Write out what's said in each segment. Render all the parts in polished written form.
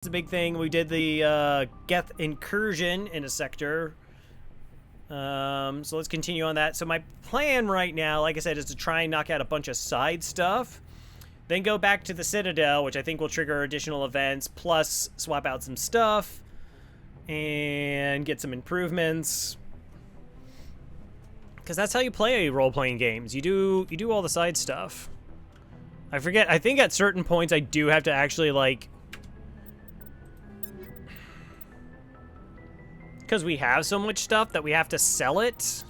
It's a big thing. We did the Geth incursion in a sector. So let's continue on that. So my plan right now, like I said, is to try and knock out a bunch of side stuff. Then go back to the Citadel, which I think will trigger additional events, plus swap out some stuff and get some improvements. Because that's how you play role-playing games. You do all the side stuff. I forget. I think at certain points I do have to actually, like... Because we have so much stuff that we have to sell it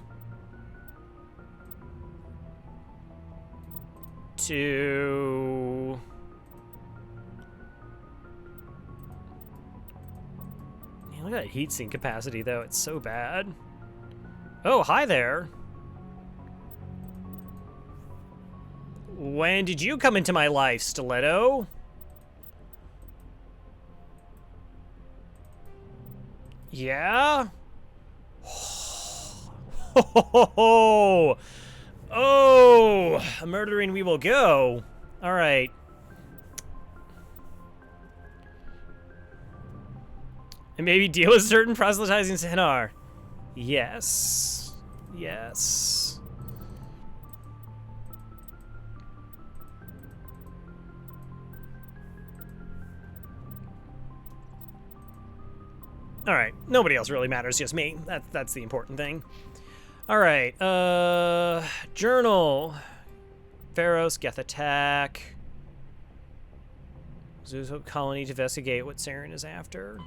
to... Man, look at that heatsink capacity, though. It's so bad. Oh, hi there. When did you come into my life, Stiletto? Yeah? Oh, a murdering we will go. All right. And maybe deal with certain proselytizing Senar. Yes. Yes. All right, nobody else really matters, just me. That's the important thing. All right, journal. Pharaoh's Geth attack. Zeus Hope colony to investigate what Saren is after.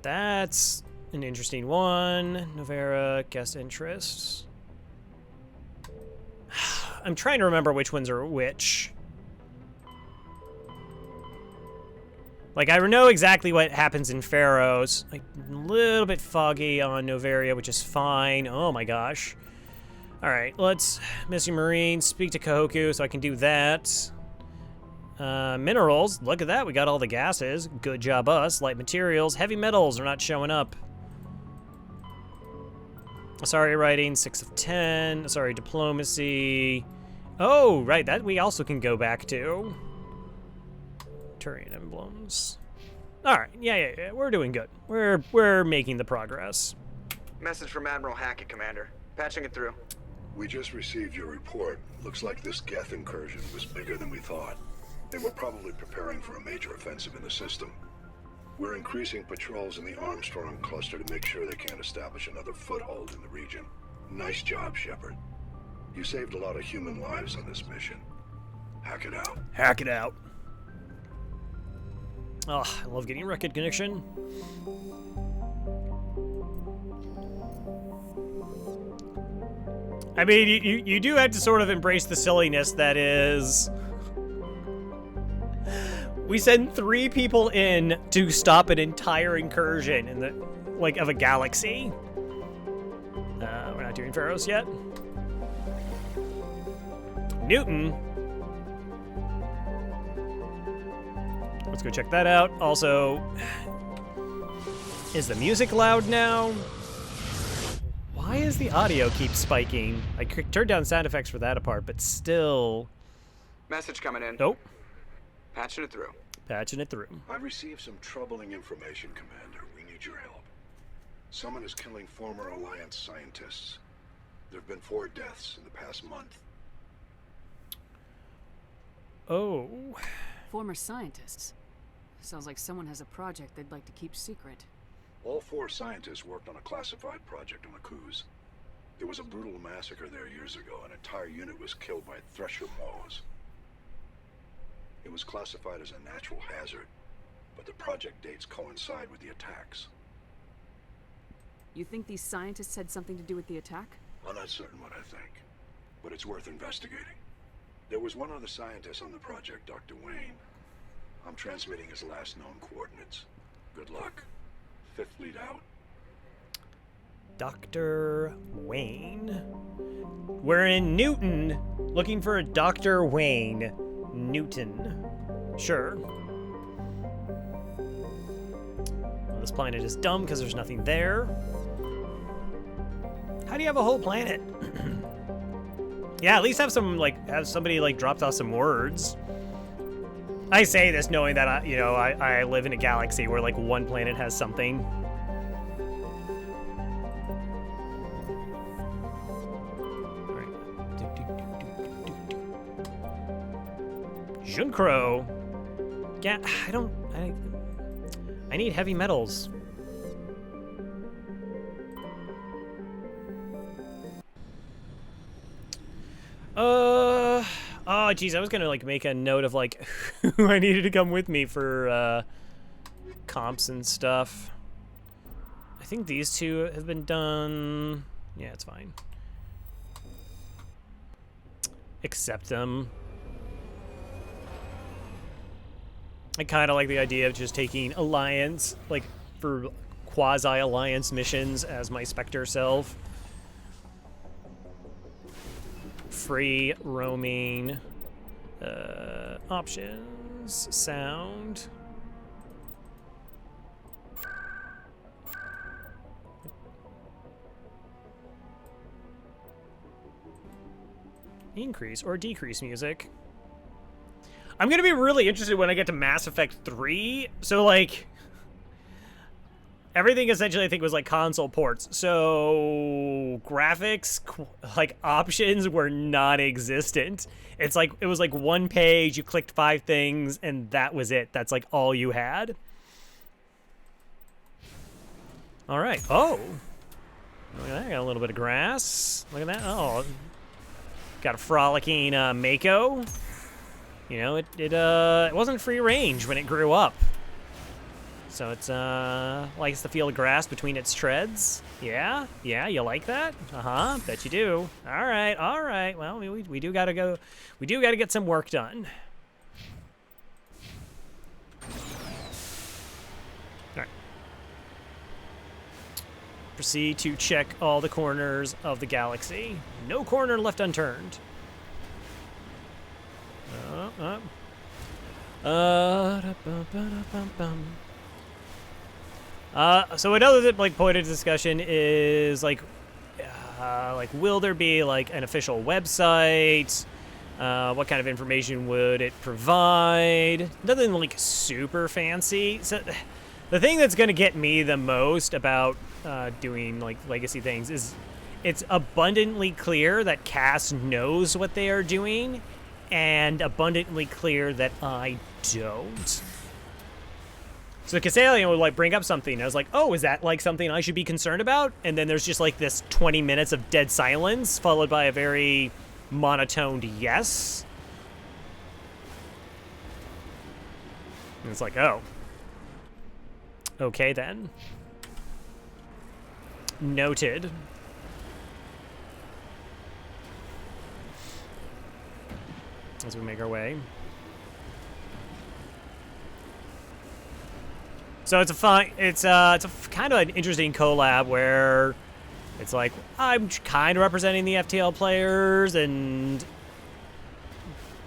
That's an interesting one. Novera, guest interests. I'm trying to remember which ones are which. Like, I know exactly what happens in Pharaoh's. Like, a little bit foggy on Noveria, which is fine. Oh my gosh. Alright, let's... Missing Marine, speak to Kahoku so I can do that. Minerals, look at that, we got all the gases. Good job us. Light materials, heavy metals are not showing up. Sorry, writing, 6 of 10. Sorry, diplomacy. Oh, right, that we also can go back to. Turian emblems. Alright, yeah, we're doing good. We're making the progress. Message from Admiral Hackett, Commander. Patching it through. We just received your report. Looks like this Geth incursion was bigger than we thought. They were probably preparing for a major offensive in the system. We're increasing patrols in the Armstrong cluster to make sure they can't establish another foothold in the region. Nice job, Shepard. You saved a lot of human lives on this mission. Hack it out. Hack it out. Oh, I love getting recognition. I mean, you do have to sort of embrace the silliness that is... We send 3 people in to stop an entire incursion in the, like, of a galaxy. We're not doing Pharaohs yet. Newton. Let's go check that out. Also, is the music loud now? Why is the audio keep spiking? I turned down sound effects for that apart, but still. Message coming in. Nope. Patching it through. Patching it through. I've received some troubling information, Commander. We need your help. Someone is killing former Alliance scientists. There have been 4 deaths in the past month. Oh. Former scientists. Sounds like someone has a project they'd like to keep secret. All 4 scientists worked on a classified project on the Kuz. There was a brutal massacre there years ago. An entire unit was killed by thresher maws. It was classified as a natural hazard, but the project dates coincide with the attacks. You think these scientists had something to do with the attack? I'm not certain what I think, but it's worth investigating. There was one other scientist on the project, Dr. Wayne. I'm transmitting his last known coordinates. Good luck. 5th fleet out. Dr. Wayne. We're in Newton, looking for a Dr. Wayne. Newton. Sure. Well, this planet is dumb because there's nothing there. How do you have a whole planet? Yeah, at least have some, like, have somebody, like, dropped off some words. I say this knowing that I live in a galaxy where like one planet has something. Junkro. Yeah, I need heavy metals. Oh, geez, I was gonna like make a note of like who I needed to come with me for comps and stuff. I think these two have been done. Yeah, it's fine. Accept them. I kind of like the idea of just taking Alliance, like for quasi-Alliance missions as my Spectre self. Free roaming options, sound. Increase or decrease music. I'm gonna be really interested when I get to Mass Effect 3. So like, everything essentially I think was like console ports. So graphics, like options were non-existent. It's like, it was like one page, you clicked 5 things and that was it. That's like all you had. All right. Oh, look at that. I got a little bit of grass. Look at that. Oh, got a frolicking Mako. You know, it wasn't free range when it grew up. So it's likes the feel of grass between its treads. Yeah, you like that? Bet you do. All right. Well, we do gotta go. We do gotta get some work done. All right. Proceed to check all the corners of the galaxy. No corner left unturned. So another like point of discussion is like will there be like an official website? What kind of information would it provide? Nothing like super fancy. So the thing that's gonna get me the most about doing like legacy things is it's abundantly clear that Cass knows what they are doing, and abundantly clear that I don't. So Cassalian would like bring up something, and I was like, oh, is that like something I should be concerned about? And then there's just like this 20 minutes of dead silence, followed by a very monotoned yes. And it's like, oh. Okay then. Noted. As we make our way. So it's a kind of an interesting collab where it's like I'm kind of representing the FTL players and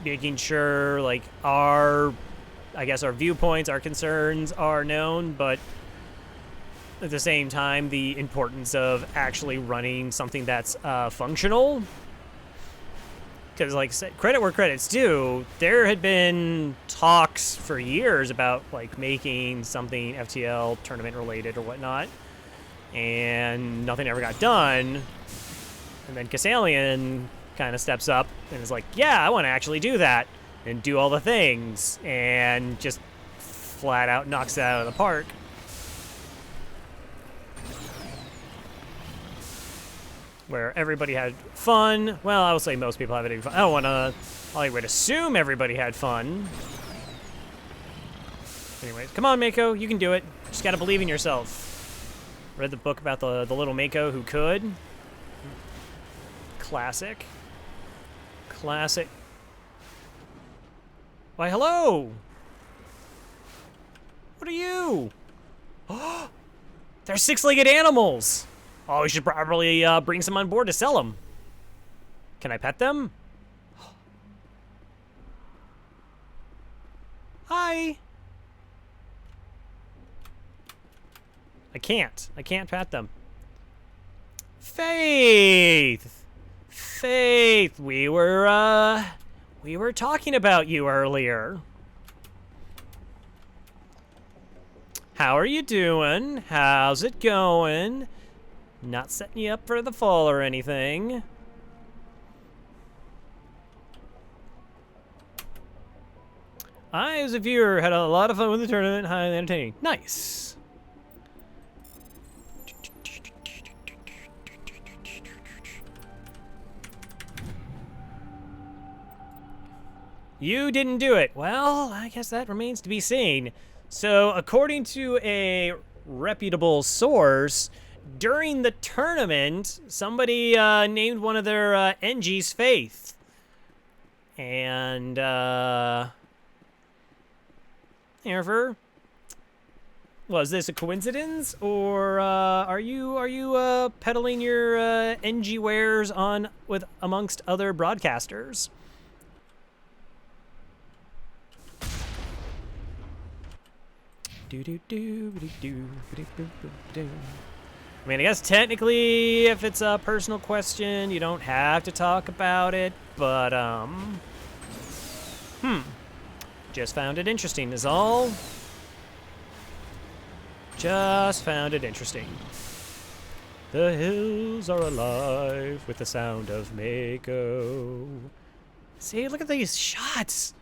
making sure like our viewpoints, our concerns are known, but at the same time the importance of actually running something that's functional. Because, like, credit where credit's due, there had been talks for years about, like, making something FTL tournament-related or whatnot, and nothing ever got done. And then Cassalian kind of steps up and is like, yeah, I want to actually do that and do all the things, and just flat out knocks it out of the park. Where everybody had fun. Well, I will say most people have had fun. I don't want to, I would assume everybody had fun. Anyways, come on, Mako, you can do it. Just gotta believe in yourself. Read the book about the little Mako who could. Classic. Classic. Why, hello! What are you? Oh, they're 6-legged animals! Oh, we should probably bring some on board to sell them. Can I pet them? Hi. I can't pet them. Faith. We were talking about you earlier. How are you doing? How's it going? Not setting you up for the fall or anything. I, as a viewer, had a lot of fun with the tournament. Highly entertaining. Nice. You didn't do it. Well, I guess that remains to be seen. So, according to a reputable source, during the tournament, somebody named one of their NG's Faith. And, However, was this a coincidence, or are you peddling your NG wares on with amongst other broadcasters? I mean, I guess technically, if it's a personal question, you don't have to talk about it, but just found it interesting is all. Just found it interesting. The hills are alive with the sound of Mako. See, look at these shots.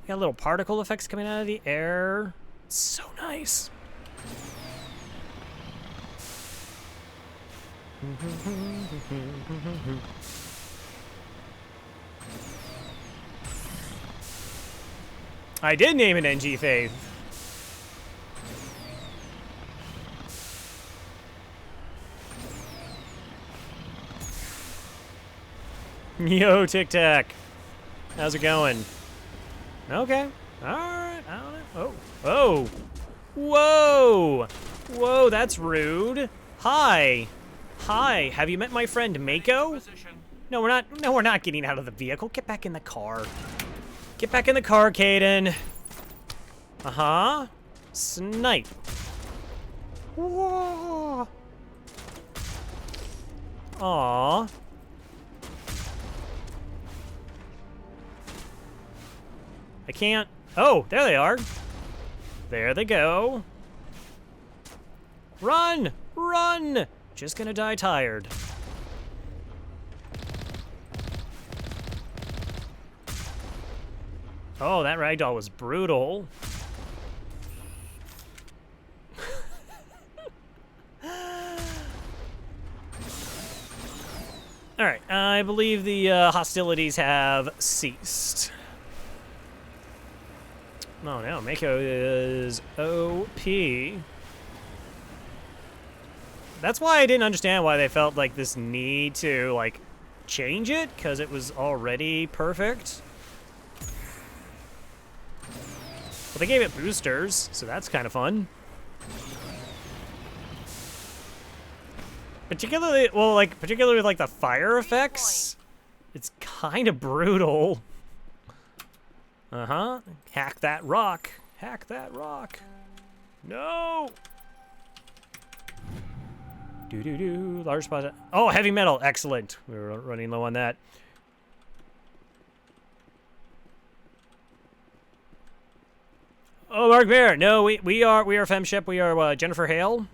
We got little particle effects coming out of the air. It's so nice. I did name an NG Faith. Yo, Tic Tac. How's it going? Okay. Alright. I don't know. Oh. Oh. Whoa. Whoa, that's rude. Hi. Hi. Have you met my friend Mako? No, we're not. No, we're not getting out of the vehicle. Get back in the car. Get back in the car, Caden. Uh-huh. Snipe. Whoa. Aww. I can't. Oh, there they are. There they go. Run! Run! Just gonna die tired. Oh, that ragdoll was brutal. Alright, I believe the hostilities have ceased. Oh no, Mako is OP. That's why I didn't understand why they felt like this need to, like, change it, because it was already perfect. Well, they gave it boosters, so that's kind of fun. Particularly, well, like, particularly with, like, the fire effects, it's kind of brutal. Uh-huh. Hack that rock. Hack that rock. No! Do-do-do. Large spot. Oh, heavy metal. Excellent. We were running low on that. Oh, Mark Bear. No, we are Femship. We are Jennifer Hale.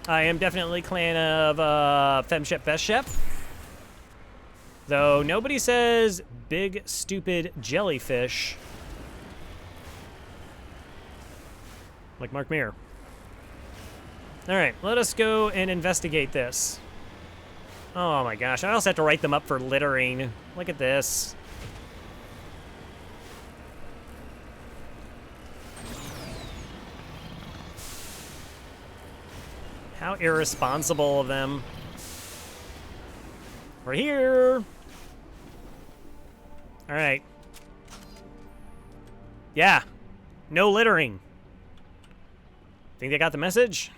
I am definitely clan of Femship Best Shep. Though nobody says big stupid jellyfish. Like Mark Mir. Alright, let us go and investigate this. Oh my gosh, I also have to write them up for littering. Look at this. How irresponsible of them. We're here. All right. Yeah. No littering. Think they got the message?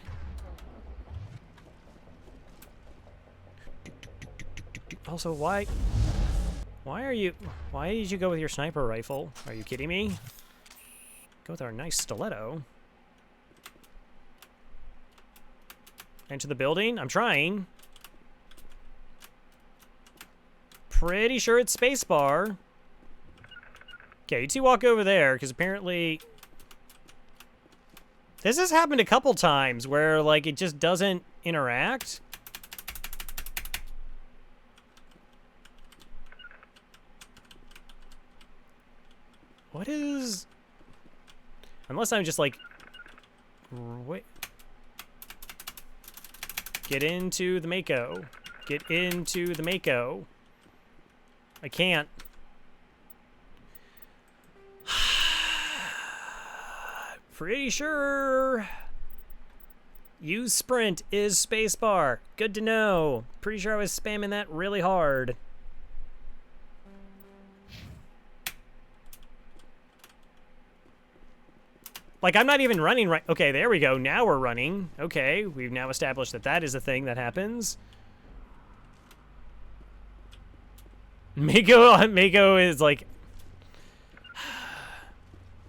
Also, why did you go with your sniper rifle? Are you kidding me? Go with our nice stiletto. Into the building? I'm trying. Pretty sure it's spacebar. Okay, you two walk over there, because apparently... This has happened a couple times where, like, it just doesn't interact. What is... Unless I'm just, like... Wait. Get into the Mako. Get into the Mako. I can't. Pretty sure use sprint is spacebar. Good to know. Pretty sure I was spamming that really hard. Like, I'm not even running right. Okay, there we go. Now we're running. Okay, we've now established that that is a thing that happens. Mako is like...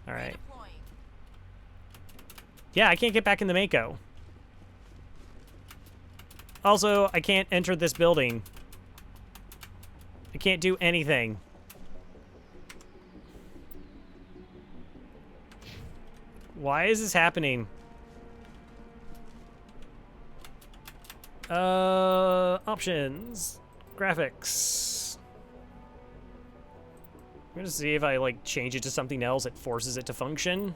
All right. Yeah, I can't get back in the Mako. Also, I can't enter this building. I can't do anything. Why is this happening? Options. Graphics. I'm gonna see if I, like, change it to something else, it forces it to function.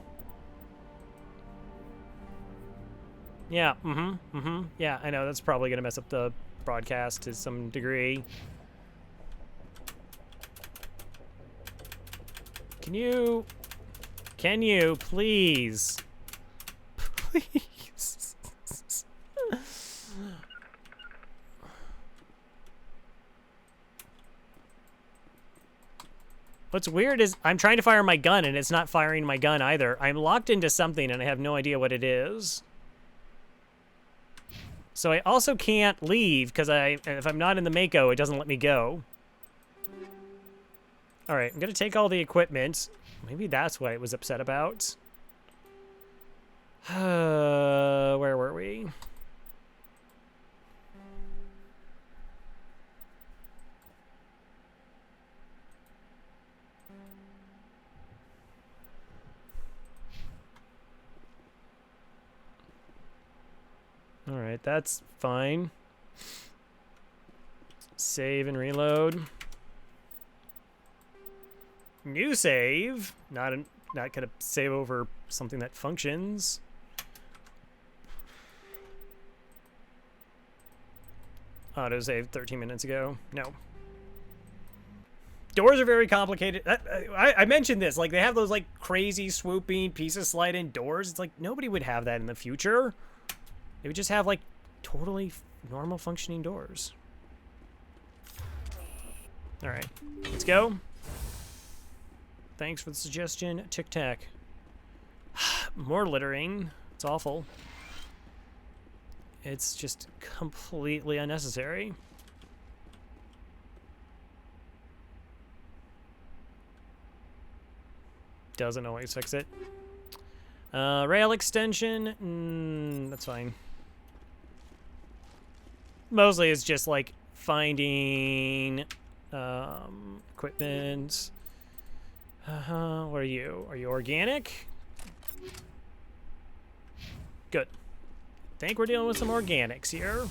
Yeah, yeah, I know, that's probably gonna mess up the broadcast to some degree. Can you, please? Please. What's weird is I'm trying to fire my gun and it's not firing my gun either. I'm locked into something and I have no idea what it is. So I also can't leave because if I'm not in the Mako, it doesn't let me go. All right, I'm gonna take all the equipment. Maybe that's what it was upset about. Where were we? All right, that's fine. Save and reload. New save. Not gonna save over something that functions. Autosave 13 minutes ago. No. Doors are very complicated. I mentioned this. Like, they have those, like, crazy swooping pieces slide in doors. It's like, nobody would have that in the future. They would just have, like, totally normal functioning doors. All right, let's go. Thanks for the suggestion. Tic Tac. More littering. It's awful. It's just completely unnecessary. Doesn't always fix it. Rail extension. That's fine. Mostly it's just like finding equipment. What are you? Are you organic? Good. Think we're dealing with some organics here.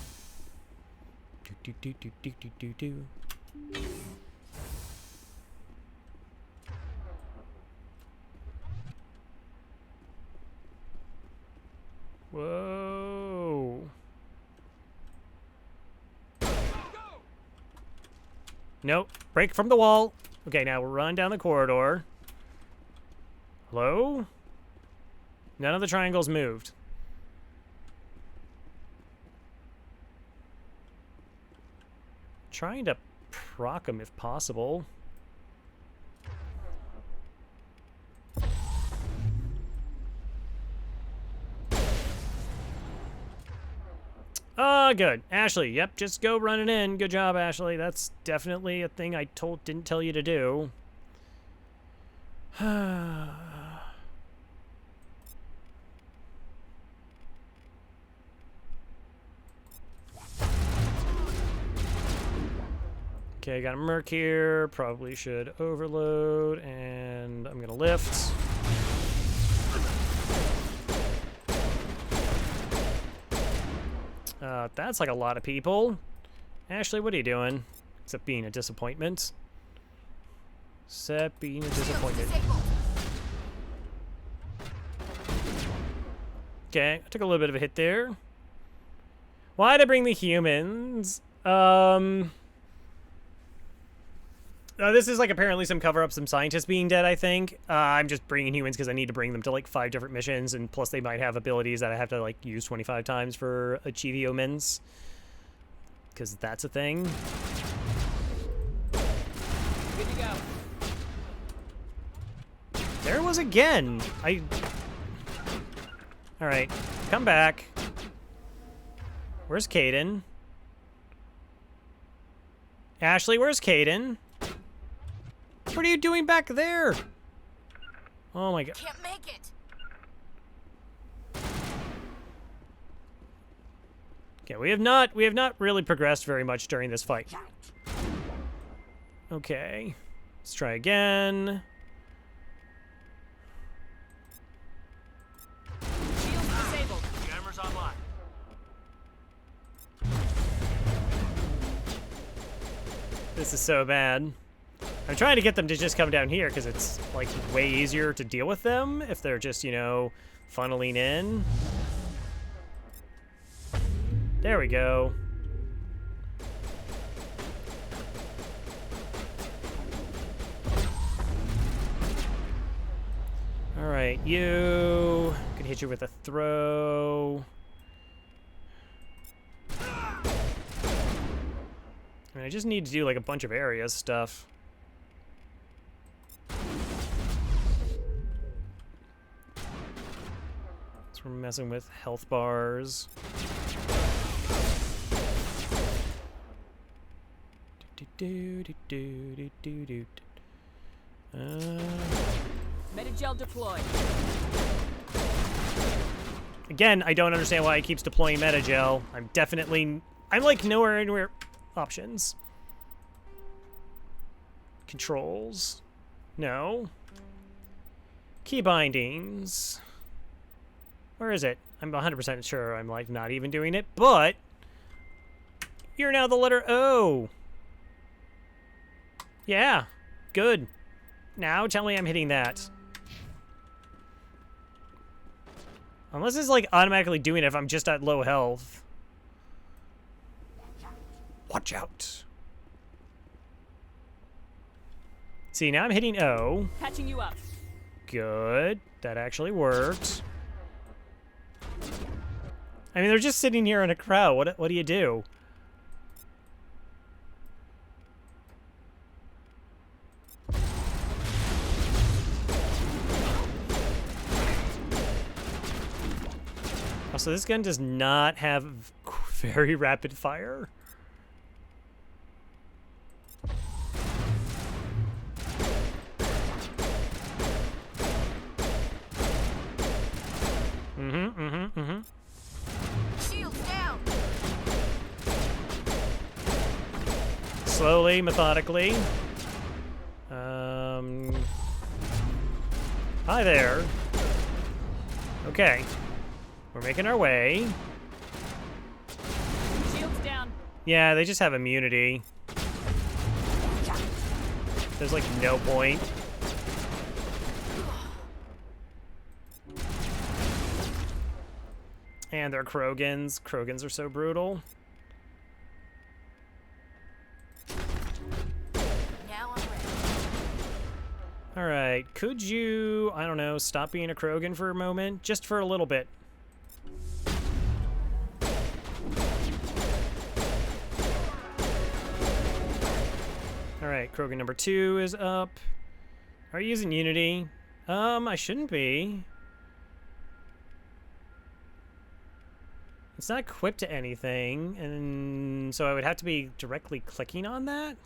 Whoa. Nope. Break from the wall. Okay, now we're running down the corridor. Hello? None of the triangles moved. Trying to proc them if possible. Good. Ashley, yep, just go running in. Good job, Ashley. That's definitely a thing I didn't tell you to do. Okay, got a merc here. Probably should overload, and I'm gonna lift. That's like a lot of people. Ashley, what are you doing? Except being a disappointment. Except being a disappointment. Okay, I took a little bit of a hit there. Why'd I bring the humans? This is like apparently some cover-up, some scientists being dead, I think. I'm just bringing humans because I need to bring them to like 5 different missions, and plus they might have abilities that I have to like use 25 times for achievements. Because that's a thing. Good to go. There it was again. Alright, come back. Where's Caden? Ashley, where's Caden? What are you doing back there? Oh my god. Can't make it. Okay, we have not really progressed very much during this fight. Okay. Let's try again. Shields disabled. Cameras online. This is so bad. I'm trying to get them to just come down here because it's like way easier to deal with them if they're just, you know, funneling in. There we go. All right, you can hit you with a throw. I mean, I just need to do like a bunch of areas stuff. So we're messing with health bars. Metagel deployed. Again, I don't understand why it keeps deploying Metagel. I'm like nowhere anywhere. Options. Controls. No. Key bindings. Where is it? I'm 100% sure I'm like not even doing it, but you're now the letter O. Yeah. Good. Now tell me I'm hitting that. Unless it's like automatically doing it if I'm just at low health. Watch out. See, now I'm hitting O. Patching you up. Good. That actually worked. I mean, they're just sitting here in a crowd. What do you do? Also, this gun does not have very rapid fire. Shields down. Slowly, methodically. Hi there. Okay. We're making our way. Shields down. Yeah, they just have immunity. There's like no point. And they're Krogans. Krogans are so brutal. Now I'm ready. Alright, could you, I don't know, stop being a Krogan for a moment? Just for a little bit. Alright, Krogan number 2 is up. Are you using Unity? I shouldn't be. It's not equipped to anything, and so I would have to be directly clicking on that?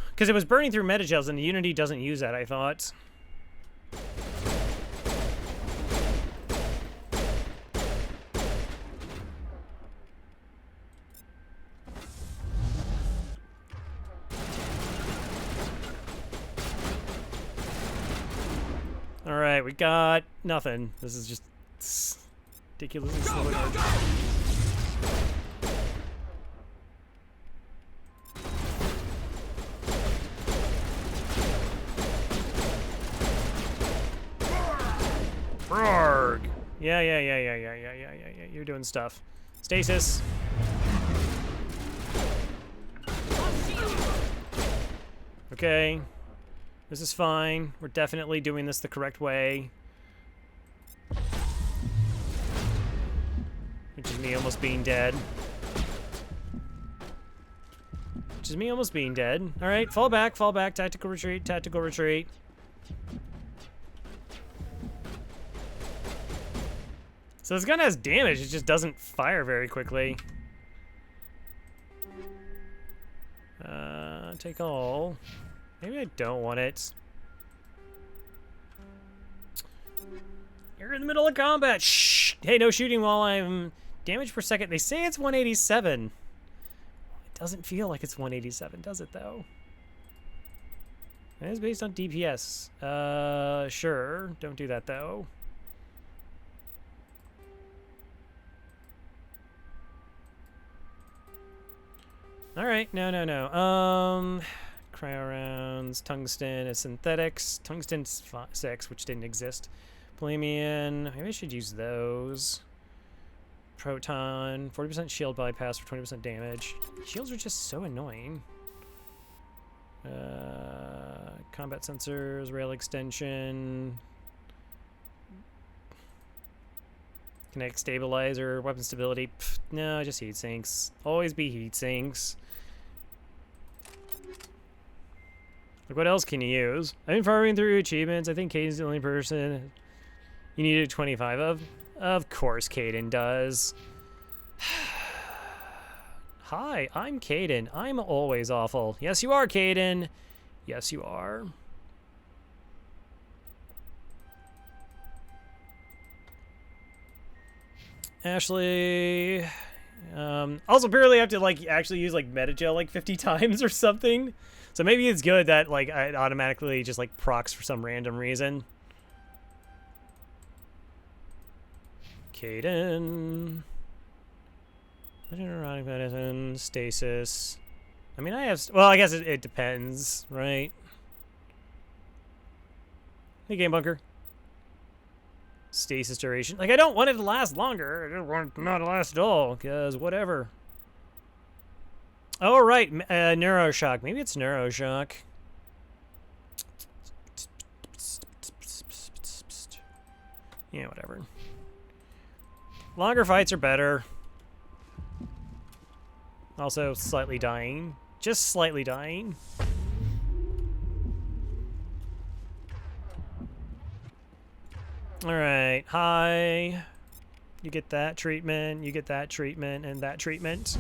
Because it was burning through metagels, and Unity doesn't use that, I thought. All right, we got nothing. This is just ridiculously slow. Roarg. Yeah. You're doing stuff. Stasis. Okay. This is fine. We're definitely doing this the correct way. Which is me almost being dead. Alright, fall back, tactical retreat, tactical retreat. So this gun has damage, it just doesn't fire very quickly. Take all. Maybe I don't want it. You're in the middle of combat. Shh. Hey, no shooting while I'm damage per second. They say it's 187. It doesn't feel like it's 187, does it though? It is based on DPS. Sure. Don't do that though. All right. No. Cryo rounds, tungsten is synthetics. Tungsten's 6, which didn't exist. Polemian, maybe I should use those. Proton, 40% shield bypass for 20% damage. Shields are just so annoying. Combat sensors, rail extension. Kinetic stabilizer, weapon stability. Pfft, no, just heat sinks. Always be heat sinks. Like, what else can you use? I've been farming through achievements. I think Caden's the only person you needed 25 of. Of course Caden does. Hi, I'm Caden. I'm always awful. Yes, you are, Caden. Yes, you are. Ashley. Also, apparently I have to, like, actually use, like, Metagel, like, 50 times or something. So maybe it's good that, like, it automatically just, like, procs for some random reason. Caden. Neurotic medicine. Stasis. I mean, I have... Well, I guess it depends, right? Hey, Game Bunker. Stasis duration. Like, I don't want it to last longer. I don't want it not to last at all, because whatever. Oh, right. Neuroshock. Maybe it's Neuroshock. Yeah, whatever. Longer fights are better. Also, slightly dying. Just slightly dying. Alright, hi. You get that treatment, you get that treatment, and that treatment.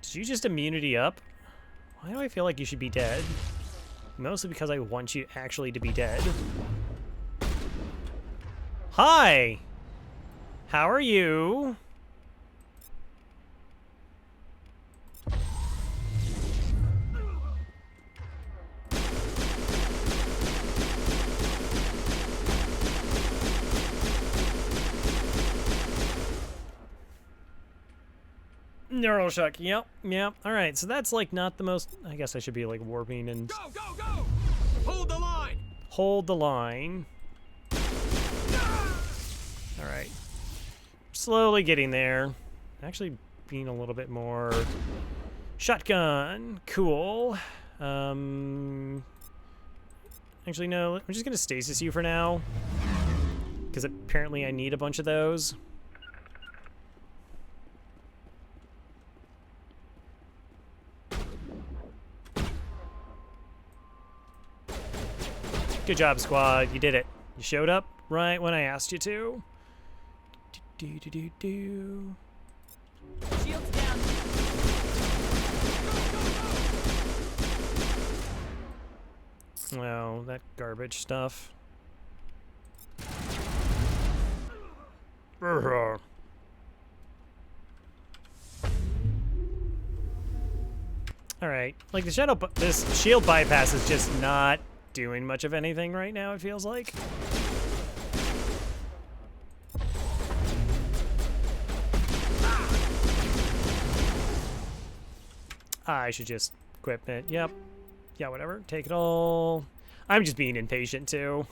Did you just immunity up? Why do I feel like you should be dead? Mostly because I want you actually to be dead. Hi! How are you? Neural shock. Yep. Alright, so that's like not the most... I guess I should be like warping and... Go! Hold the line! Hold the line. Alright. Slowly getting there. Actually being a little bit more... Shotgun. Cool. Actually, no. I'm just gonna stasis you for now. Because apparently I need a bunch of those. Good job, squad. You did it. You showed up right when I asked you to. Shields down. Well, that garbage stuff. All right, like the this shield bypass is just not doing much of anything right now. It feels like. I should just equip it. Yep. Yeah, whatever. Take it all. I'm just being impatient too.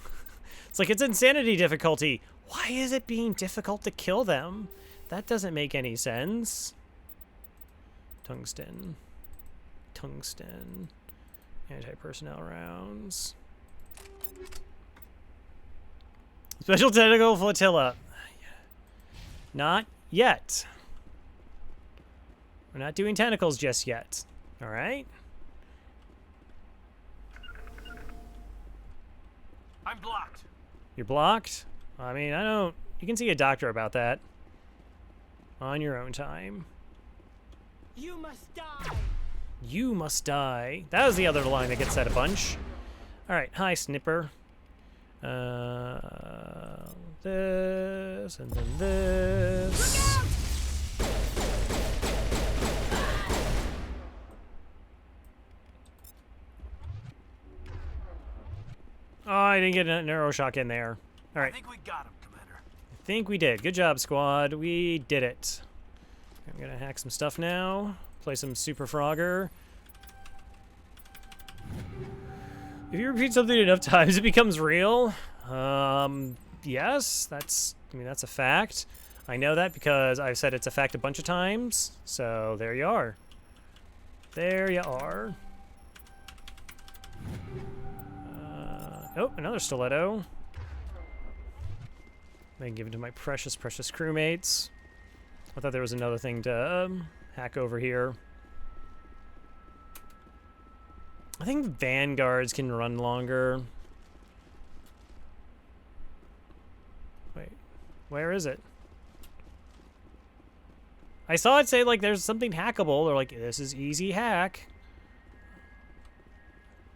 It's like it's insanity difficulty. Why is it being difficult to kill them? That doesn't make any sense. Tungsten. Tungsten. Anti-personnel rounds. Special tentacle flotilla. Not yet. We're not doing tentacles just yet. All right. I'm blocked. You're blocked? I mean, I don't... You can see a doctor about that. On your own time. You must die. You must die. That was the other line that gets said a bunch. Alright, hi, Snipper. This, and then this. Oh, I didn't get a neuroshock in there. All right. I think we got him, Commander. I think we did. Good job, squad. We did it. I'm gonna hack some stuff now. Play some Super Frogger. If you repeat something enough times, it becomes real. Yes, that's a fact. I know that because I've said it's a fact a bunch of times. So there you are. There you are. Oh, another stiletto. I can give it to my precious, precious crewmates. I thought there was another thing to hack over here. I think vanguards can run longer. Wait, where is it? I saw it say like there's something hackable, or like this is easy hack.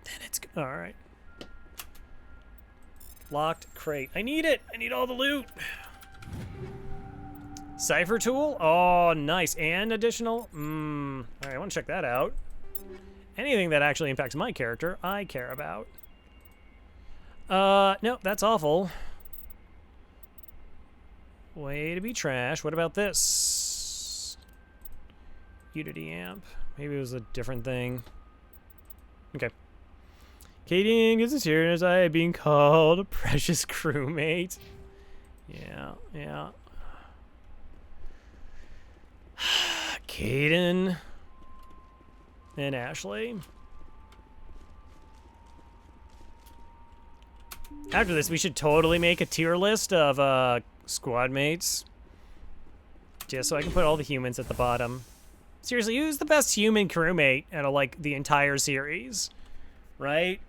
Then it's all right. Locked crate. I need it. I need all the loot. Cipher tool. Oh, nice. And additional. All right, I want to check that out. Anything that actually impacts my character, I care about. No, that's awful. Way to be trash. What about this? Unity amp. Maybe it was a different thing. Okay. Katie is here as I am being called a precious crewmate. Yeah, yeah. Caden and Ashley. After this, we should totally make a tier list of squad mates. Just so I can put all the humans at the bottom. Seriously, who's the best human crewmate out of like the entire series? Right?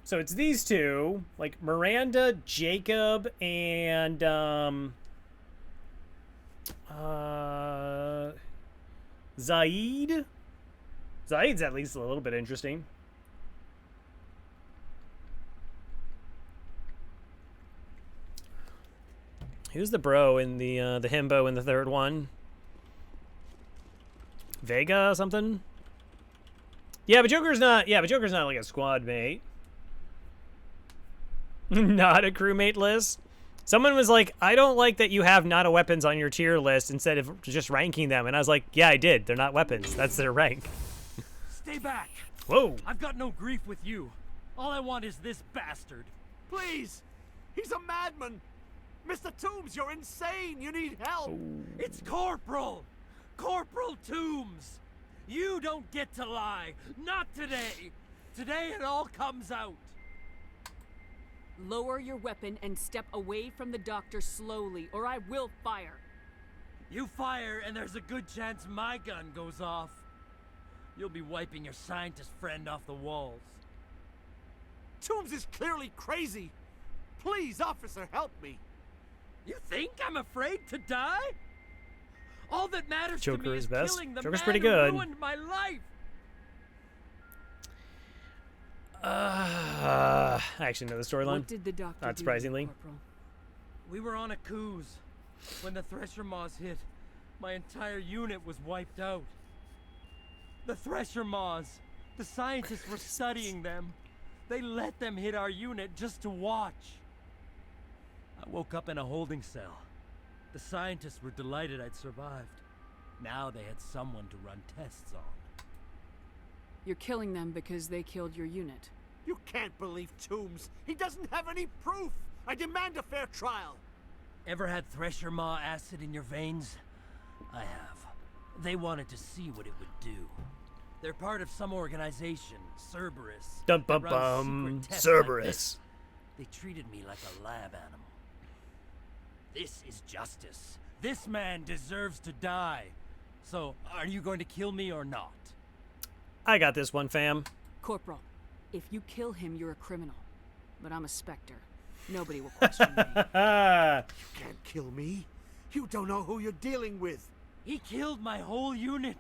So it's these two, like Miranda, Jacob, and Zaid. Zaid's at least a little bit interesting. Who's the bro in the himbo in the third one? Vega or something? Yeah, but Joker's not. Yeah, but Joker's not like a squad mate. Not a crewmate list. Someone was like, I don't like that you have not a weapons on your tier list instead of just ranking them. And I was like, yeah, I did. They're not weapons. That's their rank. Stay back. Whoa. I've got no grief with you. All I want is this bastard. Please! He's a madman! Mr. Toombs, you're insane! You need help! It's Corporal! Corporal Toombs! You don't get to lie. Not today. Today it all comes out. Lower your weapon and step away from the doctor slowly, or I will fire. You fire, and there's a good chance my gun goes off. You'll be wiping your scientist friend off the walls. Toombs is clearly crazy! Please, officer, help me! You think I'm afraid to die? All that matters Joker to me is is best. killing the Joker's man pretty who good. ruined my life. I actually know the storyline. What did the doctor Not do, surprisingly. Corporal? We were on a cruise. When the Thresher Maws hit, my entire unit was wiped out. The Thresher Maws. The scientists were studying them. They let them hit our unit just to watch. I woke up in a holding cell. The scientists were delighted I'd survived. Now they had someone to run tests on. You're killing them because they killed your unit. You can't believe Toombs. He doesn't have any proof. I demand a fair trial. Ever had Thresher Maw acid in your veins? I have. They wanted to see what it would do. They're part of some organization, Cerberus. Dum that bum runs bum. secret tests like Cerberus. this. They treated me like a lab animal. This is justice. This man deserves to die. So, are you going to kill me or not? I got this one, fam. Corporal, if you kill him, you're a criminal. But I'm a Spectre. Nobody will question me. You can't kill me. You don't know who you're dealing with. He killed my whole unit.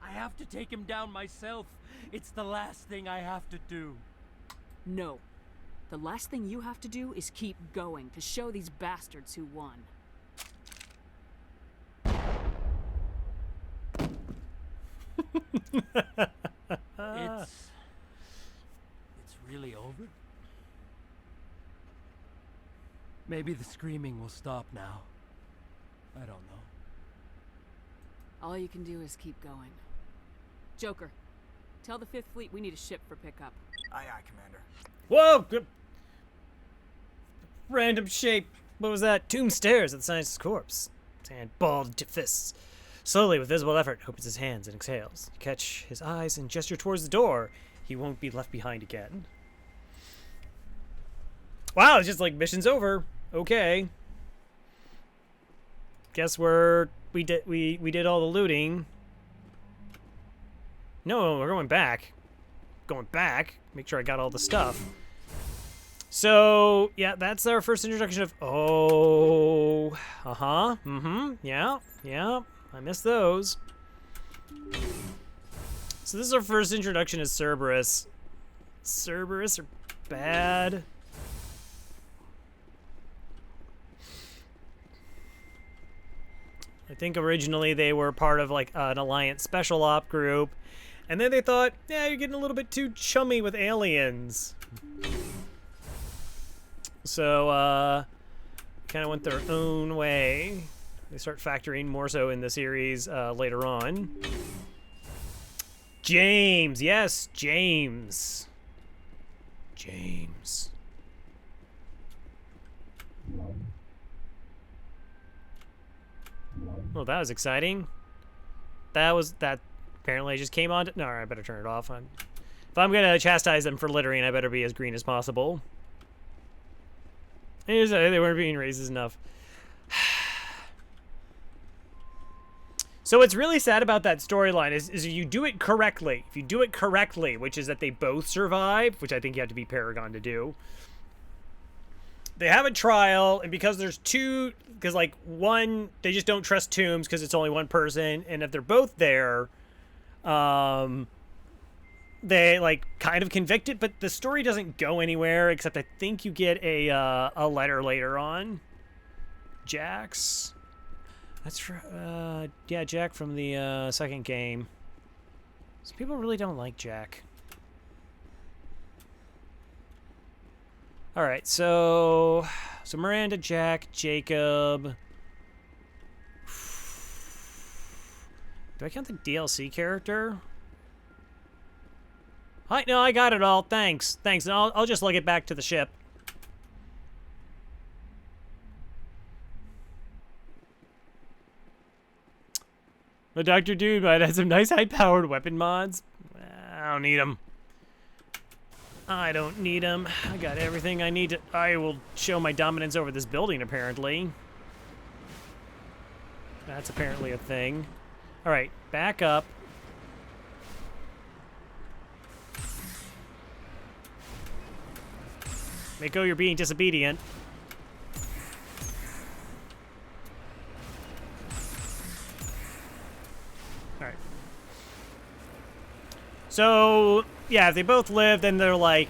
I have to take him down myself. It's the last thing I have to do. No. The last thing you have to do is keep going to show these bastards who won. It's really over? Maybe the screaming will stop now. I don't know. All you can do is keep going. Joker, tell the 5th Fleet we need a ship for pickup. Aye, aye, Commander. Whoa! Random shape. What was that? Tomb stares at the scientist's corpse. His hand balled to fists. Slowly, with visible effort, opens his hands and exhales. You catch his eyes and gesture towards the door. He won't be left behind again. Wow, it's just like mission's over. Okay. Guess we did all the looting. No, we're going back. Going back. Make sure I got all the stuff. So, yeah, that's our first introduction of... Oh. Uh-huh. Mm-hmm. Yeah. Yeah. I missed those. So this is our first introduction to Cerberus. Cerberus are bad. I think originally they were part of like an Alliance special op group. And then they thought, yeah, you're getting a little bit too chummy with aliens. So, kind of went their own way. They start factoring more so in the series later on. James, yes, James. James. Well, that was exciting. That apparently just came on. No, I better turn it off. If I'm gonna chastise them for littering, I better be as green as possible. They weren't being racist enough. So what's really sad about that storyline is you do it correctly. If you do it correctly, which is that they both survive, which I think you have to be Paragon to do. They have a trial, and because there's two, because like one, they just don't trust Toombs because it's only one person, and if they're both there, they like kind of convict it, but the story doesn't go anywhere except I think you get a letter later on. Jax. That's yeah, Jack from the second game. So people really don't like Jack. All right, so Miranda, Jack, Jacob. Do I count the DLC character? No, I got it all. Thanks. And I'll just lug it back to the ship. But Dr. Dude might have some nice high-powered weapon mods. I don't need them. I don't need them. I got everything I need to... I will show my dominance over this building, apparently. That's apparently a thing. All right, back up. Mako, you're being disobedient. All right. So, yeah, if they both live, then they're like,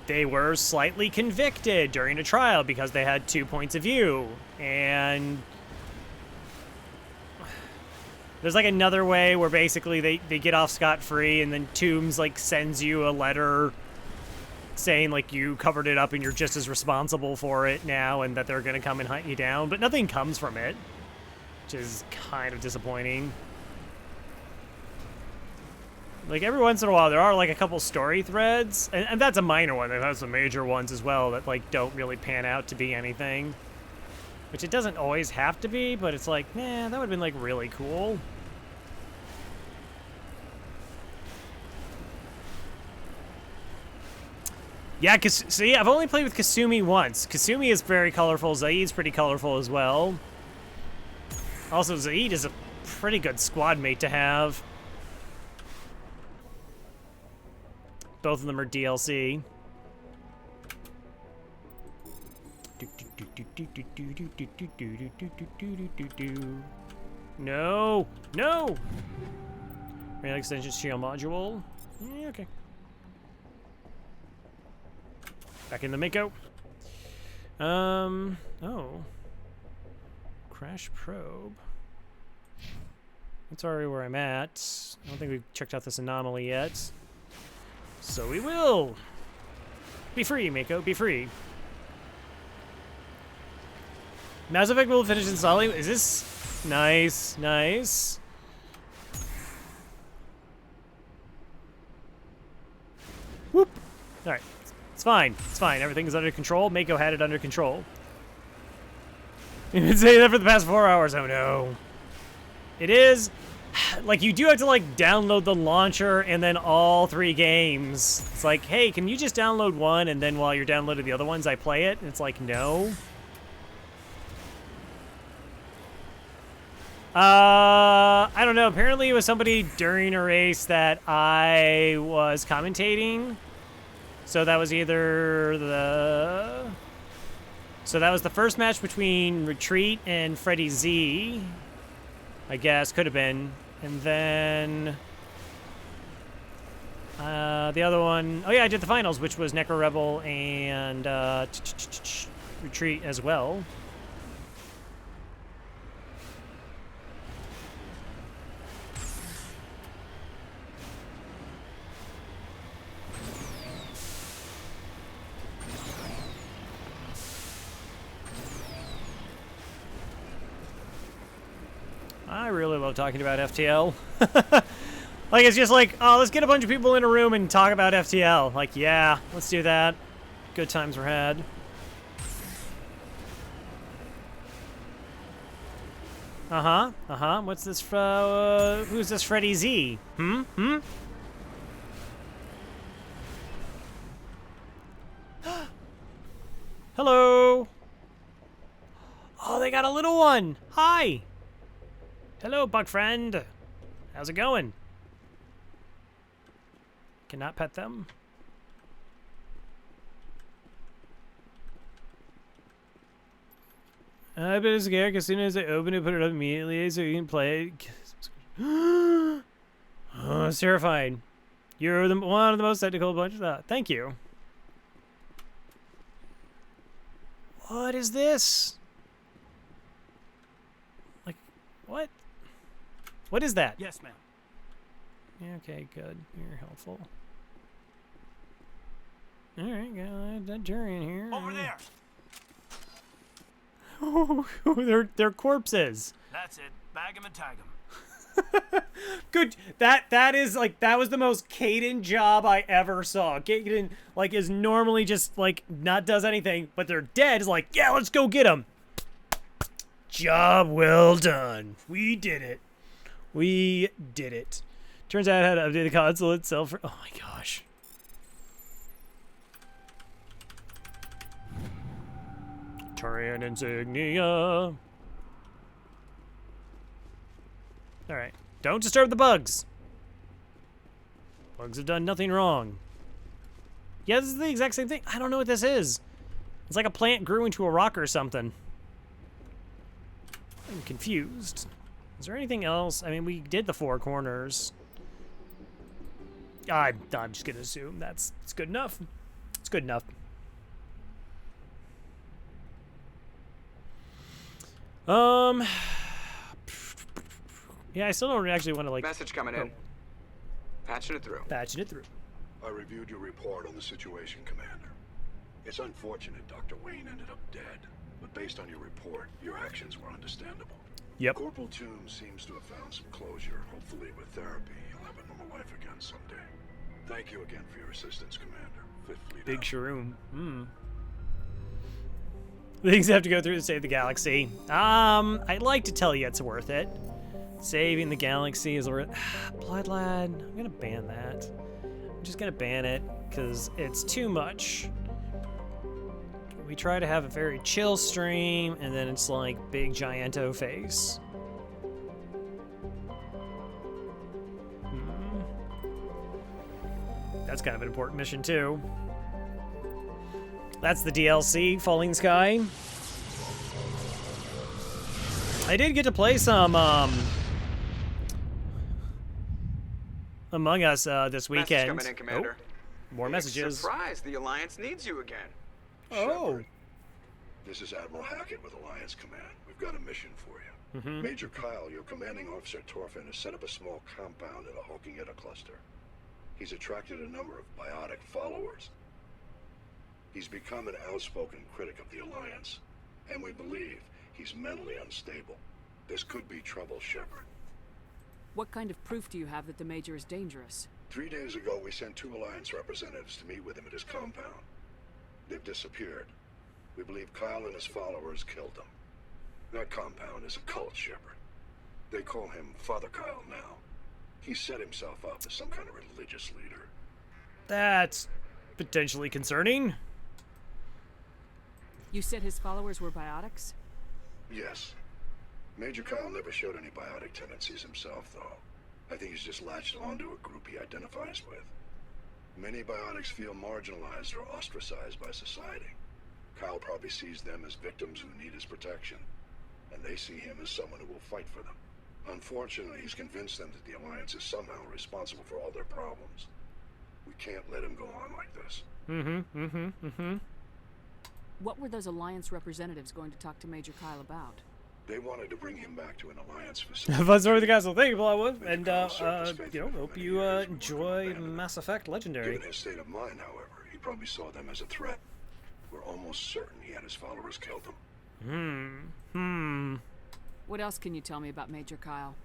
they were slightly convicted during a trial because they had 2 points of view. And There's like another way where basically they get off scot-free, and then Tombs like sends you a letter saying like you covered it up and you're just as responsible for it now, and that they're gonna come and hunt you down, but nothing comes from it, which is kind of disappointing. Like every once in a while there are like a couple story threads, and that's a minor one. They've had some major ones as well that like don't really pan out to be anything. Which it doesn't always have to be, but it's like, man, that would have been like really cool. Yeah, cause see, I've only played with Kasumi once. Kasumi is very colorful. Zaid's pretty colorful as well. Also, Zaid is a pretty good squad mate to have. Both of them are DLC. No! No! Rail extension shield module. Yeah, okay. Back in the Mako. Oh. Crash probe. That's already where I'm at. I don't think we've checked out this anomaly yet. So we will! Be free, Mako, be free. Mass Effect will finish installing. Is this nice? Nice. Whoop. All right, it's fine. It's fine. Everything is under control. Mako had it under control. You've been saying that for the past 4 hours. Oh no. It is. Like, you do have to, like, download the launcher and then all 3 games. It's like, hey, can you just download one, and then while you're downloading the other ones, I play it? And it's like, no. I don't know. Apparently it was somebody during a race that I was commentating. So that was either the... So that was the first match between Retreat and Freddy Z, I guess. Could have been. And then... the other one... Oh yeah, I did the finals, which was Necro Rebel and Retreat as well. I really love talking about FTL. Like, it's just like, oh, let's get a bunch of people in a room and talk about FTL. Like, yeah, let's do that. Good times were had. Uh-huh, uh-huh. What's this, who's this Freddy Z? Hello. Oh, they got a little one. Hi. Hello, bug friend. How's it going? Cannot pet them. I bet it's scared as soon as I open it, put it up immediately so you can play it. Oh, it's terrifying. You're one of the most technical bunch of that. Thank you. What is this? Like, what? What is that? Yes, ma'am. Yeah, okay, good. You're helpful. Alright, got that jury in here. Over there. Oh, they're corpses. That's it. Bag 'em and tag 'em. Good. That is like, that was the most Caden job I ever saw. Caden like is normally just like not does anything, but they're dead. Is like, yeah, let's go get them. Job well done. We did it. We did it. Turns out I had to update the console itself for, oh my gosh. Turian insignia. Alright. Don't disturb the bugs. Bugs have done nothing wrong. Yeah, this is the exact same thing. I don't know what this is. It's like a plant grew into a rock or something. I'm confused. Is there anything else? I mean, we did the 4 corners. I'm just gonna assume it's good enough. It's good enough. Yeah, I still don't actually want to like Message coming in. Patching it through. patching it through. I reviewed your report on the situation, Commander. It's unfortunate Dr. Wayne ended up dead, but based on your report, your actions were understandable. Yep. Corporal Toombs seems to have found some closure. Hopefully with therapy, he'll have a normal life again someday. Thank you again for your assistance, Commander. Fifth Fleet Big out. Sharoom. Things have to go through to save the galaxy. I'd like to tell you it's worth it. Saving the galaxy is worth. Blood Lad. I'm gonna ban that. I'm just gonna ban it because it's too much. We try to have a very chill stream, and then it's like big gianto face. That's kind of an important mission too. That's the DLC, Falling Sky. I did get to play some Among Us this Message weekend. coming in, Commander. More Big messages. Surprise! The Alliance needs you again. Oh. This is Admiral Hackett with Alliance Command. We've got a mission for you. Major Kyle, your commanding officer Torfin, has set up a small compound in a Hulking-Etta cluster. He's attracted a number of biotic followers. He's become an outspoken critic of the Alliance, and we believe he's mentally unstable. This could be trouble, Shepard. What kind of proof do you have that the Major is dangerous? 3 days ago, we sent 2 Alliance representatives to meet with him at his compound. They've disappeared. We believe Kyle and his followers killed them. That compound is a cult, Shepard. They call him Father Kyle now. He set himself up as some kind of religious leader. That's potentially concerning. You said his followers were biotics? Yes. Major Kyle never showed any biotic tendencies himself, though. I think he's just latched onto a group he identifies with. Many biotics feel marginalized or ostracized by society. Kyle probably sees them as victims who need his protection, and they see him as someone who will fight for them. Unfortunately, he's convinced them that the Alliance is somehow responsible for all their problems. We can't let him go on like this. What were those Alliance representatives going to talk to Major Kyle about? They wanted to bring him back to an Alliance facility. Fun story of the castle. Thank you, Bloodwood. Major And, Kyle served his faith for hope many you years when the enjoy Corps abandoned Mass Effect Legendary. Given his state of mind, however, he probably saw them as a threat. We're almost certain he had his followers killed them. What else can you tell me about Major Kyle?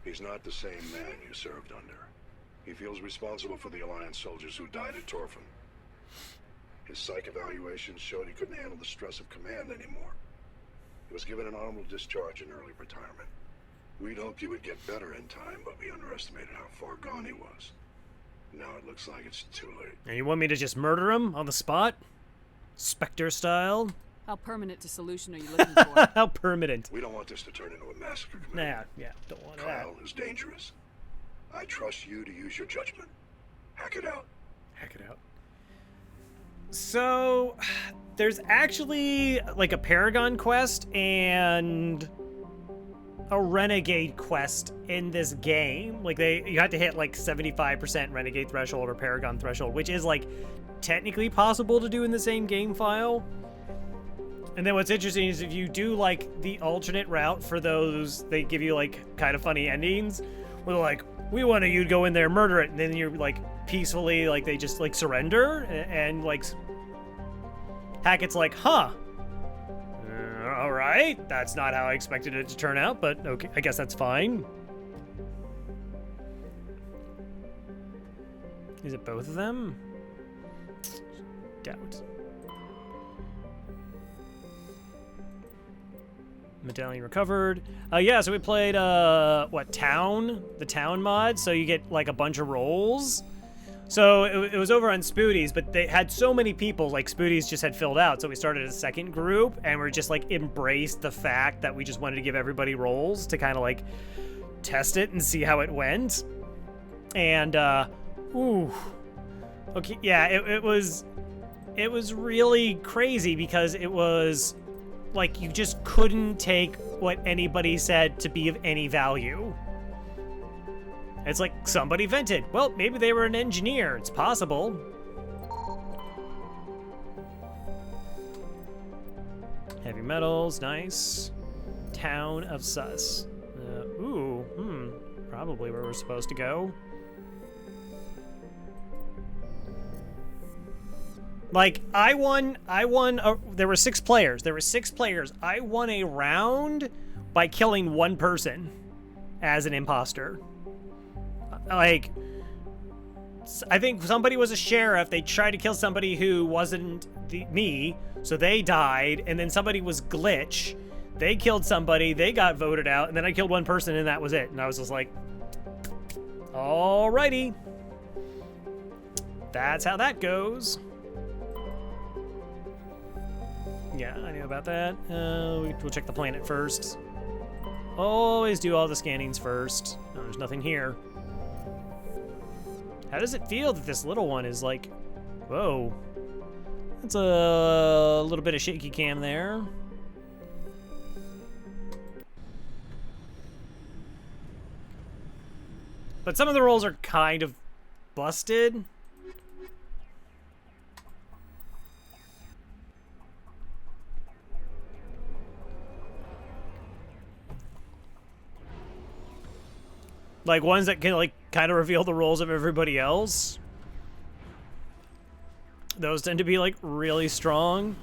He's not the same man you served under. He feels responsible for the Alliance soldiers who died at Torfin. His psych evaluations showed he couldn't handle the stress of command anymore. He was given an honorable discharge in early retirement. We'd hoped he would get better in time, but we underestimated how far gone he was. Now it looks like it's too late. And you want me to just murder him on the spot? Spectre style? How permanent a solution are you looking for? How permanent? We don't want this to turn into a massacre, Nah, Commander. yeah, don't want that. Kyle is dangerous. I trust you to use your judgment. Hack it out. Hack it out. So, there's actually like a Paragon quest and a Renegade quest in this game. Like you have to hit like 75% Renegade threshold or Paragon threshold, which is like technically possible to do in the same game file. And then what's interesting is if you do like the alternate route for those, they give you like kind of funny endings where they're like, we want you to go in there, murder it, and then you're like peacefully, like they just like surrender, and like Hackett's like, huh, all right, that's not how I expected it to turn out, but okay, I guess that's fine. Is it both of them? Doubt. Medallion recovered. Yeah, so we played, what, Town? The Town mod, so you get, like, a bunch of roles. So it was over on Spoody's, but they had so many people, like, Spoody's just had filled out, so we started a second group, and we're just, like, embraced the fact that we just wanted to give everybody roles to kind of, like, test it and see how it went. And, ooh. Okay, yeah, it was really crazy because it was... like, you just couldn't take what anybody said to be of any value. It's like, somebody vented. Well, maybe they were an engineer. It's possible. Heavy metals, nice. Town of Sus. Ooh, probably where we're supposed to go. Like, I won, there were 6 players. I won a round by killing 1 person as an imposter. Like, I think somebody was a sheriff. They tried to kill somebody who wasn't me, so they died. And then somebody was glitch. They killed somebody, they got voted out, and then I killed 1 person and that was it. And I was just like, alrighty. That's how that goes. Yeah, I knew about that. We'll check the planet first. Always do all the scannings first. Oh, there's nothing here. How does it feel that this little one is like... Whoa. That's a little bit of shaky cam there. But some of the rolls are kind of busted. Like ones that can like kind of reveal the roles of everybody else. Those tend to be like really strong.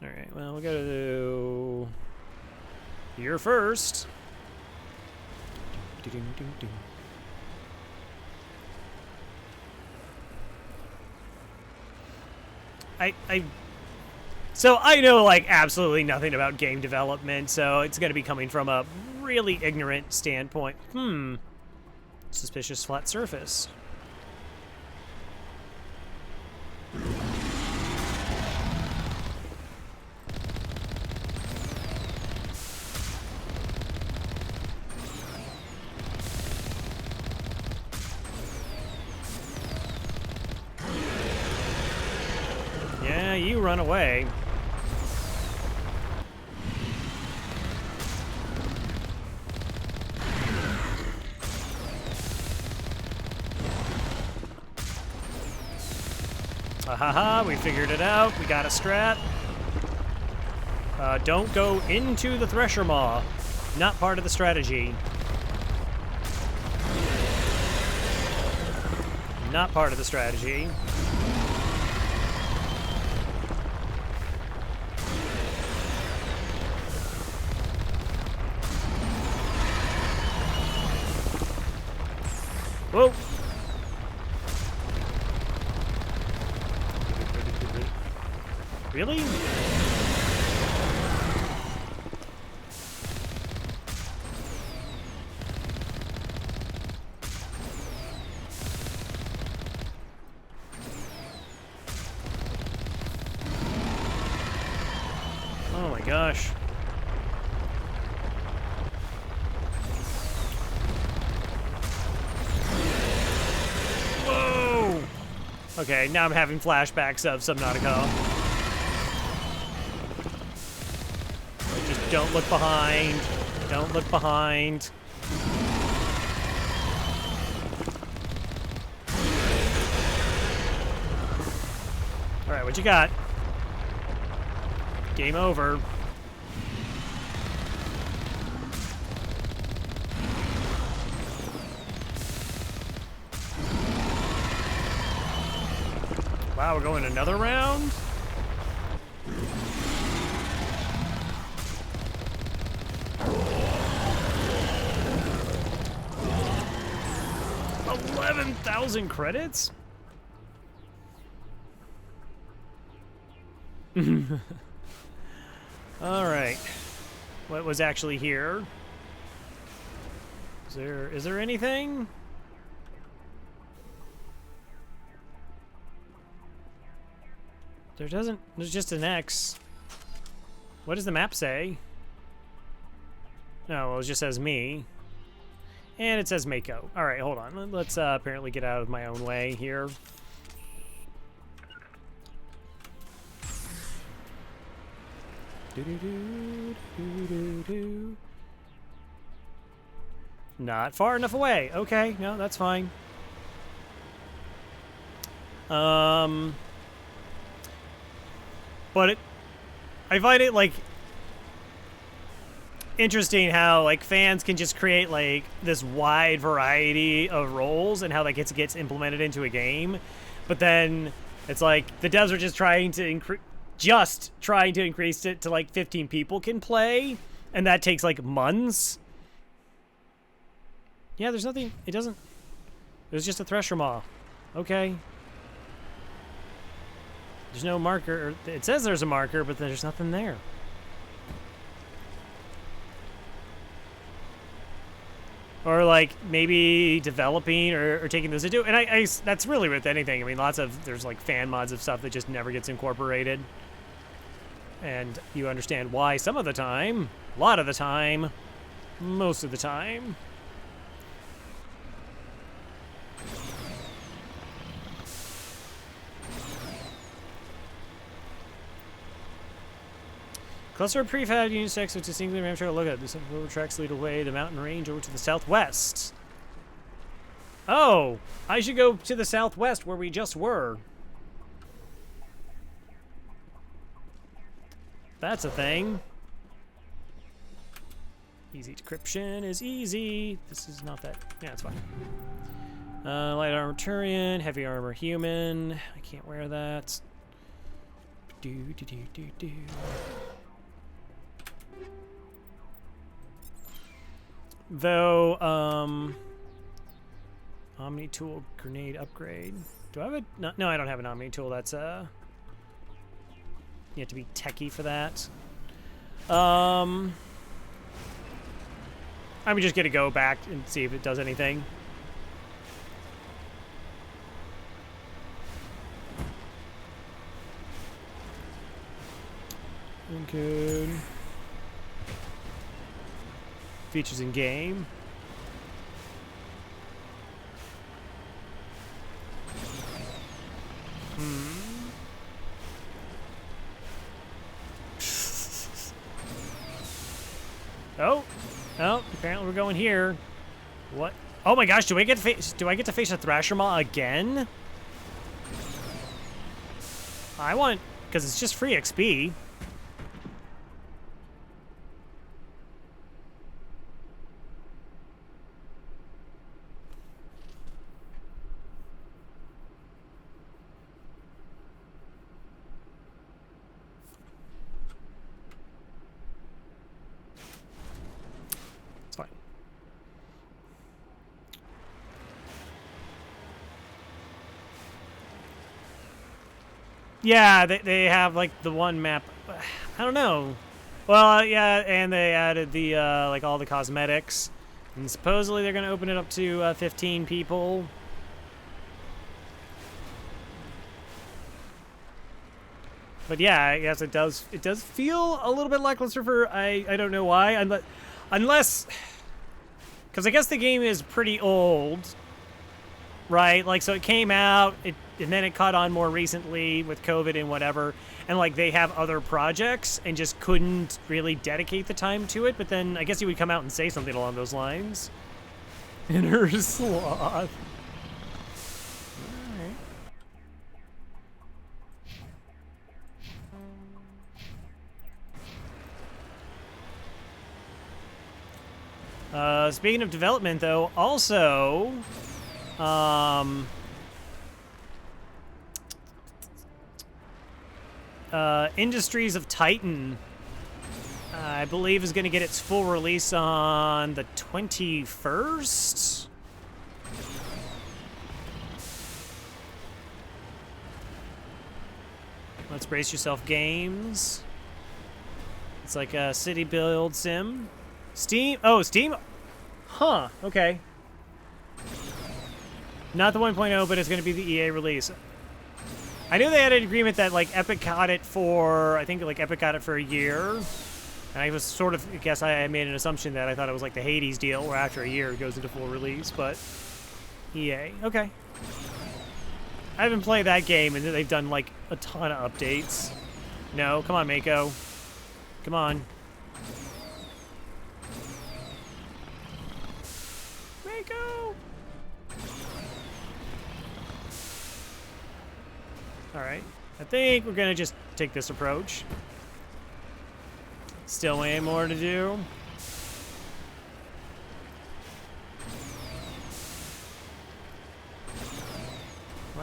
All right, well, we gotta do here first. So I know like absolutely nothing about game development, so it's going to be coming from a really ignorant standpoint. Suspicious flat surface. Yeah, you run away. Haha, we figured it out. We got a strat. Don't go into the Thresher Maw. Not part of the strategy. Not part of the strategy. Whoa. Really? Oh my gosh. Whoa! Okay, now I'm having flashbacks of Subnautica. Don't look behind. Don't look behind. All right, what you got? Game over. Wow, we're going another round? $11,000 credits? All right. What was actually here? Is there anything? There's just an X. What does the map say? No, well, it just says me. And it says Mako. All right, hold on. Let's apparently get out of my own way here. Not far enough away. Okay, no, that's fine. But I find it like interesting how like fans can just create like this wide variety of roles and how that gets implemented into a game, but then it's like the devs are just trying to increase it to like 15 people can play, and that takes like months. Yeah, there's nothing. It doesn't. It was just a thresher maw. Okay. There's no marker. It says there's a marker, but there's nothing there. Or like maybe developing or taking those into, and I that's really with anything. I mean, there's like fan mods of stuff that just never gets incorporated, and you understand why some of the time, a lot of the time, most of the time. Cluster of prefab unisex with distinctly ramp trail. Look at this. Railroad tracks lead away the mountain range over to the southwest. Oh, I should go to the southwest where we just were. That's a thing. Easy decryption is easy. This is not that. Yeah, it's fine. Light armor Turian, heavy armor human. I can't wear that. Do. Though, Omni tool grenade upgrade. Do I have a no? I don't have an Omni tool. That's you have to be techie for that. I'm just gonna go back and see if it does anything. Good. Features in game. Oh, apparently we're going here. What? Oh my gosh, do I get to face a Thrasher Maw again? I want, because it's just free XP. Yeah, they have like the one map. I don't know. Well, yeah, and they added the like all the cosmetics, and supposedly they're gonna open it up to 15 people. But yeah, I guess it does feel a little bit lackluster for I don't know why, unless because I guess the game is pretty old, right? Like, so it came out, and then it caught on more recently with COVID and whatever, and like they have other projects and just couldn't really dedicate the time to it. But then I guess you would come out and say something along those lines. Inner sloth. Speaking of development, though, also, Industries of Titan, I believe, is going to get its full release on the 21st. Let's brace yourself, games. It's like a city build sim. Steam. Oh, Steam. Huh. Okay. Not the 1.0, but it's going to be the EA release. I knew they had an agreement that like Epic got it for, I think like Epic got it for a year. And I was sort of, I guess I made an assumption that I thought it was like the Hades deal where after a year it goes into full release, but EA. Okay. I haven't played that game, and they've done like a ton of updates. No, come on, Mako. Come on. Mako! Alright. I think we're gonna just take this approach. Still way more to do.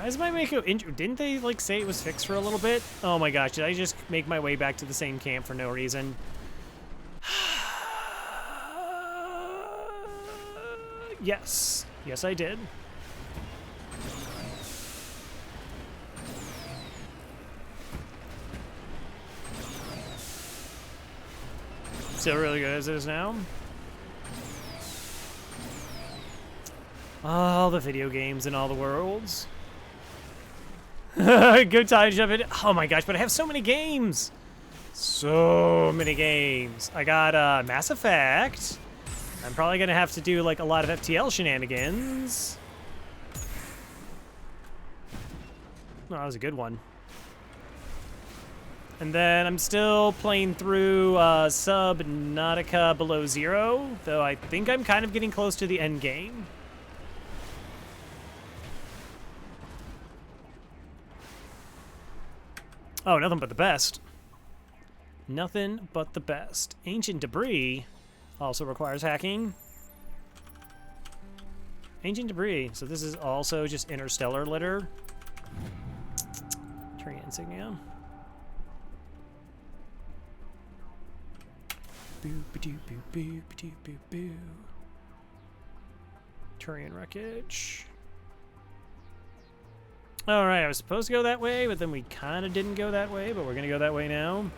Why is my Mako injured? Didn't they, like, say it was fixed for a little bit? Oh my gosh, did I just make my way back to the same camp for no reason? Yes. Yes, I did. Still really good as it is now. All the video games in all the worlds. Good time to jump in. Oh my gosh, but I have so many games. So many games. I got Mass Effect. I'm probably gonna have to do like a lot of FTL shenanigans. Oh, that was a good one. And then I'm still playing through Subnautica Below Zero, though I think I'm kind of getting close to the end game. Oh, nothing but the best. Nothing but the best. Ancient Debris also requires hacking. Ancient Debris. So this is also just interstellar litter. Tree insignia. Boo ba doo boo boo ba doo boo boo. Turian wreckage. Alright, I was supposed to go that way, but then we kind of didn't go that way, but we're going to go that way now.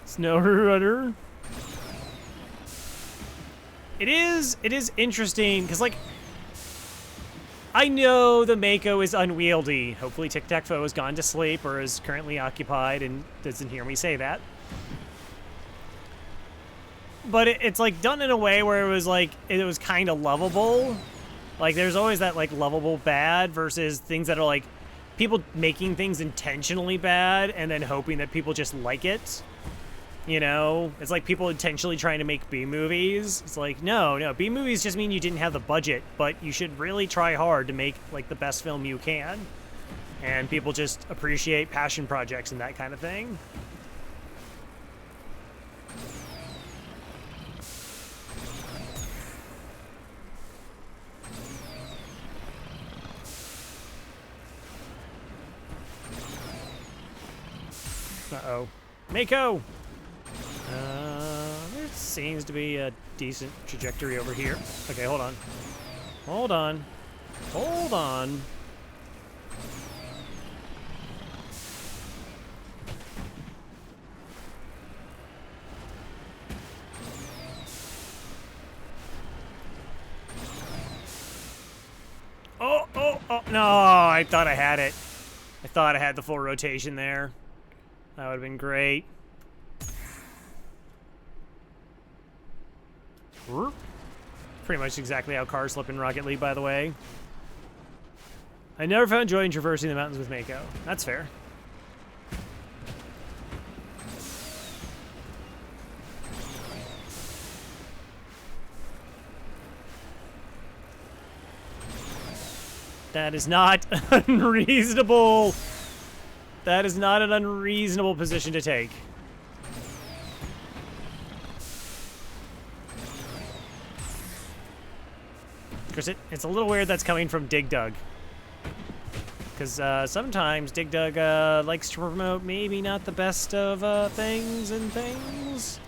Snow Runner. It is interesting, because, like, I know the Mako is unwieldy. Hopefully Tic-Tac-Foe has gone to sleep or is currently occupied and doesn't hear me say that. But it's, like, done in a way where it was, like, it was kind of lovable. Like, there's always that, like, lovable bad versus things that are, like, people making things intentionally bad and then hoping that people just like it. You know? It's like people intentionally trying to make B-movies. It's like, no, B-movies just mean you didn't have the budget, but you should really try hard to make, like, the best film you can. And people just appreciate passion projects and that kind of thing. Uh-oh. Mako! There seems to be a decent trajectory over here. Okay, hold on. Hold on. Hold on. Oh, no, I thought I had it. I thought I had the full rotation there. That would have been great. Pretty much exactly how cars slip in Rocket League, by the way. I never found joy in traversing the mountains with Mako. That's fair. That is not unreasonable. That is not an unreasonable position to take. Of course, it's a little weird that's coming from Dig Dug. Because sometimes Dig Dug likes to promote maybe not the best of things and things.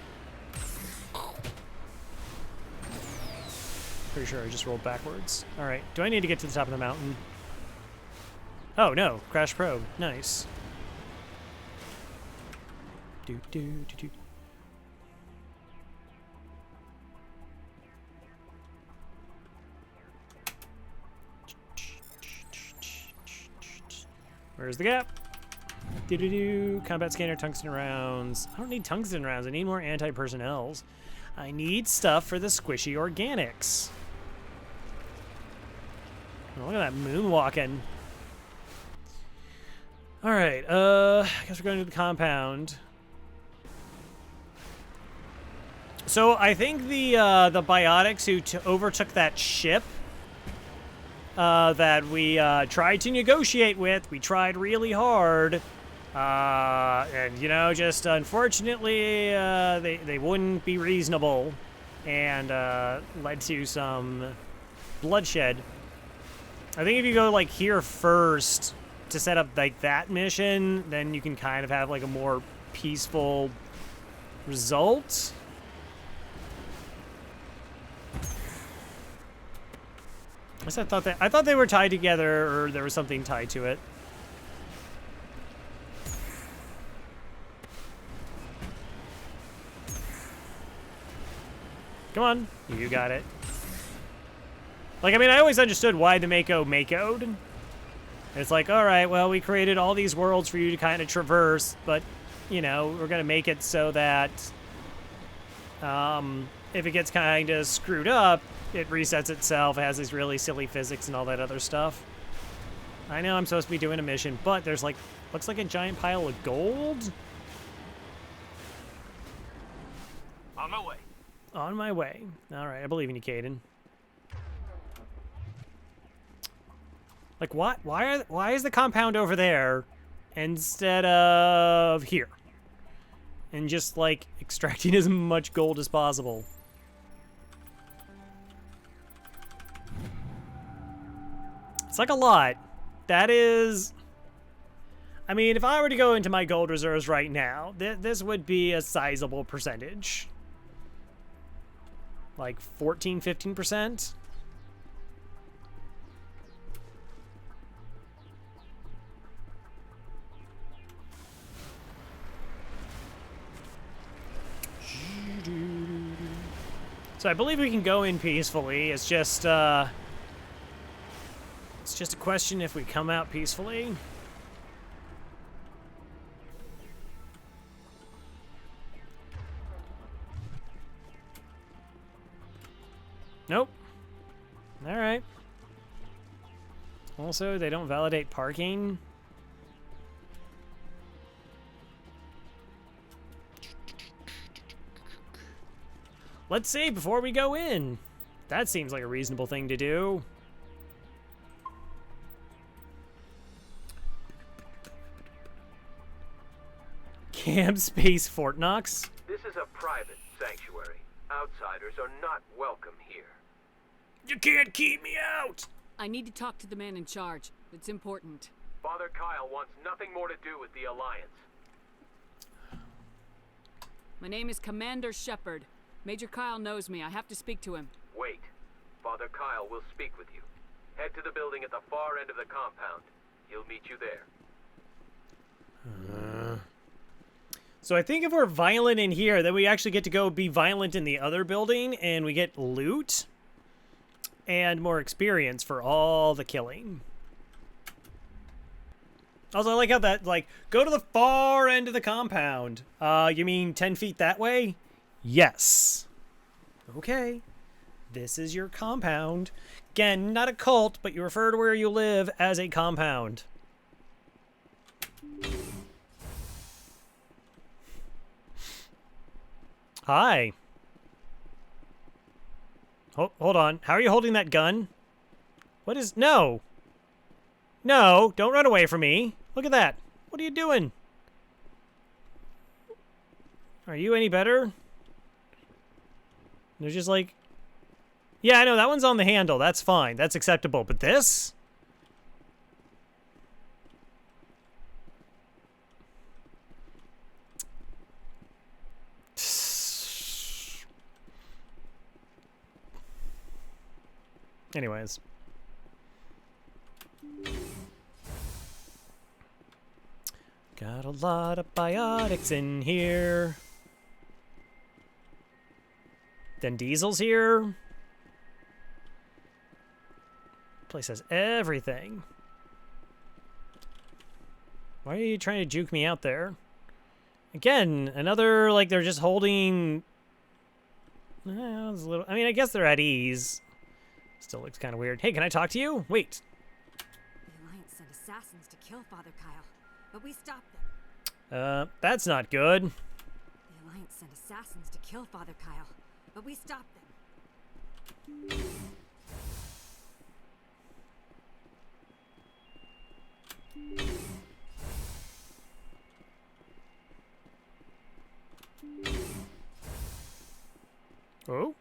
Pretty sure I just rolled backwards. Alright, do I need to get to the top of the mountain? Oh, no. Crash probe. Nice. Do. Where's the gap? Do. Combat scanner, tungsten rounds. I don't need tungsten rounds. I need more anti-personnels. I need stuff for the squishy organics. Oh, look at that moonwalking. Alright, I guess we're going to the compound. So I think the biotics who overtook that ship that we tried to negotiate with, we tried really hard, and you know, just unfortunately they wouldn't be reasonable, and led to some bloodshed. I think if you go like here first to set up like that mission, then you can kind of have like a more peaceful result. I guess I thought they were tied together, or there was something tied to it. Come on, you got it. Like, I mean, I always understood why the Mako Mako'd. It's like, all right, well, we created all these worlds for you to kind of traverse, but, you know, we're going to make it so that if it gets kind of screwed up, it resets itself, it has these really silly physics and all that other stuff. I know I'm supposed to be doing a mission, but there's like, looks like a giant pile of gold. On my way. On my way. All right, I believe in you, Caden. Like, what? Why is the compound over there instead of here? And just, like, extracting as much gold as possible. It's like a lot. That is... I mean, if I were to go into my gold reserves right now, this would be a sizable percentage. Like 14, 15%. So I believe we can go in peacefully. It's just a question if we come out peacefully. Nope. All right. Also, they don't validate parking. Let's save before we go in. That seems like a reasonable thing to do. Camp Space Fort Knox. This is a private sanctuary. Outsiders are not welcome here. You can't keep me out! I need to talk to the man in charge. It's important. Father Kyle wants nothing more to do with the Alliance. My name is Commander Shepard. Major Kyle knows me. I have to speak to him. Wait. Father Kyle will speak with you. Head to the building at the far end of the compound. He'll meet you there. So I think if we're violent in here, then we actually get to go be violent in the other building, and we get loot and more experience for all the killing. Also, I like how that, like, go to the far end of the compound. You mean 10 feet that way? Yes. Okay. This is your compound. Again, not a cult, but you refer to where you live as a compound. Hi. Hold on. How are you holding that gun? What is... No. No, don't run away from me. Look at that. What are you doing? Are you any better? They're just like... Yeah, I know, that one's on the handle. That's fine. That's acceptable. But this? Anyways. Got a lot of biotics in here. Then Diesel's here. Place has everything. Why are you trying to juke me out there? Again, another, like, they're just holding... it's a little, I mean, I guess they're at ease. Still looks kind of weird. Hey, can I talk to you? Wait. The Alliance sent assassins to kill Father Kyle, but we stopped them. That's not good. The Alliance sent assassins to kill Father Kyle, but we stopped them. Oh.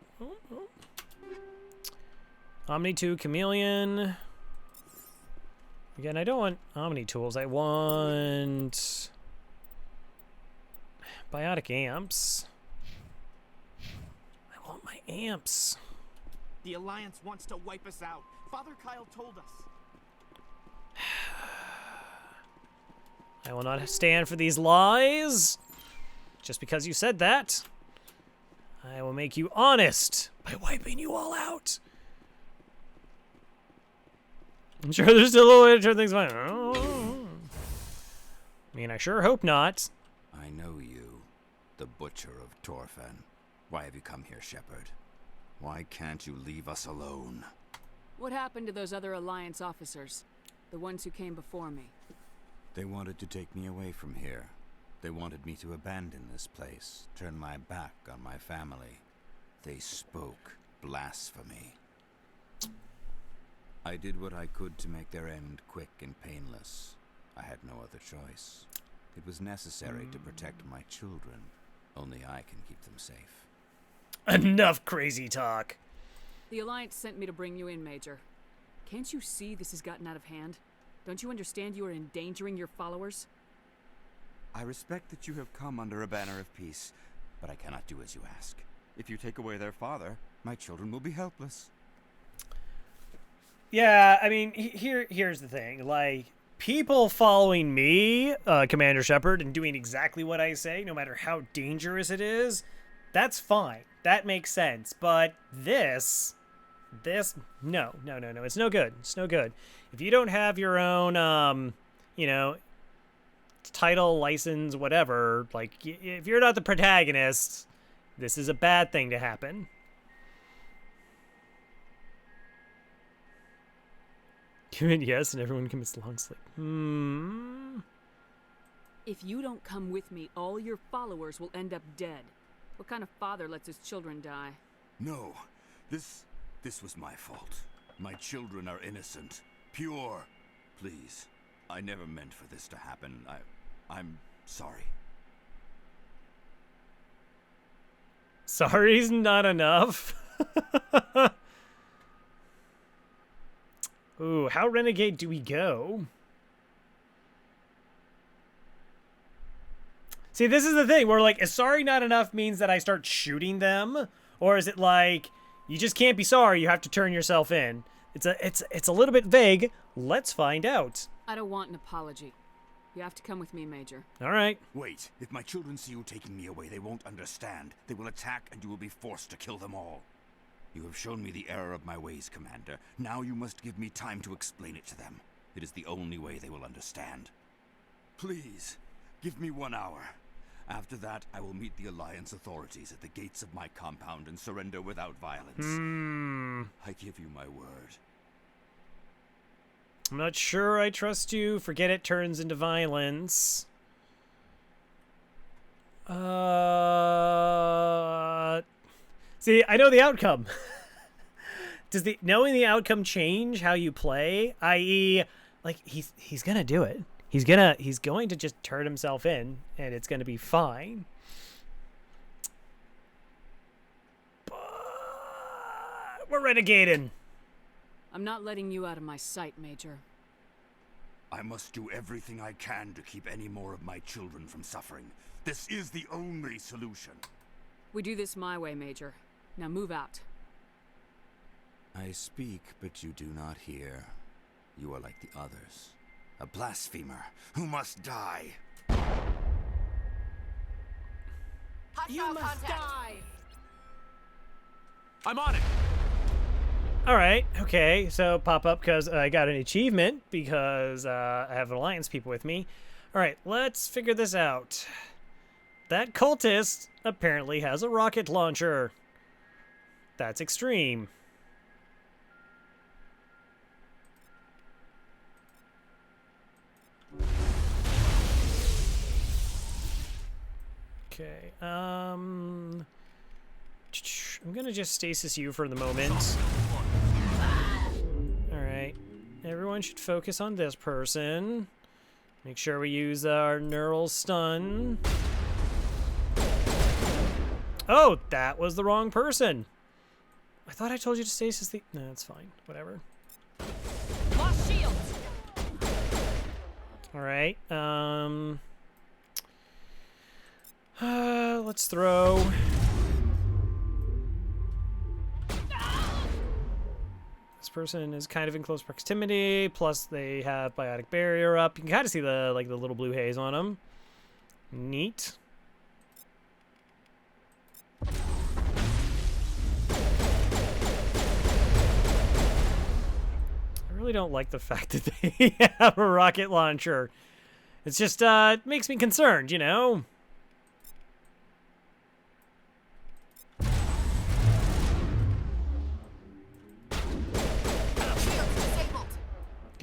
Omni 2 Chameleon. Again, I don't want Omni tools. I want biotic amps. I want my amps. The Alliance wants to wipe us out. Father Kyle told us. I will not stand for these lies. Just because you said that. I will make you honest by wiping you all out. I'm sure there's still a way to turn things around. I mean, I sure hope not. I know you, the Butcher of Torfen. Why have you come here, Shepard? Why can't you leave us alone? What happened to those other Alliance officers? The ones who came before me? They wanted to take me away from here. They wanted me to abandon this place, turn my back on my family. They spoke blasphemy. I did what I could to make their end quick and painless. I had no other choice. It was necessary to protect my children. Only I can keep them safe. Enough crazy talk. The Alliance sent me to bring you in, Major. Can't you see this has gotten out of hand? Don't you understand you are endangering your followers? I respect that you have come under a banner of peace, but I cannot do as you ask. If you take away their father, my children will be helpless. Yeah, I mean, here's the thing. Like, people following me, Commander Shepard, and doing exactly what I say, no matter how dangerous it is, that's fine. That makes sense. But this, no. It's no good. It's no good. If you don't have your own, you know, title, license, whatever, like, if you're not the protagonist, this is a bad thing to happen. Commit yes, and everyone commits long sleep. If you don't come with me, all your followers will end up dead. What kind of father lets his children die? No, this was my fault. My children are innocent, pure. Please, I never meant for this to happen. I'm sorry. Sorry's not enough. Ooh, how renegade do we go? See, this is the thing where, like, is sorry not enough means that I start shooting them? Or is it like, you just can't be sorry, you have to turn yourself in? It's a little bit vague. Let's find out. I don't want an apology. You have to come with me, Major. All right. Wait, if my children see you taking me away, they won't understand. They will attack and you will be forced to kill them all. You have shown me the error of my ways, Commander. Now you must give me time to explain it to them. It is the only way they will understand. Please, give me 1 hour. After that, I will meet the Alliance authorities at the gates of my compound and surrender without violence. I give you my word. I'm not sure I trust you. Forget it turns into violence. See, I know the outcome. Does knowing the outcome change how you play? I.e., like, he's gonna do it. He's going to just turn himself in, and it's gonna be fine. But we're renegading. I'm not letting you out of my sight, Major. I must do everything I can to keep any more of my children from suffering. This is the only solution. We do this my way, Major. Now move out. I speak, but you do not hear. You are like the others. A blasphemer who must die. Hostile contact. I'm on it. All right, okay, so pop up because I got an achievement because I have Alliance people with me. All right, let's figure this out. That cultist apparently has a rocket launcher. That's extreme. Okay, I'm gonna just stasis you for the moment. Alright, everyone should focus on this person. Make sure we use our neural stun. Oh, that was the wrong person. I thought I told you to stasis the... No, that's fine. Whatever. Lost shields. All right. Let's throw. This person is kind of in close proximity. Plus, they have biotic barrier up. You can kind of see the the little blue haze on them. Neat. I really don't like the fact that they have a rocket launcher. It's just it makes me concerned, you know.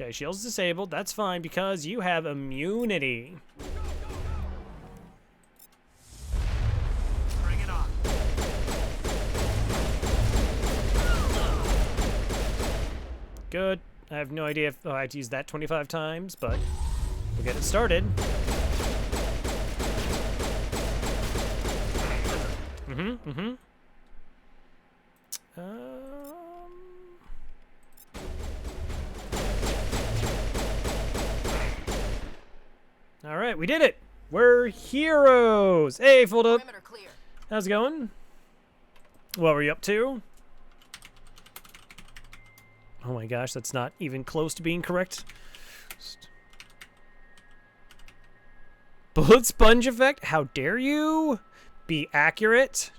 Okay, shield's disabled. That's fine because you have immunity. Bring it on. Good. I have no idea if I have to use that 25 times, but we'll get it started. All right, we did it. We're heroes. Hey, fold up. Perimeter clear. How's it going? What were you up to? Oh my gosh, that's not even close to being correct. Bullet sponge effect? How dare you be accurate?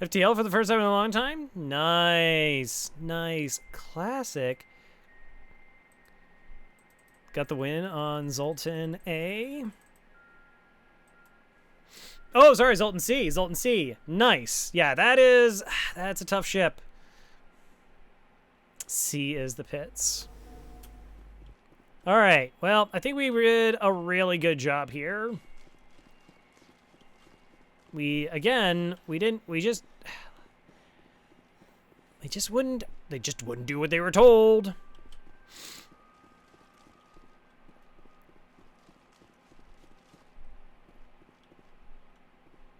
FTL for the first time in a long time? Nice. Nice. Classic. Got the win on Zoltan A. Oh, sorry, Zoltan C. Zoltan C. Nice. Yeah, that's a tough ship. C is the pits. All right. Well, I think we did a really good job here. They just wouldn't do what they were told.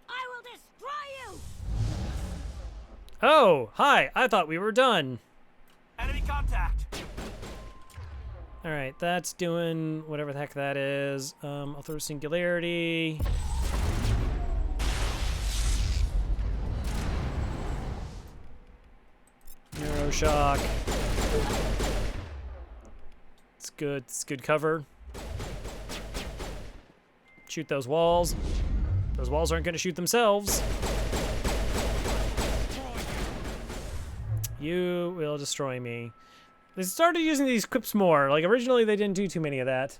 I will destroy you! Oh, hi. I thought we were done. Enemy contact! All right, that's doing whatever the heck that is. I'll throw Singularity. Neuroshock. It's good. It's good cover. Shoot those walls. Those walls aren't going to shoot themselves. You will destroy me. They started using these quips more. Like, originally they didn't do too many of that.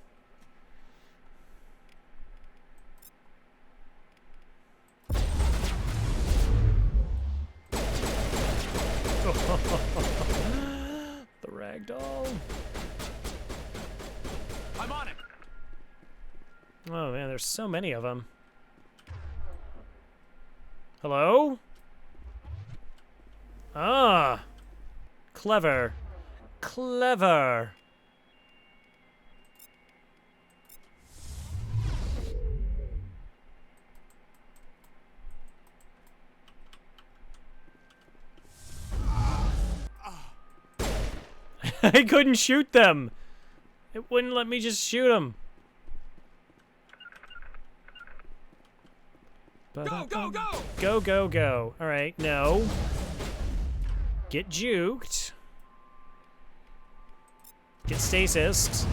The ragdoll. I'm on it. Oh man, there's so many of them. Hello? Ah. Clever. Clever. I couldn't shoot them. It wouldn't let me just shoot them. Go, go, go! Go, go, go. All right, no. Get juked. Get stasis.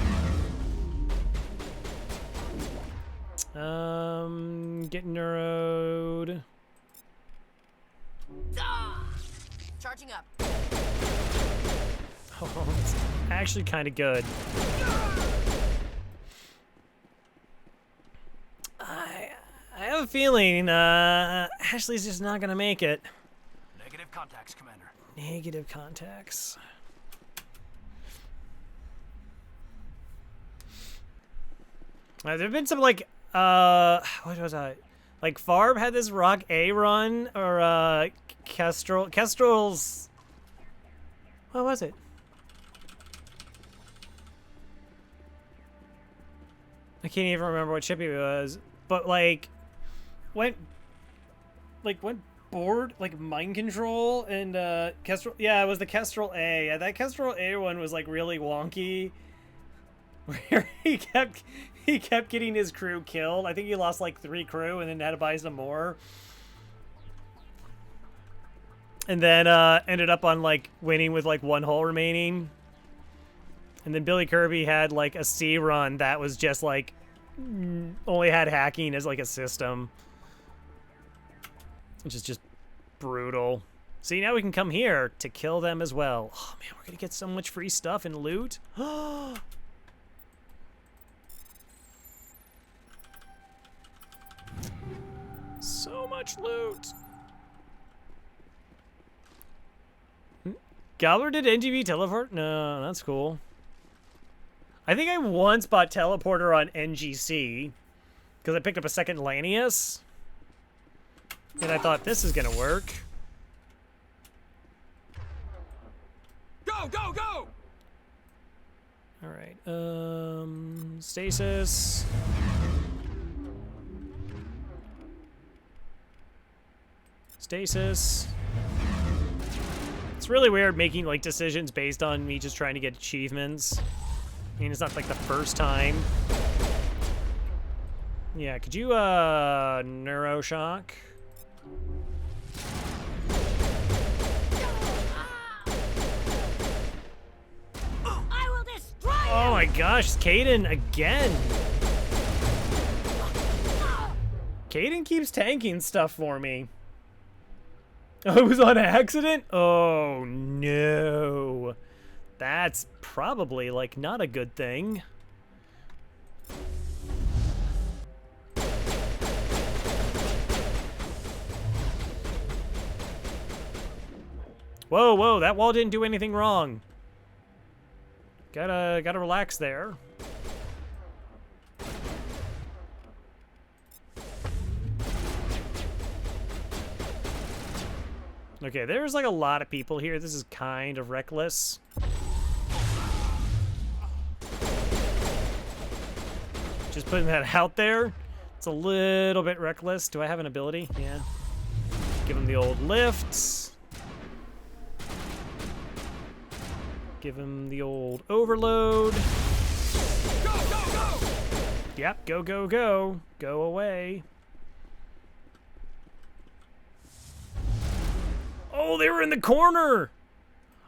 Get neuroed. Charging up. Oh, it's actually kind of good. I have a feeling Ashley's just not gonna make it. Negative contacts, Commander. Negative contacts. There've been some like what was I? Like Farb had this Rock A run, or Kestrel's. What was it? I can't even remember what ship it was, but when board, like mind control and Kestrel. Yeah, it was the Kestrel A. Yeah, that Kestrel A one was like really wonky, where he kept getting his crew killed. I think he lost like 3 crew and then had to buy some more. And then ended up on like winning with like 1 hull remaining. And then Billy Kirby had like a C run that was just like only had hacking as like a system, which is just brutal. See, now we can come here to kill them as well. Oh man, we're gonna get so much free stuff and loot. So much loot. Gobbler did NGV teleport? No, that's cool. I think I once bought teleporter on NGC because I picked up a second Lanius. And I thought this is gonna work. Go, go, go! Alright, stasis. Stasis. It's really weird making like decisions based on me just trying to get achievements. I mean, it's not like the first time. Yeah, could you neuroshock? I will destroy you! Oh my gosh, Caden again. Caden keeps tanking stuff for me. Oh, it was on accident? Oh no. That's probably like not a good thing. Whoa, whoa, that wall didn't do anything wrong. Gotta relax there. Okay, there's like a lot of people here. This is kind of reckless. Just putting that out there. It's a little bit reckless. Do I have an ability? Yeah. Give him the old lifts. Give him the old overload. Go, go, go! Yep, go, go, go. Go away. Oh, they were in the corner!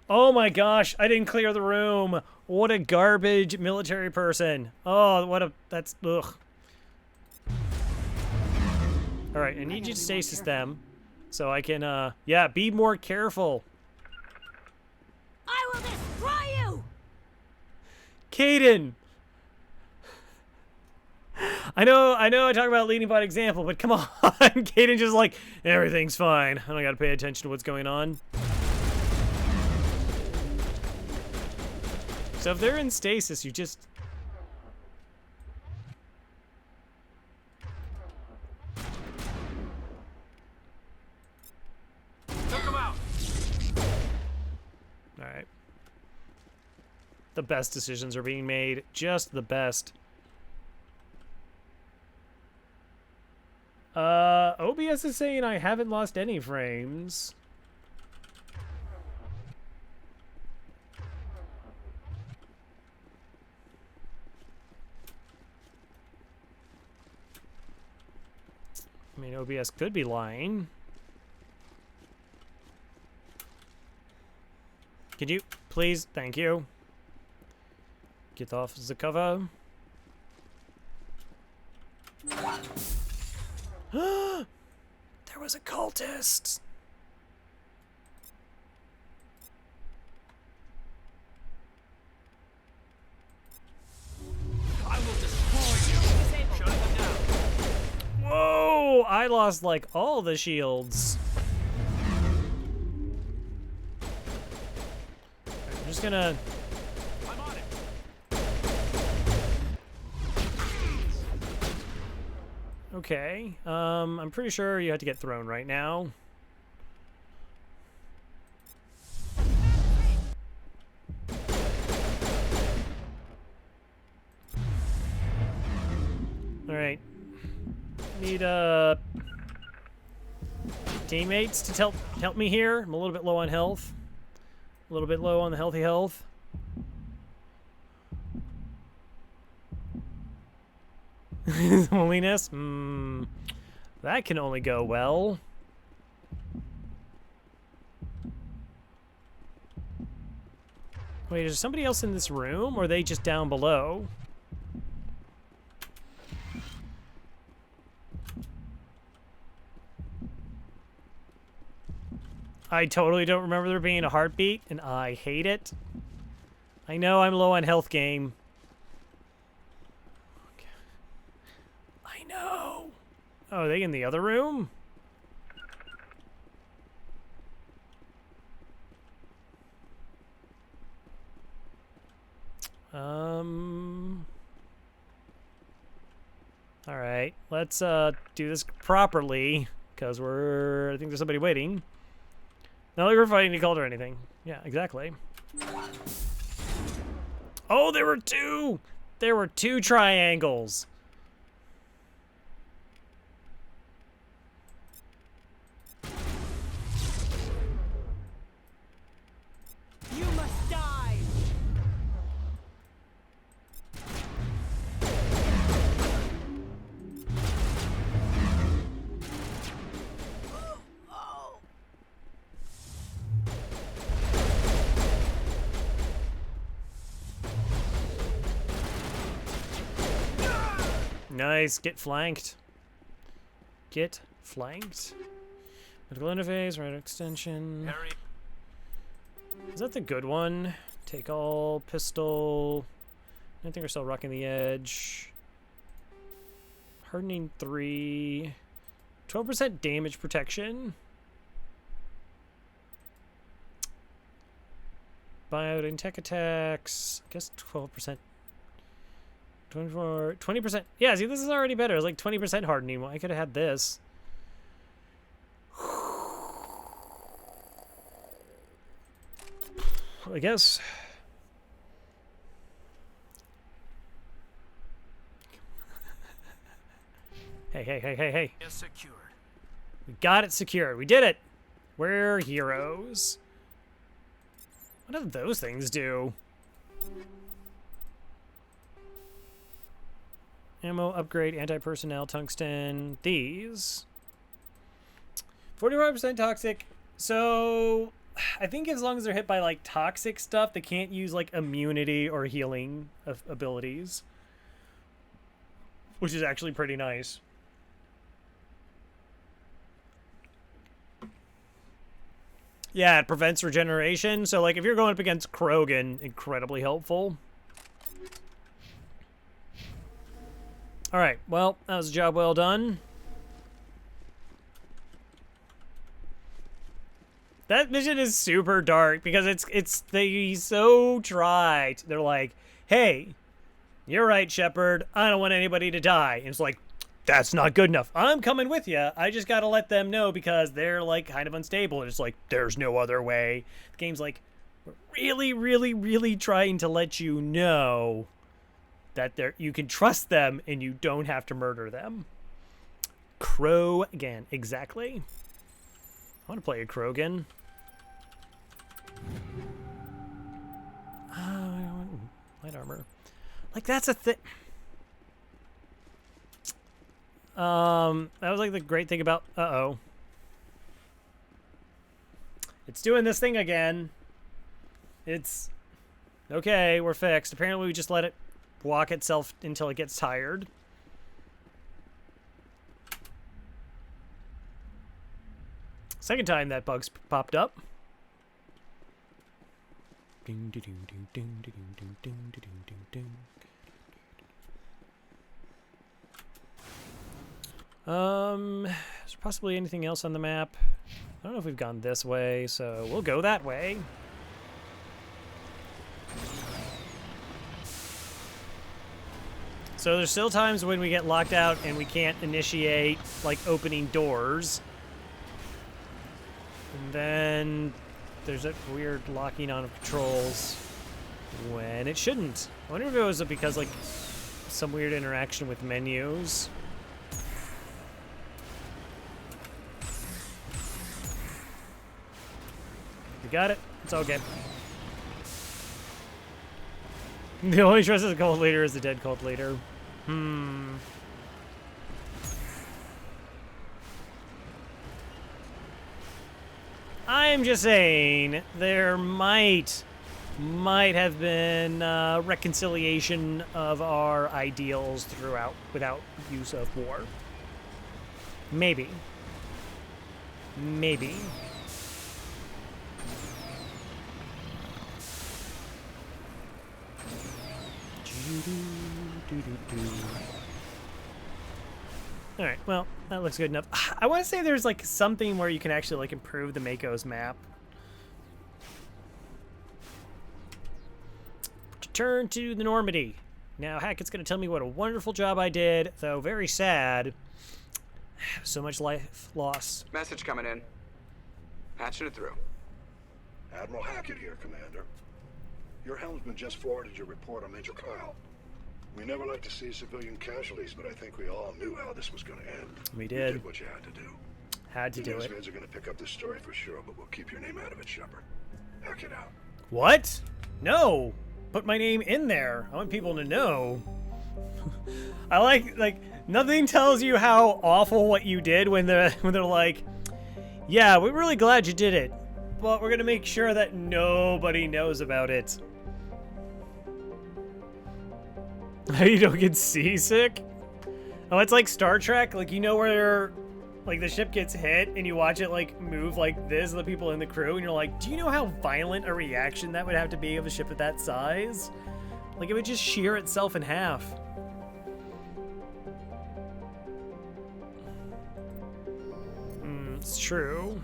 Oh my gosh, I didn't clear the room. What a garbage military person. Oh, that's, ugh. Alright, I need you to stasis them. So I can, yeah, be more careful. I will destroy you! Caden! I know I talk about leading by example, but come on. Caden just like, everything's fine. I don't gotta pay attention to what's going on. So if they're in stasis, you just... Took him out! Alright. The best decisions are being made. Just the best. OBS is saying I haven't lost any frames. I mean, OBS could be lying. Could you please? Thank you. Get off the cover. There was a cultist. I will destroy you! Shutting them down. Whoa! I lost like all the shields. I'm just gonna... I'm on it! Okay. I'm pretty sure you have to get thrown right now. Alright. Need teammates to help me here. I'm a little bit low on health. A little bit low on the healthy health. Loneliness? That can only go well. Wait, is somebody else in this room, or are they just down below? I totally don't remember there being a heartbeat, and I hate it. I know I'm low on health, game. Okay. I know. Oh, are they in the other room? All right, let's do this properly, because I think there's somebody waiting. Not like we're fighting a cult or anything. Yeah, exactly. Oh, there were two! There were two triangles. You must die! Nice, get flanked. Get flanked. Medical interface, right extension. Harry. Is that the good one? Take all, pistol. I think we're still rocking the edge. Hardening 3. 12% damage protection. Biode and tech attacks. I guess 12%. 24, 20%. Yeah, see, this is already better. It's like 20% hardening. Well, I could have had this. I guess. Hey. Is secured. We got it secured. We did it. We're heroes. What do those things do? Ammo, upgrade, anti-personnel, tungsten. These. 45% toxic. So, I think as long as they're hit by, like, toxic stuff, they can't use, like, immunity or healing abilities. Which is actually pretty nice. Yeah, it prevents regeneration. So, like, if you're going up against Krogan, incredibly helpful. Alright, well, that was a job well done. That mission is super dark because they so tried. They're like, hey, you're right, Shepard. I don't want anybody to die. And it's like, that's not good enough. I'm coming with you. I just gotta let them know because they're like kind of unstable. And it's like, there's no other way. The game's like, we're really, really, really trying to let you know that you can trust them and you don't have to murder them. Krogan, exactly. I want to play a Krogan. Light armor. Like, that's a thing. That was like the great thing about... Uh-oh. It's doing this thing again. It's... Okay, we're fixed. Apparently we just let it walk itself until it gets tired. Second time that bug's popped up. Is there possibly anything else on the map? I don't know if we've gone this way, so we'll go that way. So there's still times when we get locked out and we can't initiate, like, opening doors. And then there's that weird locking on of controls when it shouldn't. I wonder if it was because, like, some weird interaction with menus. got it. It's okay. The only trusted cult leader is the dead cult leader. I'm just saying, there might have been reconciliation of our ideals throughout without use of war. Maybe. Maybe. Alright, well, that looks good enough. I want to say there's like something where you can actually like improve the Mako's map. Return to the Normandy. Now Hackett's going to tell me what a wonderful job I did, though very sad. So much life loss. Message coming in. Patching it through. Admiral Hackett here, Commander. Your helmsman just forwarded your report on Major Kyle. We never like to see civilian casualties, but I think we all knew how this was going to end. We You did. did what you had to do. Had to do it. Newsfans are going to pick up this story for sure, but we'll keep your name out of it, Shepard. Hackett out. What? No. Put my name in there. I want people to know. I like nothing tells you how awful what you did when they're like, yeah, we're really glad you did it, but we're gonna make sure that nobody knows about it. You don't get seasick? Oh, it's like Star Trek. Like, you know where like the ship gets hit and you watch it like move like this, the people in the crew, and you're like, do you know how violent a reaction that would have to be of a ship of that size? Like, it would just shear itself in half. It's true.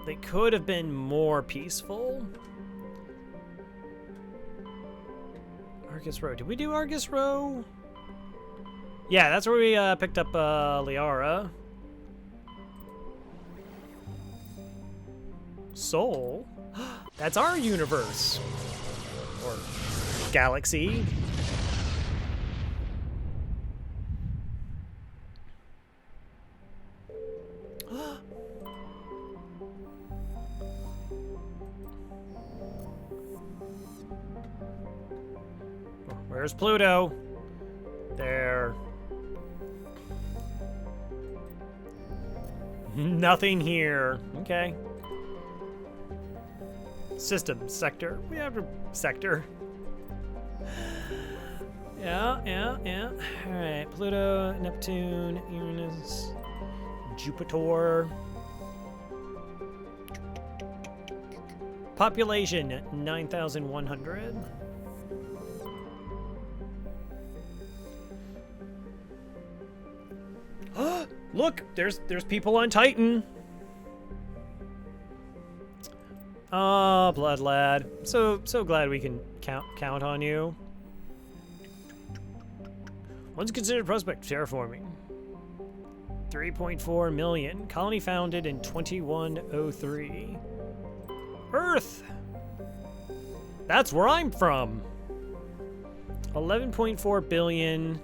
They could have been more peaceful. Argus Row. Did we do Argus Row? Yeah, that's where we picked up Liara. Sol? That's our universe. Or galaxy. Where's Pluto? There. Nothing here. Okay. System sector. We have a sector. Yeah. All right. Pluto, Neptune, Uranus, Jupiter. Population 9,100. Look, there's people on Titan. Oh, Blood Lad. So glad we can count on you. Once considered prospect terraforming. 3.4 million. Colony founded in 2103. Earth. That's where I'm from. 11.4 billion.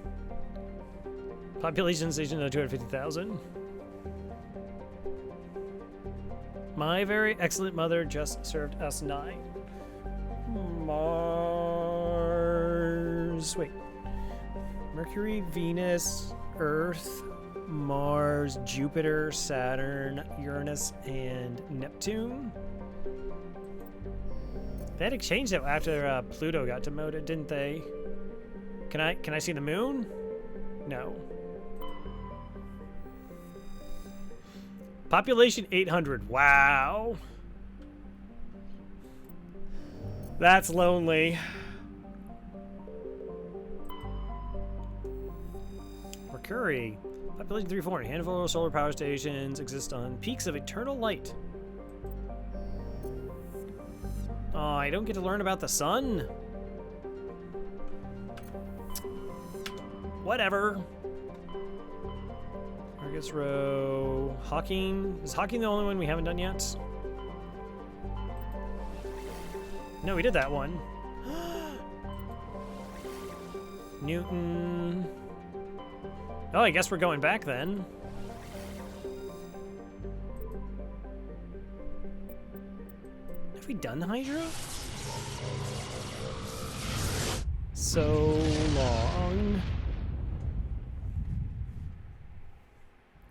Population station of 250,000. My very excellent mother just served us 9. Mars. Wait. Mercury, Venus, Earth, Mars, Jupiter, Saturn, Uranus, and Neptune. They had exchanged it after Pluto got demoted, didn't they? Can I see the moon? No. Population 800. Wow. That's lonely. Mercury. Population 340. Handful of solar power stations exist on peaks of eternal light. Oh, I don't get to learn about the sun? Whatever. Argus Row. Hawking. Is Hawking the only one we haven't done yet? No, we did that one. Newton. Oh, I guess we're going back then. we done the Hydra? So long.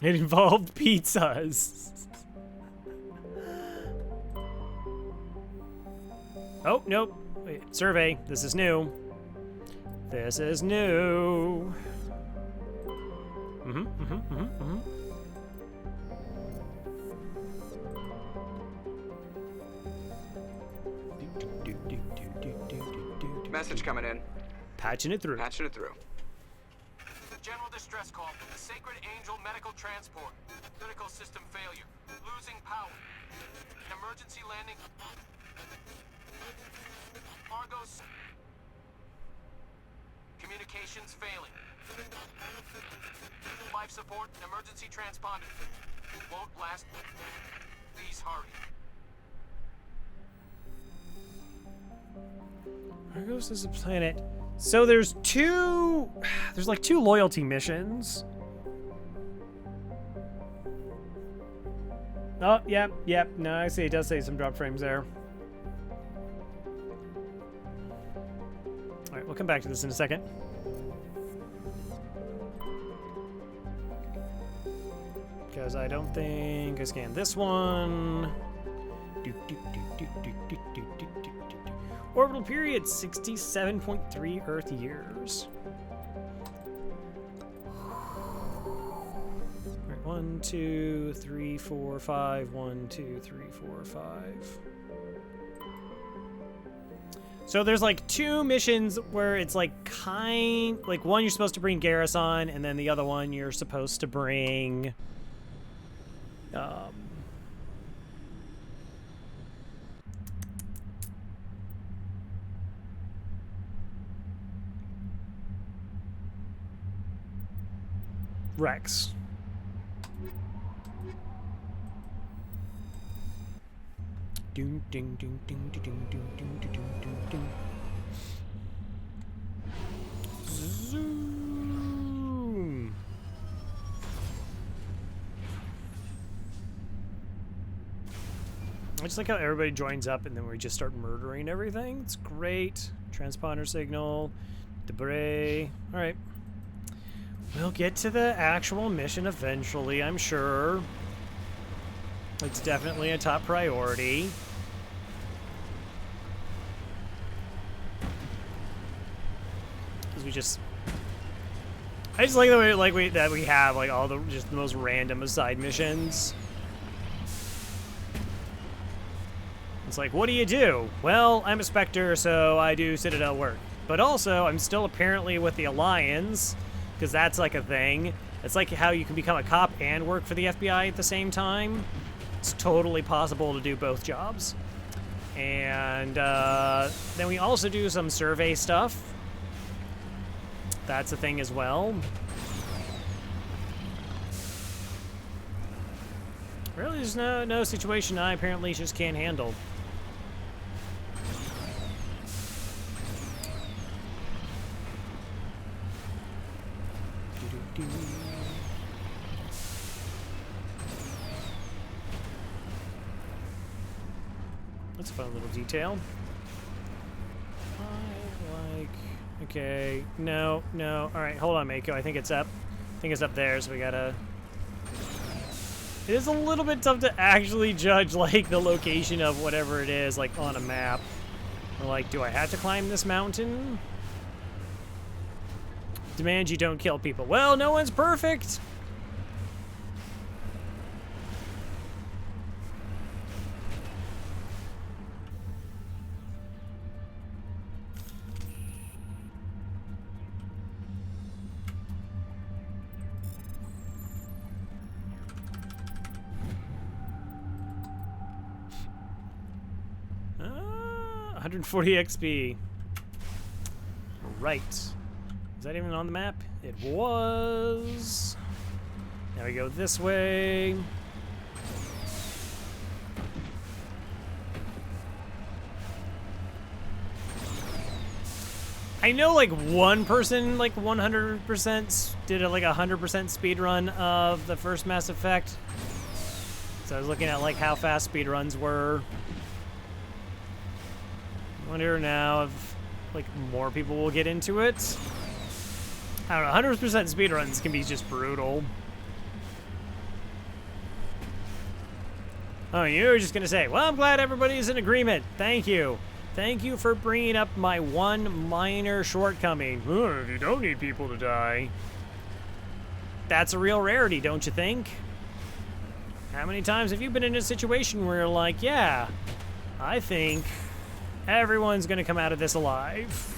It involved pizzas. Oh, nope. Wait, survey. This is new. This is new. Message coming in. Patching it through. Patching it through. General distress call. Sacred Angel medical transport. Critical system failure. Losing power. Emergency landing. Argos. Communications failing. Life support. Emergency transponder. Won't last. Please hurry. Argos is a planet. So there's like two loyalty missions. Oh, yep. No, I see. It does say some drop frames there. All right, we'll come back to this in a second. Because I don't think I scanned this one. Orbital period, 67.3 Earth years. All right, 1, 2, 3, 4, 5. 1, 2, 3, 4, 5. So there's like two missions where it's like one you're supposed to bring Garrus on, and then the other one you're supposed to bring Rex. Ding ding ding ding ding ding ding ding ding ding ding. Zoom. I just like how everybody joins up and then we just start murdering everything. It's great. Transponder signal, debris. All right. We'll get to the actual mission eventually, I'm sure. It's definitely a top priority. Because I just like the way that we have like all the just the most random side missions. It's like, what do you do? Well, I'm a Spectre, so I do Citadel work. But also, I'm still apparently with the Alliance, because that's like a thing. It's like how you can become a cop and work for the FBI at the same time. It's totally possible to do both jobs. And then we also do some survey stuff. That's a thing as well. Really, there's no situation I apparently just can't handle. That's a fun little detail. Okay, no. All right, hold on, Mako. I think it's up. I think it's up there, so we gotta... It is a little bit tough to actually judge, like, the location of whatever it is, like, on a map. Or, like, do I have to climb this mountain? Demand you don't kill people. Well, no one's perfect! Uh, 140 XP. Right. Is that even on the map? It was. Now we go this way. I know like one person like 100% did a like 100% speed run of the first Mass Effect. So I was looking at like how fast speed runs were. Wonder now if, like, more people will get into it. I don't know, 100% speedruns can be just brutal. Oh, you were just gonna say, well, I'm glad everybody's in agreement. Thank you. Thank you for bringing up my one minor shortcoming. You don't need people to die. That's a real rarity, don't you think? How many times have you been in a situation where you're like, yeah, I think everyone's gonna come out of this alive?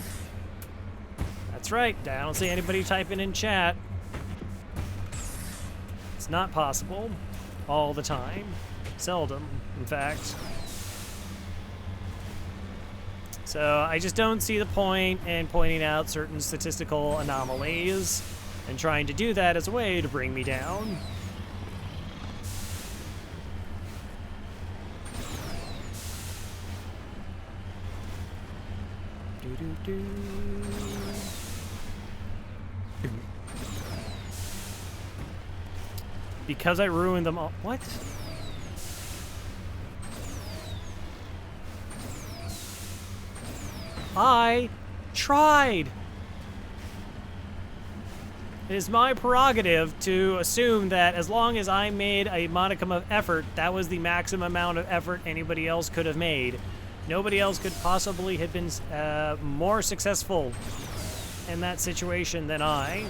That's right, I don't see anybody typing in chat. It's not possible all the time. Seldom, in fact. So I just don't see the point in pointing out certain statistical anomalies and trying to do that as a way to bring me down. Because I ruined them all. What? I tried. It is my prerogative to assume that as long as I made a modicum of effort, that was the maximum amount of effort anybody else could have made. Nobody else could possibly have been more successful in that situation than I.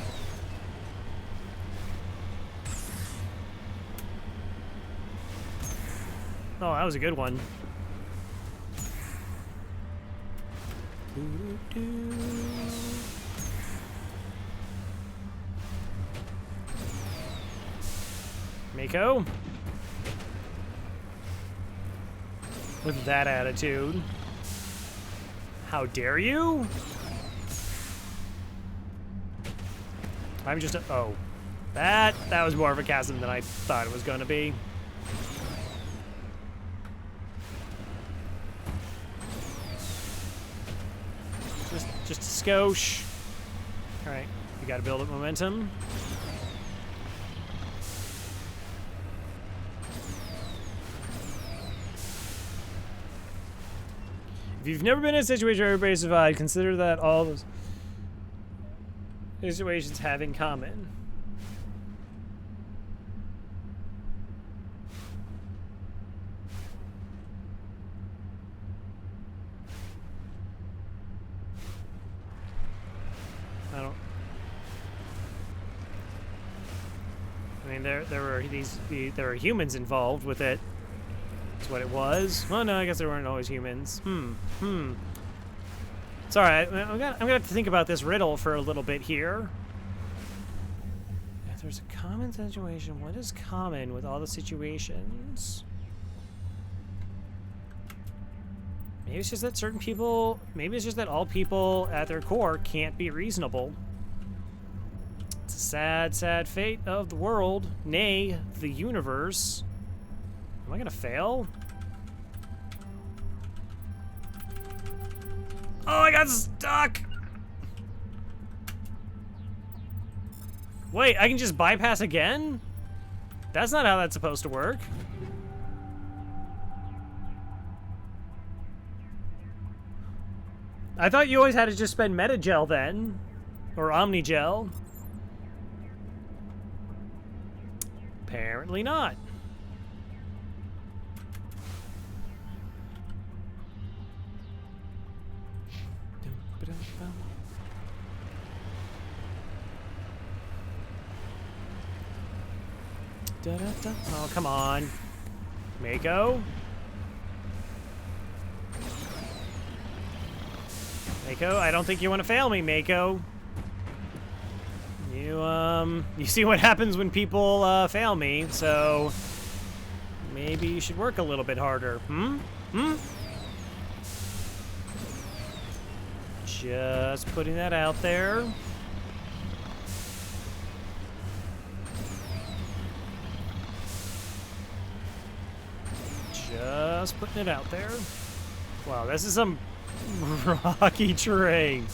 Oh, that was a good one. Mako? With that attitude. How dare you? I'm just a... Oh. That was more of a chasm than I thought it was going to be. Just a skosh. Alright, we gotta build up momentum. If you've never been in a situation where everybody survived, consider that all those situations have in common. I mean, there were humans involved with it. That's what it was. Well, no, I guess there weren't always humans. It's all right. I'm gonna have to think about this riddle for a little bit here. If there's a common situation, what is common with all the situations? Maybe it's just that certain people. Maybe it's just that all people at their core can't be reasonable. It's a sad, sad fate of the world, nay, the universe. Am I gonna fail? Oh, I got stuck! Wait, I can just bypass again? That's not how that's supposed to work. I thought you always had to just spend Metagel then. Or Omnigel. Apparently not. Oh, come on. Mako? Mako, I don't think you want to fail me, Mako. You see what happens when people, fail me, so maybe you should work a little bit harder. Just putting that out there. Just putting it out there. Wow, this is some rocky terrain.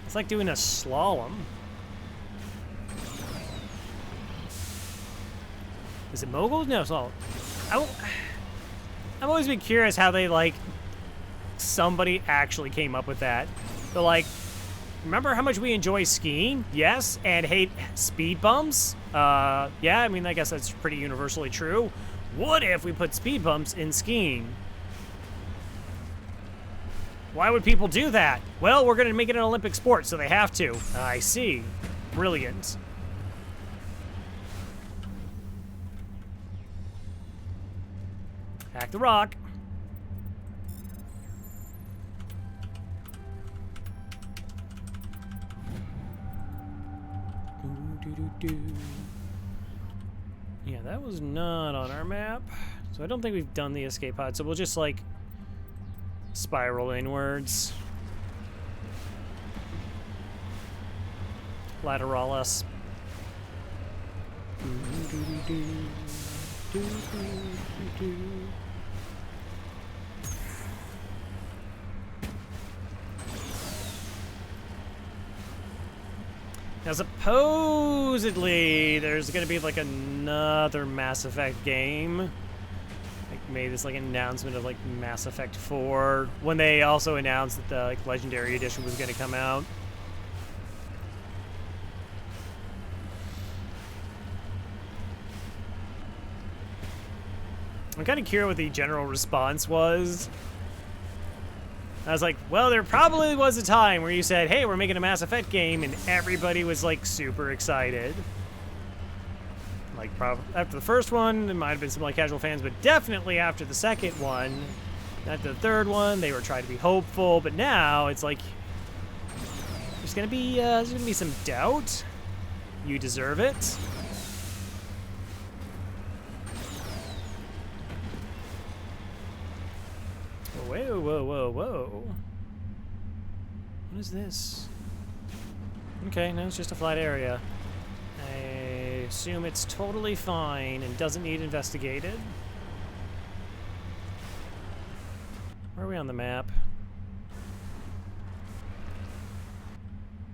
It's like doing a slalom. Is it mogul? No, slalom. I've always been curious how they, like, somebody actually came up with that. They're like, remember how much we enjoy skiing? Yes, and hate speed bumps? Yeah, I mean, I guess that's pretty universally true. What if we put speed bumps in skiing? Why would people do that? Well, we're going to make it an Olympic sport, so they have to. I see. Brilliant. Hack the rock. Yeah, that was not on our map. So I don't think we've done the escape pod, so we'll just, like, spiral inwards. Lateralis. Now, supposedly, there's going to be, like, another Mass Effect game. Like, made this, like, announcement of, like, Mass Effect 4, when they also announced that the, like, Legendary Edition was going to come out. I'm kind of curious what the general response was. I was like, well, there probably was a time where you said, hey, we're making a Mass Effect game, and everybody was, like, super excited. Like, after the first one, there might have been some, like, casual fans, but definitely after the second one, after the third one, they were trying to be hopeful, but now it's like, there's gonna be some doubt. You deserve it. Whoa, whoa, whoa, whoa. What is this? Okay, no, it's just a flat area. I assume it's totally fine and doesn't need investigated. Where are we on the map?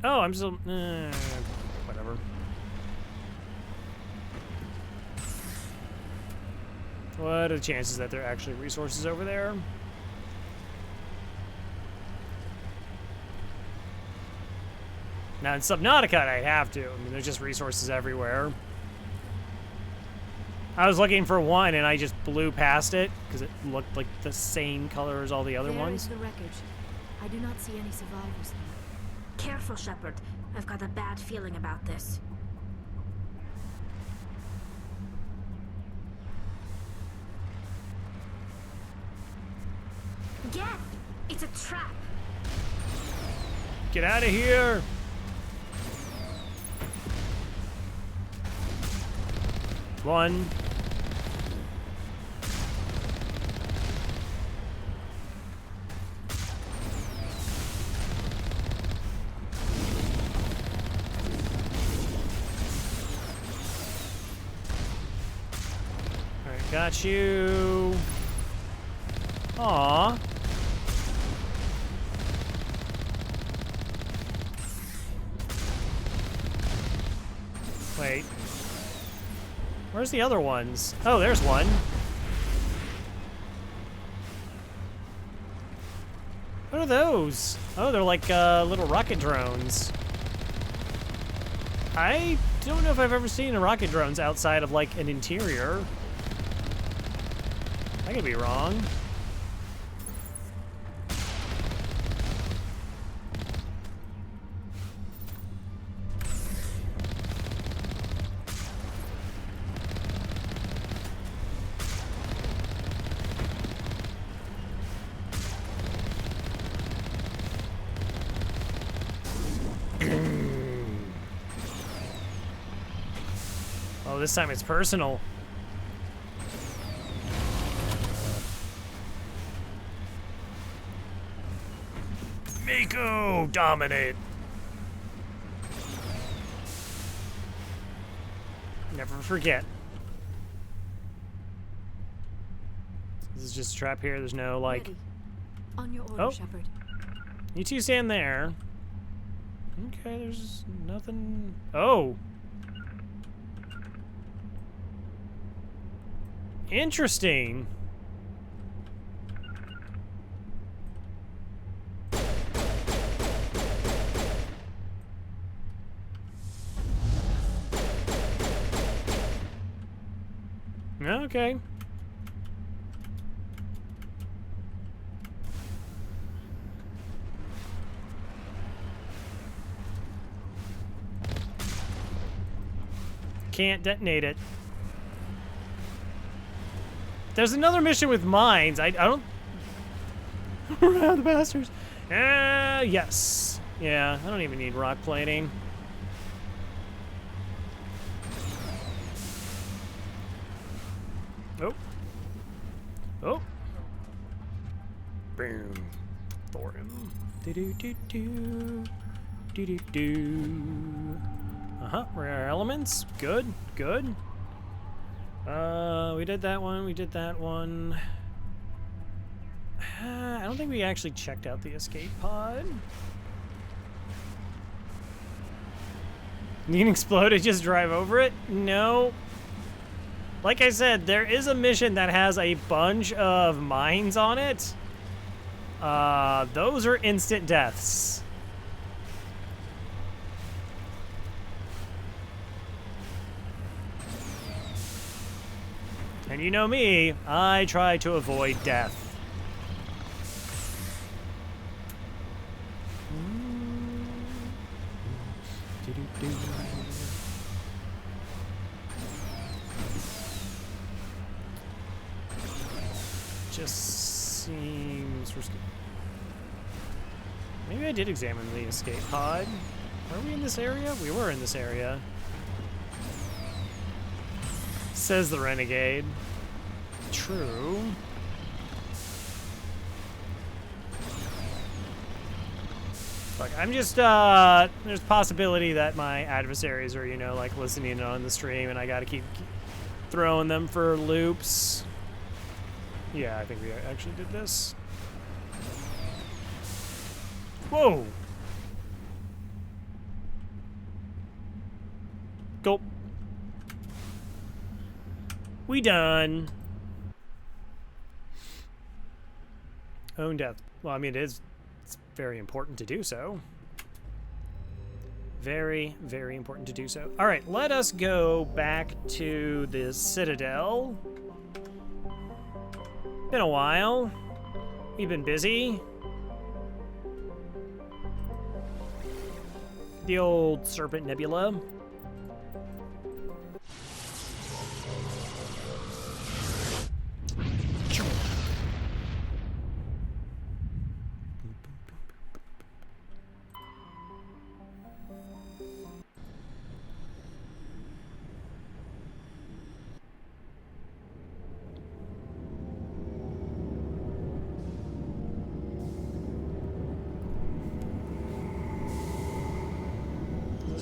Oh, I'm still... whatever. What are the chances that there are actually resources over there? Now, in Subnautica, I'd have to. I mean, there's just resources everywhere. I was looking for one, and I just blew past it, because it looked like the same color as all the other ones. There is the wreckage. I do not see any survivors there. Careful, Shepard. I've got a bad feeling about this. Geth! It's a trap! Get out of here! One. Alright, got you. Aww. Wait. Where's the other ones? Oh, there's one. What are those? Oh, they're like little rocket drones. I don't know if I've ever seen a rocket drones outside of like an interior. I could be wrong. Oh, this time it's personal. Mako, dominate. Never forget. This is just a trap here. There's no, like... Ready. On your order, Oh. Shepard. You two stand there. Okay, there's nothing. Oh. Interesting. Okay. Can't detonate it. There's another mission with mines. I don't... Around the bastards. Yes. Yeah, I don't even need rock plating. Oh. Oh. Boom. For him. Do-do-do-do. Do-do-do. Uh-huh. Rare elements. Good. Good. We did that one. We did that one. I don't think we actually checked out the escape pod. You can explode it, just drive over it? No. Like I said, there is a mission that has a bunch of mines on it. Those are instant deaths. And you know me, I try to avoid death. Just seems risky. Maybe I did examine the escape pod. Are we in this area? We were in this area. Says the renegade. True. Look, I'm just, there's possibility that my adversaries are, you know, like listening on the stream and I gotta keep throwing them for loops. Yeah, I think we actually did this. Whoa! Gulp. We done. Own death. Well, I mean, it's very important to do so. Very, very important to do so. All right, let us go back to the Citadel. Been a while. We've been busy. The old Serpent Nebula.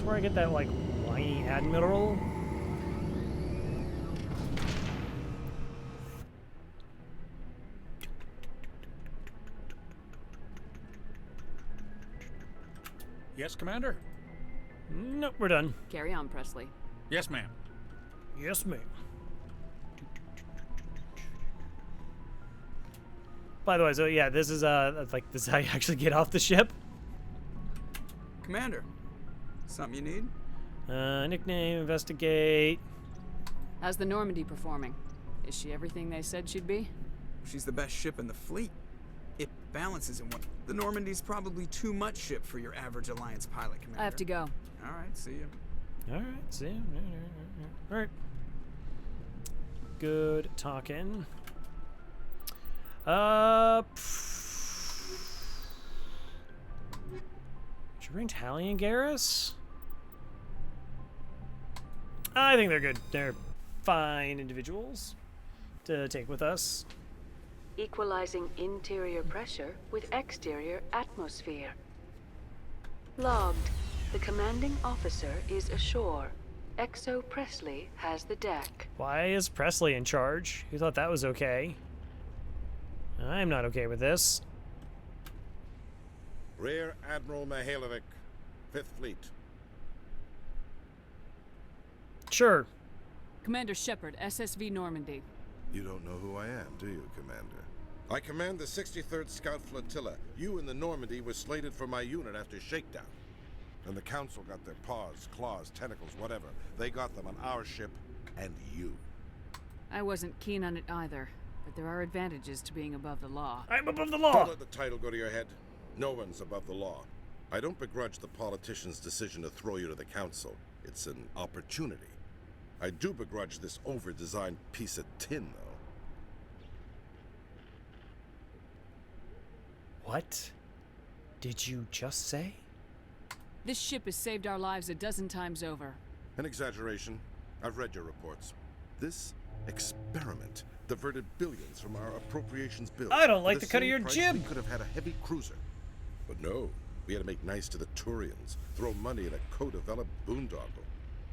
Where I get that, like, whiny admiral. Yes, Commander? Nope, we're done. Carry on, Presley. Yes, ma'am. Yes, ma'am. By the way, so yeah, this is, like, this is how you actually get off the ship. Commander, something you need? Nickname, investigate. How's the Normandy performing? Is she everything they said she'd be? She's the best ship in the fleet. It balances in one. The Normandy's probably too much ship for your average Alliance pilot, Commander. I have to go. All right, see you. All right, see you. All right. Good talking. Should we bring Tally and Garrus? I think they're good. They're fine individuals to take with us. Equalizing interior pressure with exterior atmosphere. Logged. The commanding officer is ashore. Exo Presley has the deck. Why is Presley in charge? You thought that was okay. I'm not okay with this. Rear Admiral Mihailovic, Fifth Fleet. Sure. Commander Shepard, SSV Normandy. You don't know who I am, do you, Commander? I command the 63rd Scout Flotilla. You and the Normandy were slated for my unit after shakedown. And the Council got their paws, claws, tentacles, whatever. They got them on our ship and you. I wasn't keen on it either, but there are advantages to being above the law. I'm above the law! Don't let the title go to your head. No one's above the law. I don't begrudge the politician's decision to throw you to the Council. It's an opportunity. I do begrudge this over-designed piece of tin, though. What did you just say? This ship has saved our lives a dozen times over. An exaggeration. I've read your reports. This experiment diverted billions from our appropriations bill. I don't like For the cut of your price, jib. We could have had a heavy cruiser. But no, we had to make nice to the Turians, throw money at a co-developed boondoggle.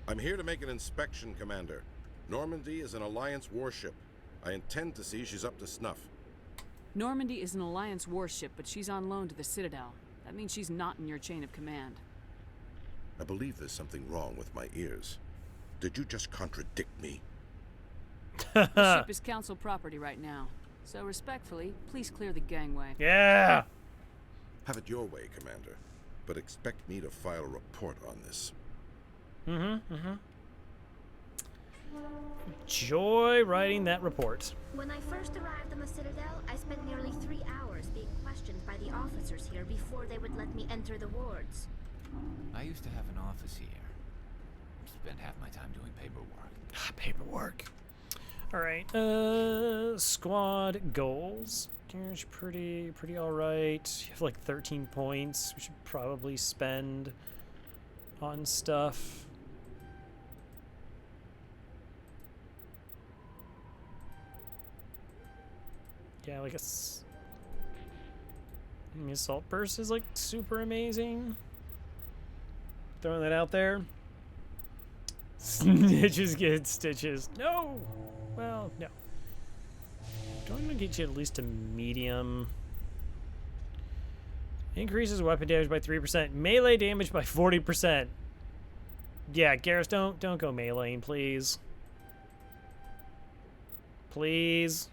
I'm here to make an inspection, Commander. Normandy is an Alliance warship. I intend to see she's up to snuff. Normandy is an Alliance warship, but she's on loan to the Citadel. That means she's not in your chain of command. I believe there's something wrong with my ears. Did you just contradict me? The ship is Council property right now. So respectfully, please clear the gangway. Yeah! Have it your way, Commander. But expect me to file a report on this. Joy writing that report. When I first arrived on the Citadel, I spent nearly 3 hours being questioned by the officers here before they would let me enter the wards. I used to have an office here. Spent half my time doing paperwork. Paperwork. Alright, squad goals. Here's pretty alright. You have like 13 points. We should probably spend on stuff. Yeah, like the assault burst is like super amazing. Throwing that out there. Snitches get stitches. No! Well, no. Do I want to get you at least a medium? Increases weapon damage by 3%. Melee damage by 40%. Yeah, Garrus, don't go meleeing, please. Please.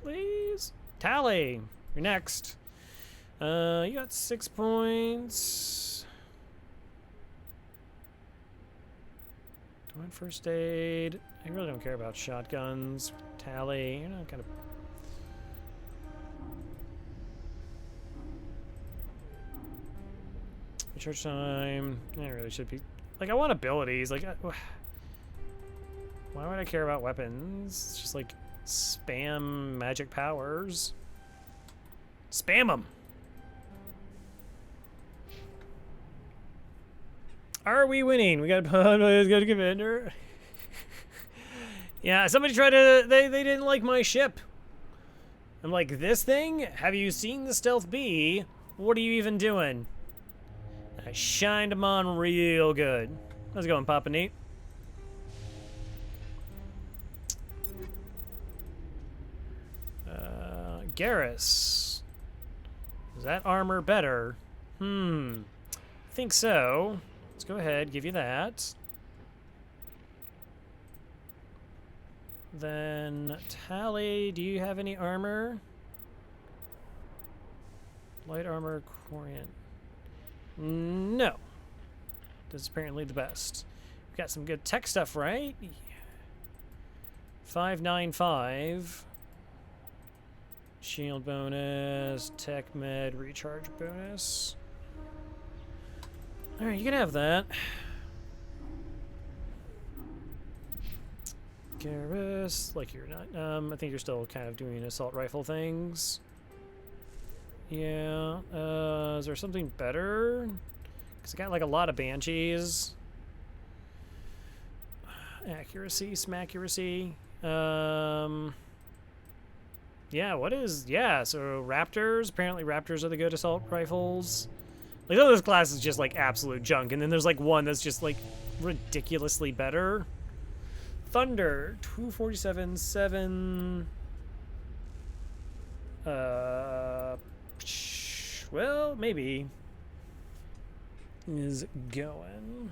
Please. Tally. You're next. You got 6 points. Do I want first aid? I really don't care about shotguns. Tally. You're not gonna. Recharge time. I really should be. Like, I want abilities. Like, why would I care about weapons? It's just like spam magic powers. Spam them. Are we winning? We got a commander. Yeah, somebody tried to. They didn't like my ship. I'm like, this thing? Have you seen the Stealth B? What are you even doing? I shined them on real good. How's it going, Papa Neat? Garrus. Is that armor better? I think so. Let's go ahead, give you that. Then, Tally, do you have any armor? Light armor, Quarian. No. This is apparently the best. We've got some good tech stuff, right? 595. Shield bonus, tech med, recharge bonus. Alright, you can have that. Garrus, like you're not, I think you're still kind of doing assault rifle things. Yeah, is there something better? Because I got like a lot of banshees. Accuracy, smaccuracy. Yeah, what is... Yeah, so Raptors. Apparently Raptors are the good assault rifles. Like, this class is just, like, absolute junk. And then there's, like, one that's just, like, ridiculously better. Thunder. 247, 7... Well, maybe. Is going.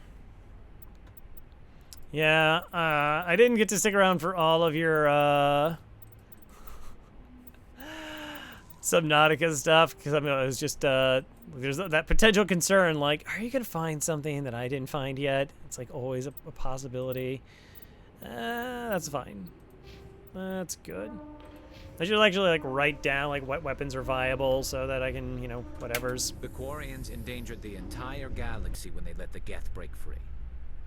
Yeah, I didn't get to stick around for all of your, Subnautica stuff, because I mean, it was just, there's that potential concern, like, are you going to find something that I didn't find yet? It's, like, always a possibility. That's fine. That's good. I should actually, like, write down, like, what weapons are viable so that I can, you know, whatever's. The Quarians endangered the entire galaxy when they let the Geth break free.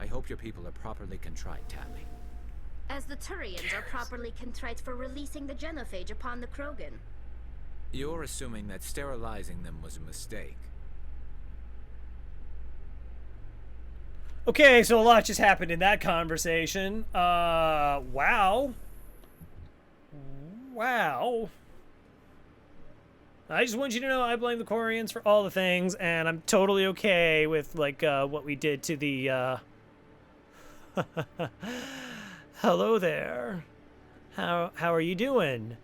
I hope your people are properly contrite, Tally. As the Turians are properly contrite for releasing the genophage upon the Krogan. You're assuming that sterilizing them was a mistake. Okay, so a lot just happened in that conversation. Wow. Wow. I just want you to know I blame the Quarians for all the things, and I'm totally okay with, like, what we did to the, Hello there. How are you doing?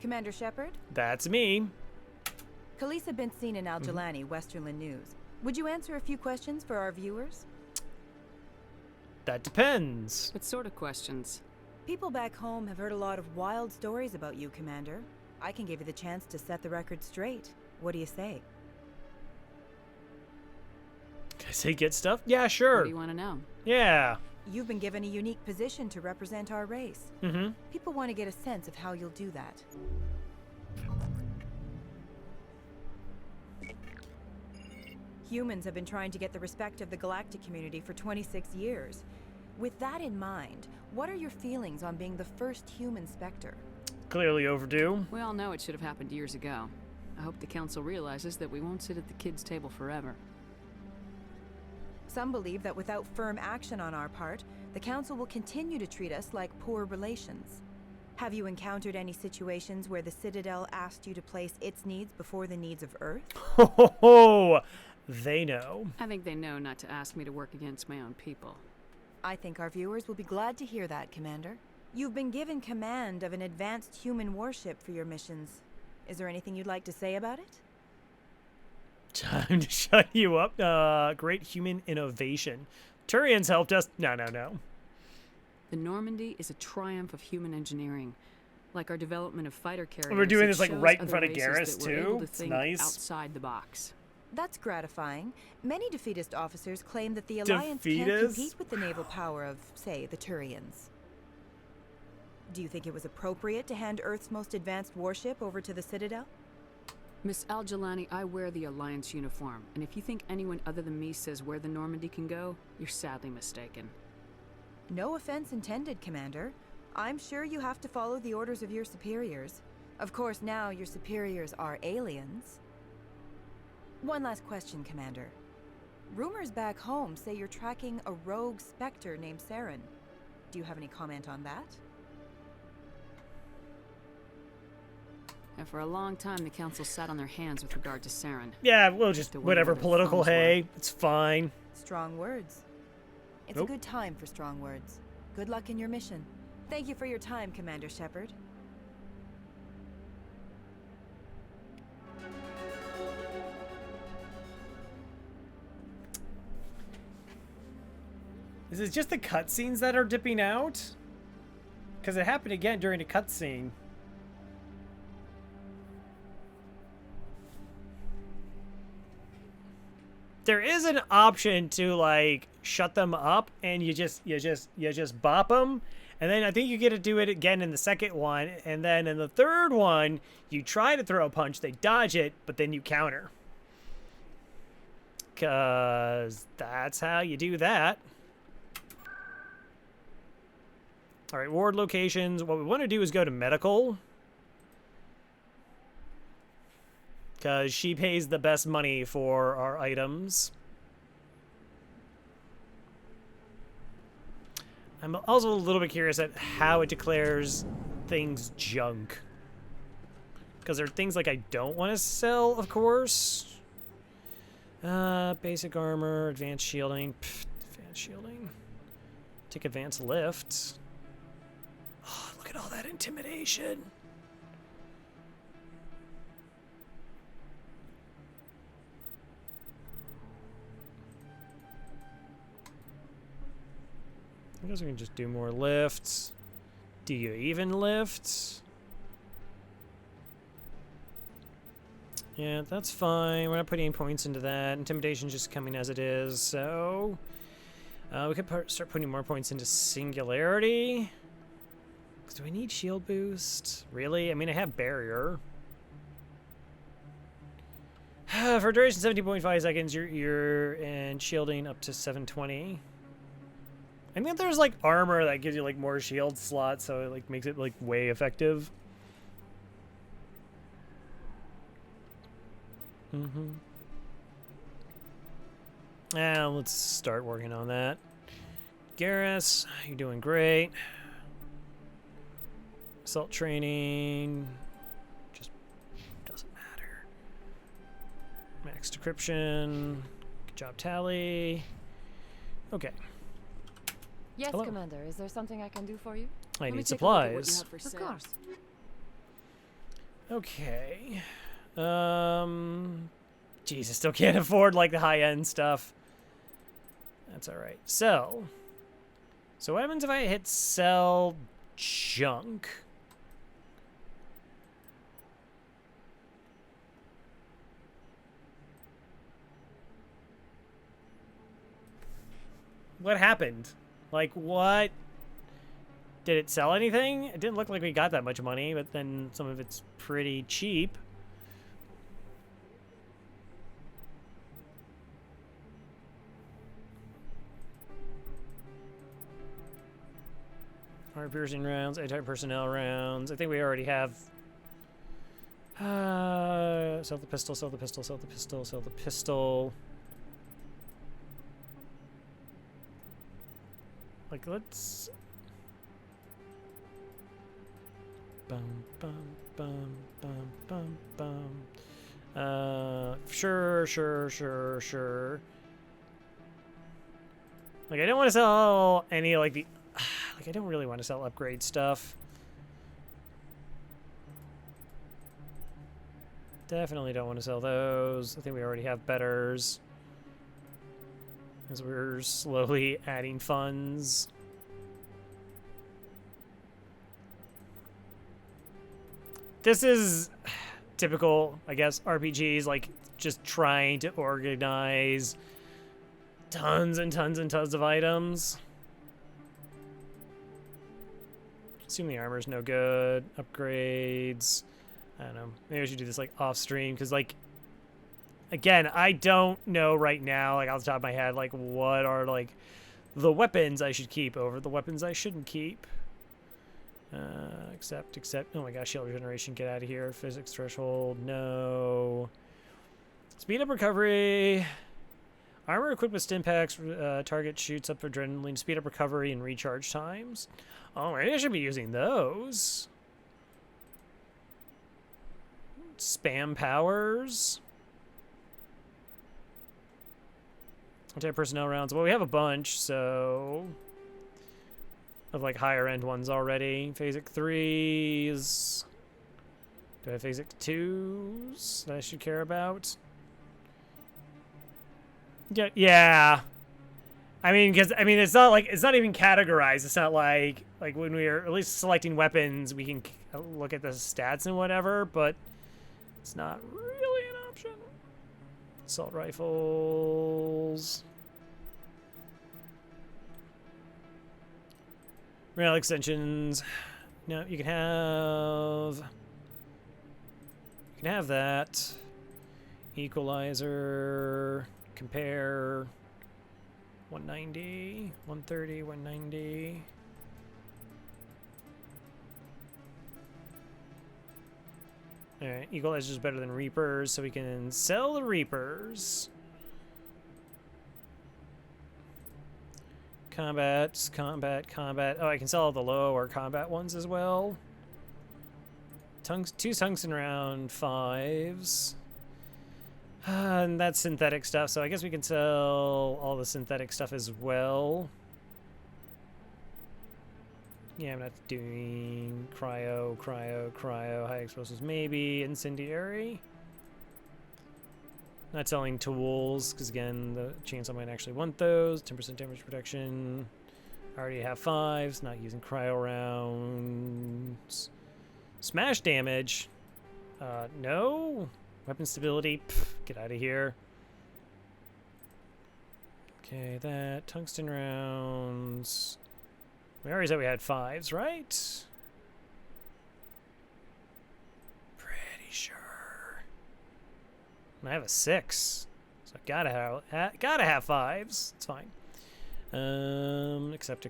Commander Shepard? That's me. Khaleesa been seen in Al-Jalani, Westerland News. Would you answer a few questions for our viewers? That depends. What sort of questions? People back home have heard a lot of wild stories about you, Commander. I can give you the chance to set the record straight. What do you say? Can I say get stuff? Yeah, sure. What do you want to know? Yeah. You've been given a unique position to represent our race. Mm-hmm. People want to get a sense of how you'll do that. Humans have been trying to get the respect of the galactic community for 26 years. With that in mind, what are your feelings on being the first human Spectre? Clearly overdue. We all know it should have happened years ago. I hope the Council realizes that we won't sit at the kids' table forever. Some believe that without firm action on our part, the Council will continue to treat us like poor relations. Have you encountered any situations where the Citadel asked you to place its needs before the needs of Earth? Ho ho ho! They know. I think they know not to ask me to work against my own people. I think our viewers will be glad to hear that, Commander. You've been given command of an advanced human warship for your missions. Is there anything you'd like to say about it? Time to shut you up. Great human innovation. Turians helped us. No. The Normandy is a triumph of human engineering. Like our development of fighter carriers. We're doing it this like shows right in other front of races Garrus that we're able too. to It's think nice. outside the box. That's gratifying. Many defeatist officers claim that the Alliance can't compete with the naval power of, say, the Turians. Do you think it was appropriate to hand Earth's most advanced warship over to the Citadel? Miss Al-Jalani, I wear the Alliance uniform, and if you think anyone other than me says where the Normandy can go, you're sadly mistaken. No offense intended, Commander. I'm sure you have to follow the orders of your superiors. Of course, now your superiors are aliens. One last question, Commander. Rumors back home say you're tracking a rogue Spectre named Saren. Do you have any comment on that? And for a long time, the Council sat on their hands with regard to Saren. Yeah, we'll just whatever political hay. It's fine. Strong words. It's a good time for strong words. Good luck in your mission. Thank you for your time, Commander Shepard. Is it just the cutscenes that are dipping out? Because it happened again during a cutscene. There is an option to like shut them up, and you just bop them, and then I think you get to do it again in the second one, and then in the third one you try to throw a punch, they dodge it, but then you counter. 'Cause that's how you do that. All right, ward locations. What we want to do is go to medical. Because she pays the best money for our items. I'm also a little bit curious at how it declares things junk. Because there are things like I don't want to sell, of course. Basic armor, advanced shielding. Pfft, advanced shielding. Take advanced lift. Oh, look at all that intimidation. I guess we can just do more lifts. Do you even lift? Yeah, that's fine. We're not putting any points into that. Intimidation's just coming as it is, so... we could start putting more points into Singularity. Because do I need shield boost? Really? I mean, I have Barrier. For duration 17.5 seconds, you're and shielding up to 720. I think there's like armor that gives you like more shield slots, so it like makes it like way effective. Let's start working on that. Garrus, you're doing great. Assault training just doesn't matter. Max decryption. Good job, Tally. Okay. Yes, Hello. Commander. Is there something I can do for you? I Let me need take a look at what you supplies. have for Of sale. course. Okay. Jeez, I still can't afford like the high-end stuff. That's all right. Sell. So what happens if I hit sell junk? What happened? Like, what? Did it sell anything? It didn't look like we got that much money, but then some of it's pretty cheap. Hard piercing rounds, anti-personnel rounds. I think we already have... sell the pistol, sell the pistol, sell the pistol, sell the pistol. Like, let's... Bum, bum, bum, bum, bum, bum. Sure. Like, I don't want to sell any, like, the... Like, I don't really want to sell upgrade stuff. Definitely don't want to sell those. I think we already have betters. As we're slowly adding funds. This is typical, I guess, RPGs, like, just trying to organize tons and tons and tons of items. Assume the armor's no good. Upgrades. I don't know. Maybe I should do this, like, off-stream, because, like, again, I don't know right now, like, off the top of my head, like, what are, like, the weapons I should keep over the weapons I shouldn't keep. Except, oh my gosh, shield regeneration, get out of here. Physics threshold, no. Speed up recovery. Armor equipped with stim packs, target shoots up adrenaline, speed up recovery and recharge times. Oh, maybe I should be using those. Spam powers. Anti-personnel rounds. Well, we have a bunch, so... Of, like, higher-end ones already. Phasic 3s. Do I have Phasic 2s that I should care about? Yeah. I mean, because, I mean, it's not, like, it's not even categorized. It's not like when we are at least selecting weapons, we can look at the stats and whatever, but it's not really an option. Assault rifles. Rail extensions. No, you can have that. Equalizer. Compare. 190, 130, 190. Alright, Equalizer's better than Reapers, so we can sell the Reapers. Combat. Oh, I can sell all the lower combat ones as well. Two tungsten round 5s. And that's synthetic stuff, so I guess we can sell all the synthetic stuff as well. Yeah, I'm not doing cryo, high explosives, maybe incendiary. Not selling tools, because again, the chainsaw might actually want those. 10% damage protection. I already have 5s, not using cryo rounds. Smash damage. No. Weapon stability. Pff, get out of here. Okay, that. Tungsten rounds. We already said we had 5s, right? Pretty sure. And I have a 6. So I gotta have 5s. It's fine. Accept.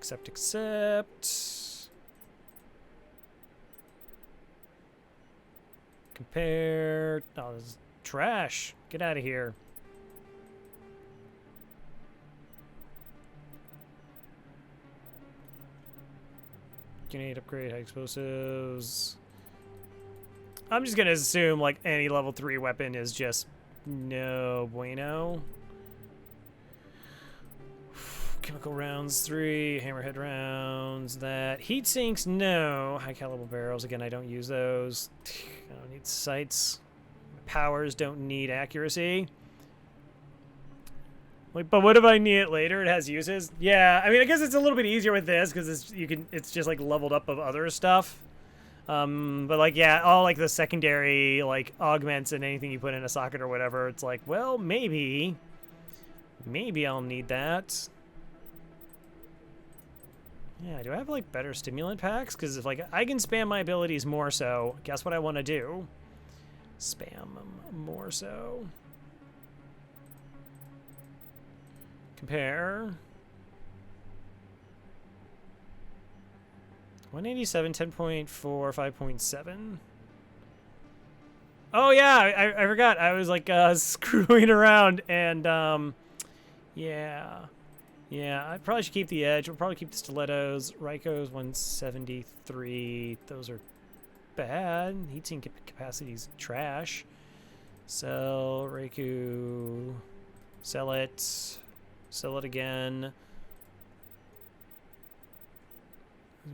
Compare. Oh, this is trash. Get out of here. Grenade upgrade, high explosives. I'm just gonna assume like any level 3 weapon is just no bueno. Chemical rounds 3, hammerhead rounds, that. Heat sinks, no. High caliber barrels, again, I don't use those. I don't need sights. Powers don't need accuracy. Like, but what if I need it later? It has uses. Yeah, I mean, I guess it's a little bit easier with this because it's just like leveled up of other stuff. But like, yeah, all like the secondary like augments and anything you put in a socket or whatever. It's like, well, maybe I'll need that. Yeah, do I have like better stimulant packs? Because if like I can spam my abilities more so, guess what I want to do? Spam them more so. Compare. 187, 10.4, 5.7. Oh yeah, I forgot. I was like screwing around and yeah. Yeah, I probably should keep the edge. We'll probably keep the stilettos. Raiko's 173. Those are bad. Heatsink capacity's trash. Sell Raikou. Sell it. Sell it again.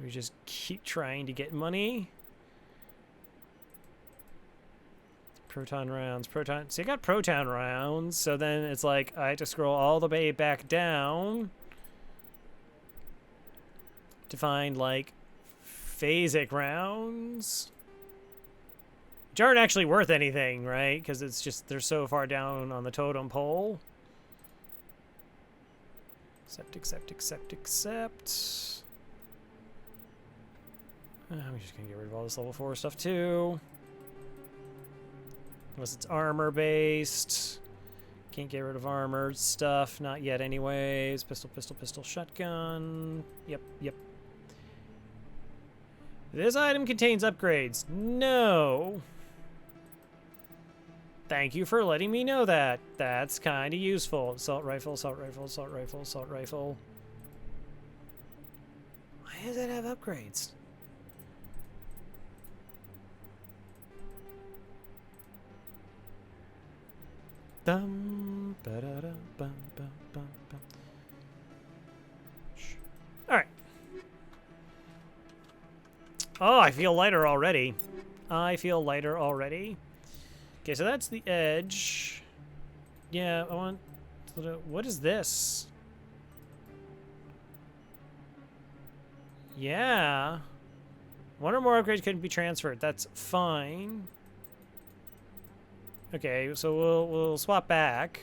We just keep trying to get money. Proton rounds. See, I got proton rounds, so then it's like I have to scroll all the way back down to find like phasic rounds, which aren't actually worth anything, right? Because it's just they're so far down on the totem pole. Accept. I'm just gonna get rid of all this level 4 stuff too. Unless it's armor based. Can't get rid of armored stuff. Not yet anyways. Pistol, shotgun. Yep. This item contains upgrades. No. Thank you for letting me know that. That's kind of useful. Assault rifle. Why does that have upgrades? Alright. Oh, I feel lighter already. Okay, so that's the edge. Yeah, I want... What is this? Yeah. One or more upgrades couldn't be transferred. That's fine. Okay, so we'll swap back.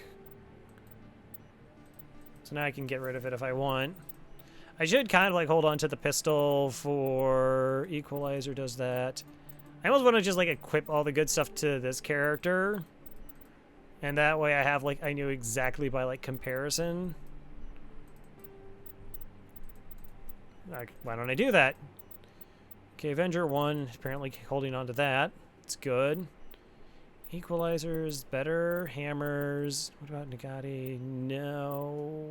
So now I can get rid of it if I want. I should kind of like hold on to the pistol for equalizer does that. I almost want to just like equip all the good stuff to this character. And that way I have like, I knew exactly by like comparison. Like, why don't I do that? Okay, Avenger 1, apparently holding on to that. It's good. Equalizers, better. Hammers. What about Nagati? No.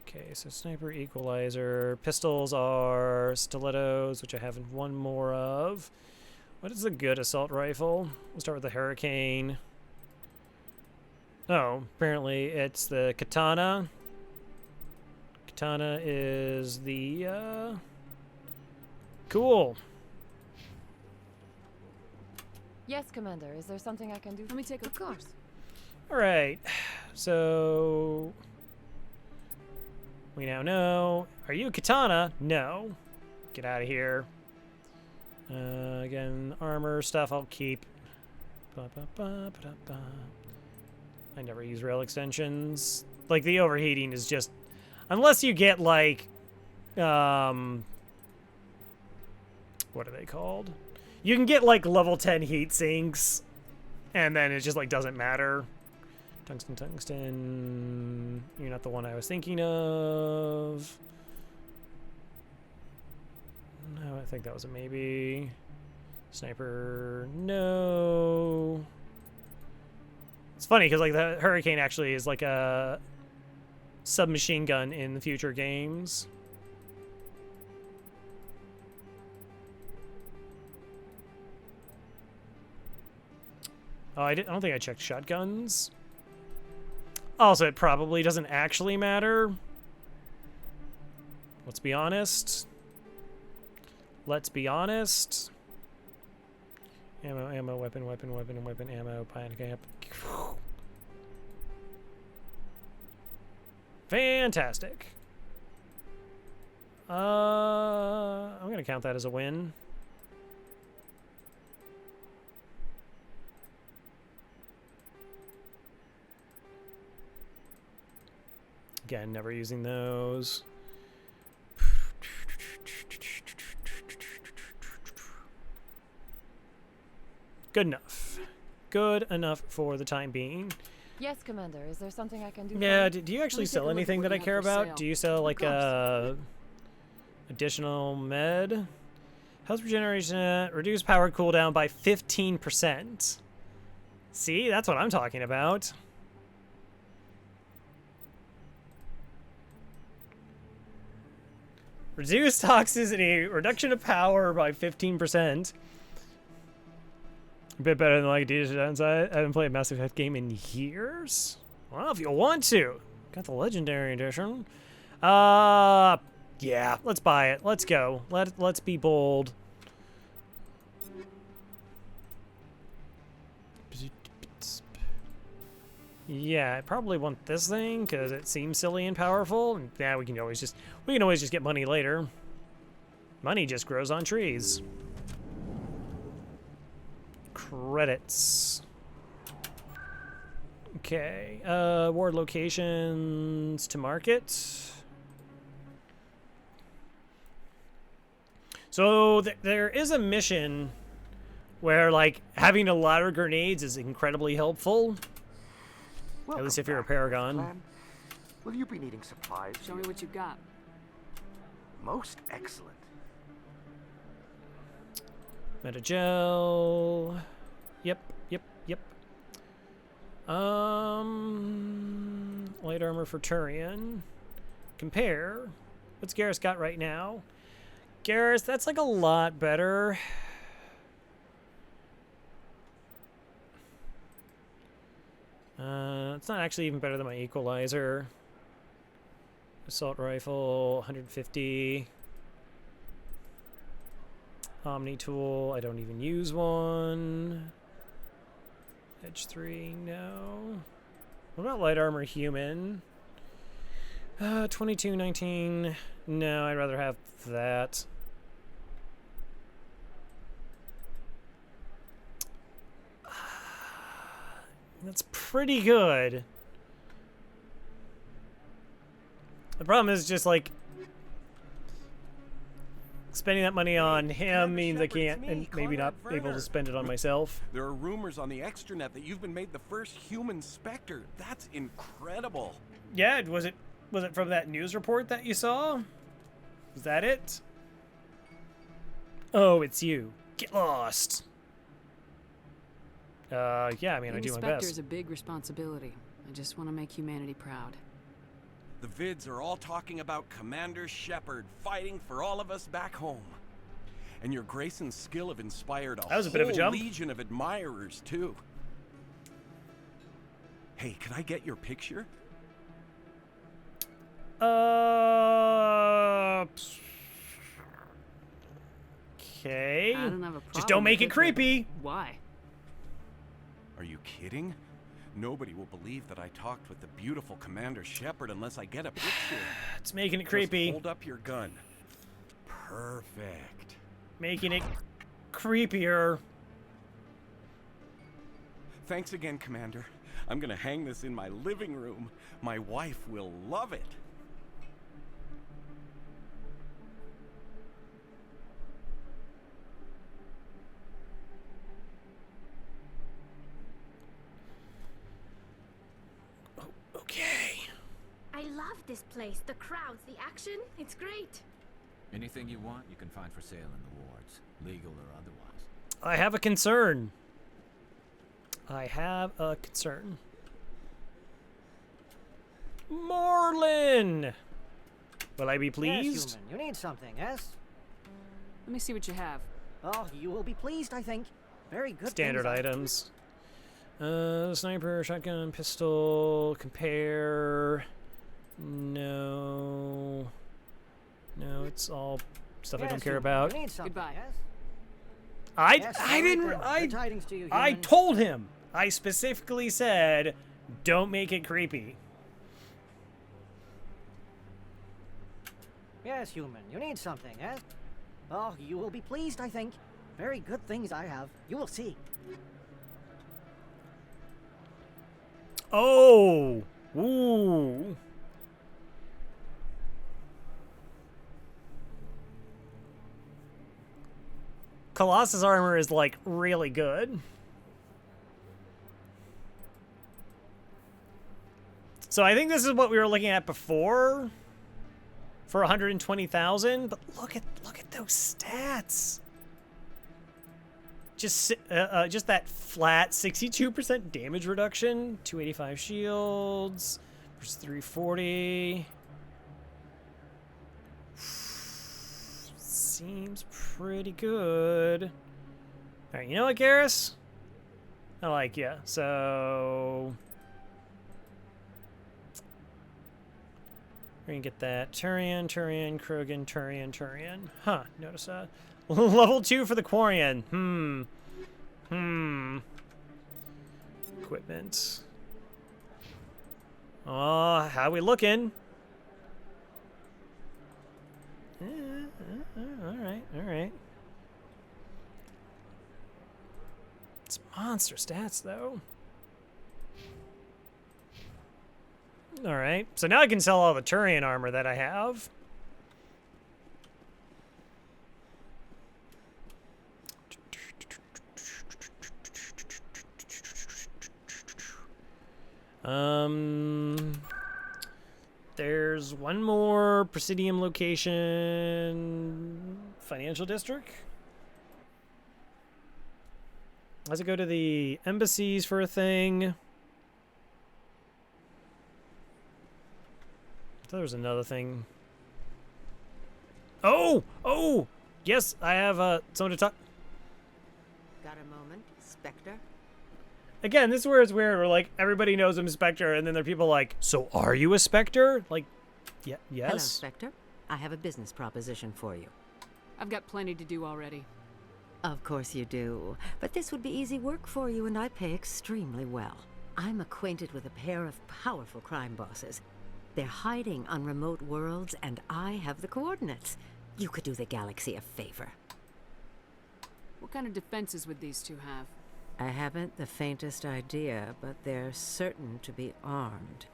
Okay, so sniper, equalizer. Pistols are stilettos, which I have one more of. What is a good assault rifle? We'll start with the Hurricane. Oh, apparently it's the Katana. Katana is the, cool. Yes, Commander. Is there something I can do? Let me take a course. All right. So We now know. Are you a katana? No. Get out of here. Again, armor stuff I'll keep. I never use rail extensions. Like, the overheating is just... Unless you get, like... What are they called? You can get, like, level 10 heat sinks. And then it just, like, doesn't matter. Tungsten, tungsten... You're not the one I was thinking of. No, I think that was a maybe. Sniper, no. It's funny because like the Hurricane actually is like a submachine gun in the future games. Oh, I don't think I checked shotguns. Also, it probably doesn't actually matter. Let's be honest. Let's be honest. Ammo, ammo, weapon, weapon, weapon, weapon, ammo, pine camp. Fantastic. I'm gonna count that as a win. Again, never using those. Good enough. Good enough for the time being. Yes, Commander. Is there something I can do? Yeah, do you actually sell anything that I care about? Do you sell like additional med? Health regeneration, reduce power cooldown by 15%. See, that's what I'm talking about. Reduce toxicity, reduction of power by 15%. A bit better than like DJ Downside. I haven't played a Mass Effect game in years. Well, if you want to. Got the Legendary Edition. Yeah, let's buy it. Let's go. Let's be bold. Yeah, I probably want this thing because it seems silly and powerful. And yeah, we can always just get money later. Money just grows on trees. Credits. Okay. Ward locations to market. So there is a mission where like having a lot of grenades is incredibly helpful. At least if you're a Paragon. Will you be needing supplies? Show me what you got. Most excellent. Metagel. Yep. Light armor for Turian. Compare. What's Garrus got right now? Garrus, that's like a lot better. It's not actually even better than my equalizer. Assault rifle, 150. Omni tool, I don't even use one. Edge 3, no. What about light armor human? 2219. No, I'd rather have that. That's pretty good. The problem is just like spending that money on him means I can't and maybe not able to spend it on myself. There are rumors on the extranet that you've been made the first human Spectre. That's incredible. Yeah, was it from that news report that you saw? Was that it? Oh, it's you. Get lost. Yeah, I mean, I do my Spectre best. is a big responsibility. I just want to make humanity proud. The vids are all talking about Commander Shepard fighting for all of us back home. And your grace and skill have inspired a That was a bit of a jump. legion of admirers, too. Hey, can I get your picture? Okay. I don't have a problem Just don't make with it creepy. Why? Are you kidding? Nobody will believe that I talked with the beautiful Commander Shepard unless I get a picture. It's making it Just creepy. hold up your gun. Perfect. Making it creepier. Thanks again, Commander. I'm gonna hang this in my living room. My wife will love it. Okay. I love this place. The crowds, the action. It's great. Anything you want, you can find for sale in the wards, legal or otherwise. I have a concern. I have a concern. Morlin! Will I be pleased? Yes, human. You need something, yes? Let me see what you have. Oh, you will be pleased, I think. Very good. Standard items. Sniper, shotgun, pistol, compare. No. No, it's all stuff I don't care about. You need something, Goodbye. Yes? I Yes, didn't. good tidings to you, I human. told him. I specifically said, don't make it creepy. Yes, human. You need something, yes? Oh, you will be pleased, I think. Very good things I have. You will see. Oh. Ooh. Colossus armor is like really good. So I think this is what we were looking at before for 120,000, but look at those stats. Just that flat 62% damage reduction, 285 shields versus 340. Seems pretty good. All right, you know what, Garrus? I like you. So we're gonna get that Turian, Krogan, Turian. Huh? Notice that. Level 2 for the Quarian. Equipment. Oh, how we looking? All right. It's monster stats, though. All right, so now I can sell all the Turian armor that I have. There's one more Presidium location, financial district. Let's go to the embassies for a thing. I thought there was another thing. Oh, yes, I have someone to talk. Got a moment, Spectre? Again, this is where it's weird. Where like everybody knows I'm Spectre, and then there are people like, "So are you a Spectre?" Like, yeah, yes. Hello, Spectre. I have a business proposition for you. I've got plenty to do already. Of course you do. But this would be easy work for you, and I pay extremely well. I'm acquainted with a pair of powerful crime bosses. They're hiding on remote worlds, and I have the coordinates. You could do the galaxy a favor. What kind of defenses would these two have? I haven't the faintest idea, but they're certain to be armed.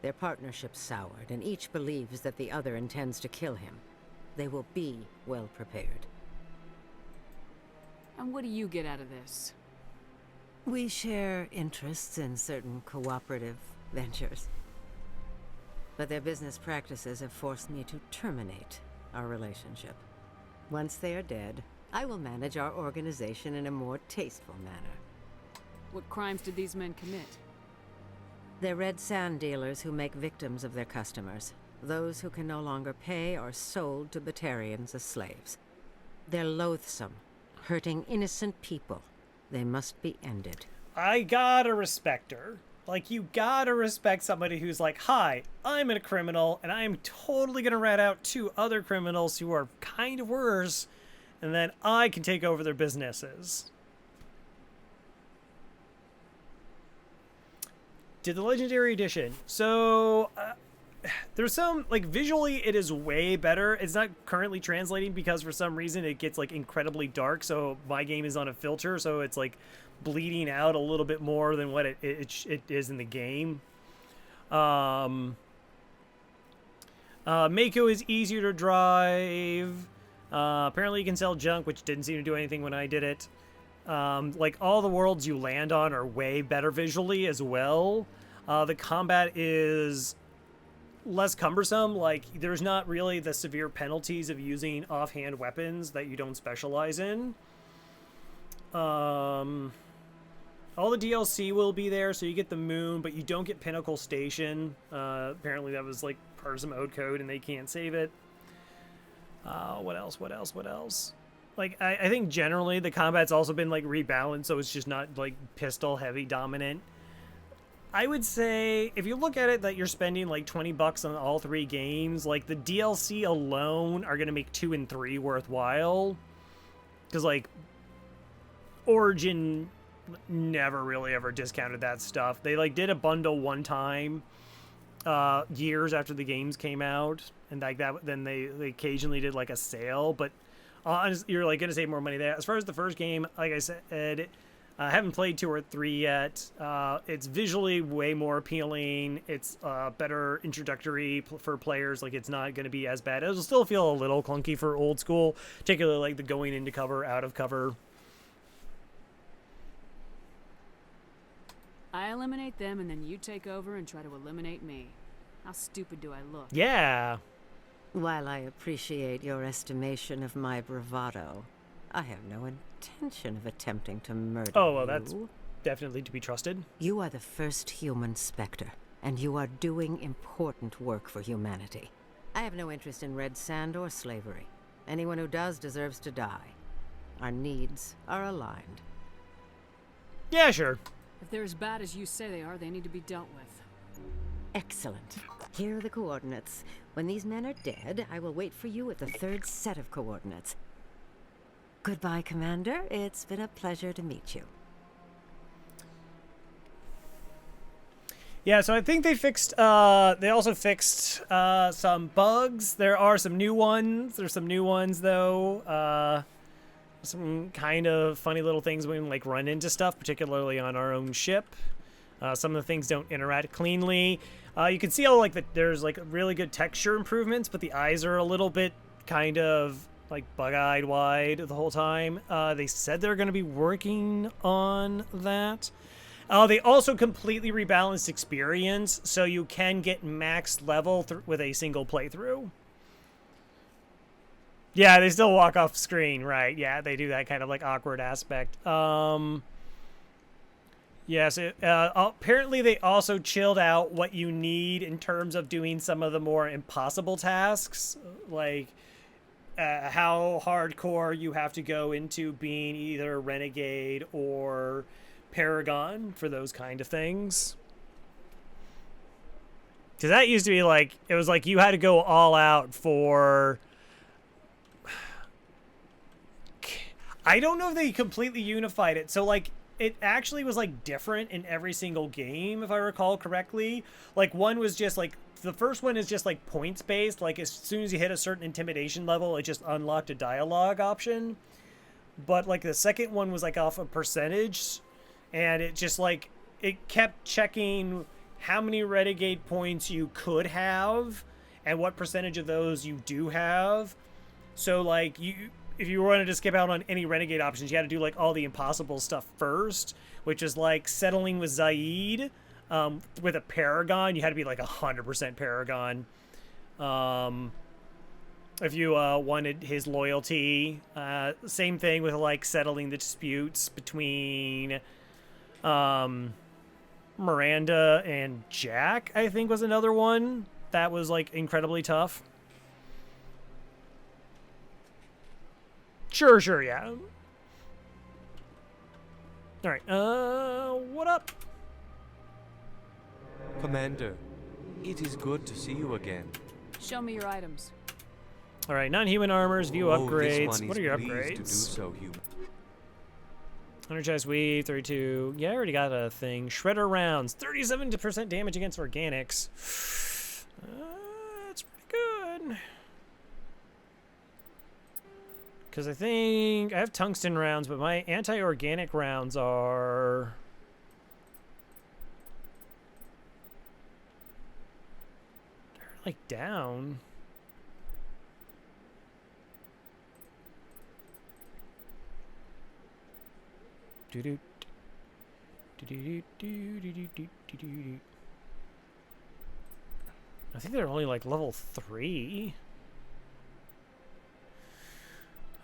Their partnership's soured, and each believes that the other intends to kill him. They will be well prepared. And what do you get out of this? We share interests in certain cooperative ventures. But their business practices have forced me to terminate our relationship. Once they are dead, I will manage our organization in a more tasteful manner. What crimes did these men commit? They're red sand dealers who make victims of their customers. Those who can no longer pay are sold to Batarians as slaves. They're loathsome, hurting innocent people. They must be ended. I gotta respect her. Like, you gotta respect somebody who's like, hi, I'm a criminal, and I'm totally gonna rat out 2 other criminals who are kind of worse, and then I can take over their businesses. did the Legendary Edition. So there's some, like, visually it is way better. It's not currently translating because for some reason it gets like incredibly dark. So my game is on a filter, so it's like bleeding out a little bit more than what it is in the game. Mako is easier to drive. Apparently you can sell junk, which didn't seem to do anything when I did it. Like, all the worlds you land on are way better visually as well. The combat is less cumbersome. Like, there's not really the severe penalties of using offhand weapons that you don't specialize in. All the DLC will be there, so you get the moon, but you don't get Pinnacle Station. Apparently that was like part of some ode code and they can't save it. What else? Like, I think generally the combat's also been like rebalanced, so it's just not like pistol heavy dominant. I would say if you look at it that you're spending like $20 on all 3 games, like the DLC alone are gonna make 2 and 3 worthwhile. Because like Origin never really ever discounted that stuff. They like did a bundle one time years after the games came out, and like that then they occasionally did like a sale, but honestly, you're like gonna save more money there. As far as the first game, like I said, I haven't played 2 or 3 yet. It's visually way more appealing. It's better introductory for players. Like, it's not going to be as bad. It'll still feel a little clunky for old school, particularly like the going into cover, out of cover. I eliminate them, and then you take over and try to eliminate me. How stupid do I look? Yeah. While I appreciate your estimation of my bravado, I have no intention of attempting to murder you. Oh, well, that's definitely to be trusted. You are the first human Spectre, and you are doing important work for humanity. I have no interest in red sand or slavery. Anyone who does deserves to die. Our needs are aligned. Yeah, sure. If they're as bad as you say they are, they need to be dealt with. Excellent. Here are the coordinates. When these men are dead, I will wait for you at the 3rd set of coordinates. Goodbye, Commander. It's been a pleasure to meet you. Yeah, so I think they fixed, they also fixed some bugs. There are some new ones. There's some new ones, though. Some kind of funny little things when we like run into stuff, particularly on our own ship. Some of the things don't interact cleanly. You can see how like there's like really good texture improvements, but the eyes are a little bit kind of like bug-eyed wide the whole time. They said they're going to be working on that. They also completely rebalanced experience, so you can get max level with a single playthrough. Yeah, they still walk off screen, right? Yeah, they do that kind of like awkward aspect. Yes, apparently they also chilled out what you need in terms of doing some of the more impossible tasks, like how hardcore you have to go into being either Renegade or Paragon for those kind of things. Because that used to be like, it was like you had to go all out for... I don't know if they completely unified it. So, like, it actually was, like, different in every single game, if I recall correctly. Like, one was just, like, the first one is just, like, points-based. Like, as soon as you hit a certain intimidation level, it just unlocked a dialogue option. But, like, the second one was, like, off a percentage. And it just, like, it kept checking how many Renegade points you could have and what percentage of those you do have. So, like, if you wanted to skip out on any Renegade options, you had to do, like, all the impossible stuff first, which is, like, settling with Zaid with a Paragon. You had to be, like, 100% Paragon. If you wanted his loyalty. Same thing with, like, settling the disputes between Miranda and Jack, I think was another one. That was, like, incredibly tough. Sure, yeah. Alright, what up? Commander, it is good to see you again. Show me your items. Alright, non-human armors, view upgrades. This one What are your is pleased upgrades? to do so, human. Energized weave, 32. Yeah, I already got a thing. Shredder rounds, 37% damage against organics. That's pretty good. Because I think I have tungsten rounds, but my anti-organic rounds are... They're like down. I think they're only like level 3.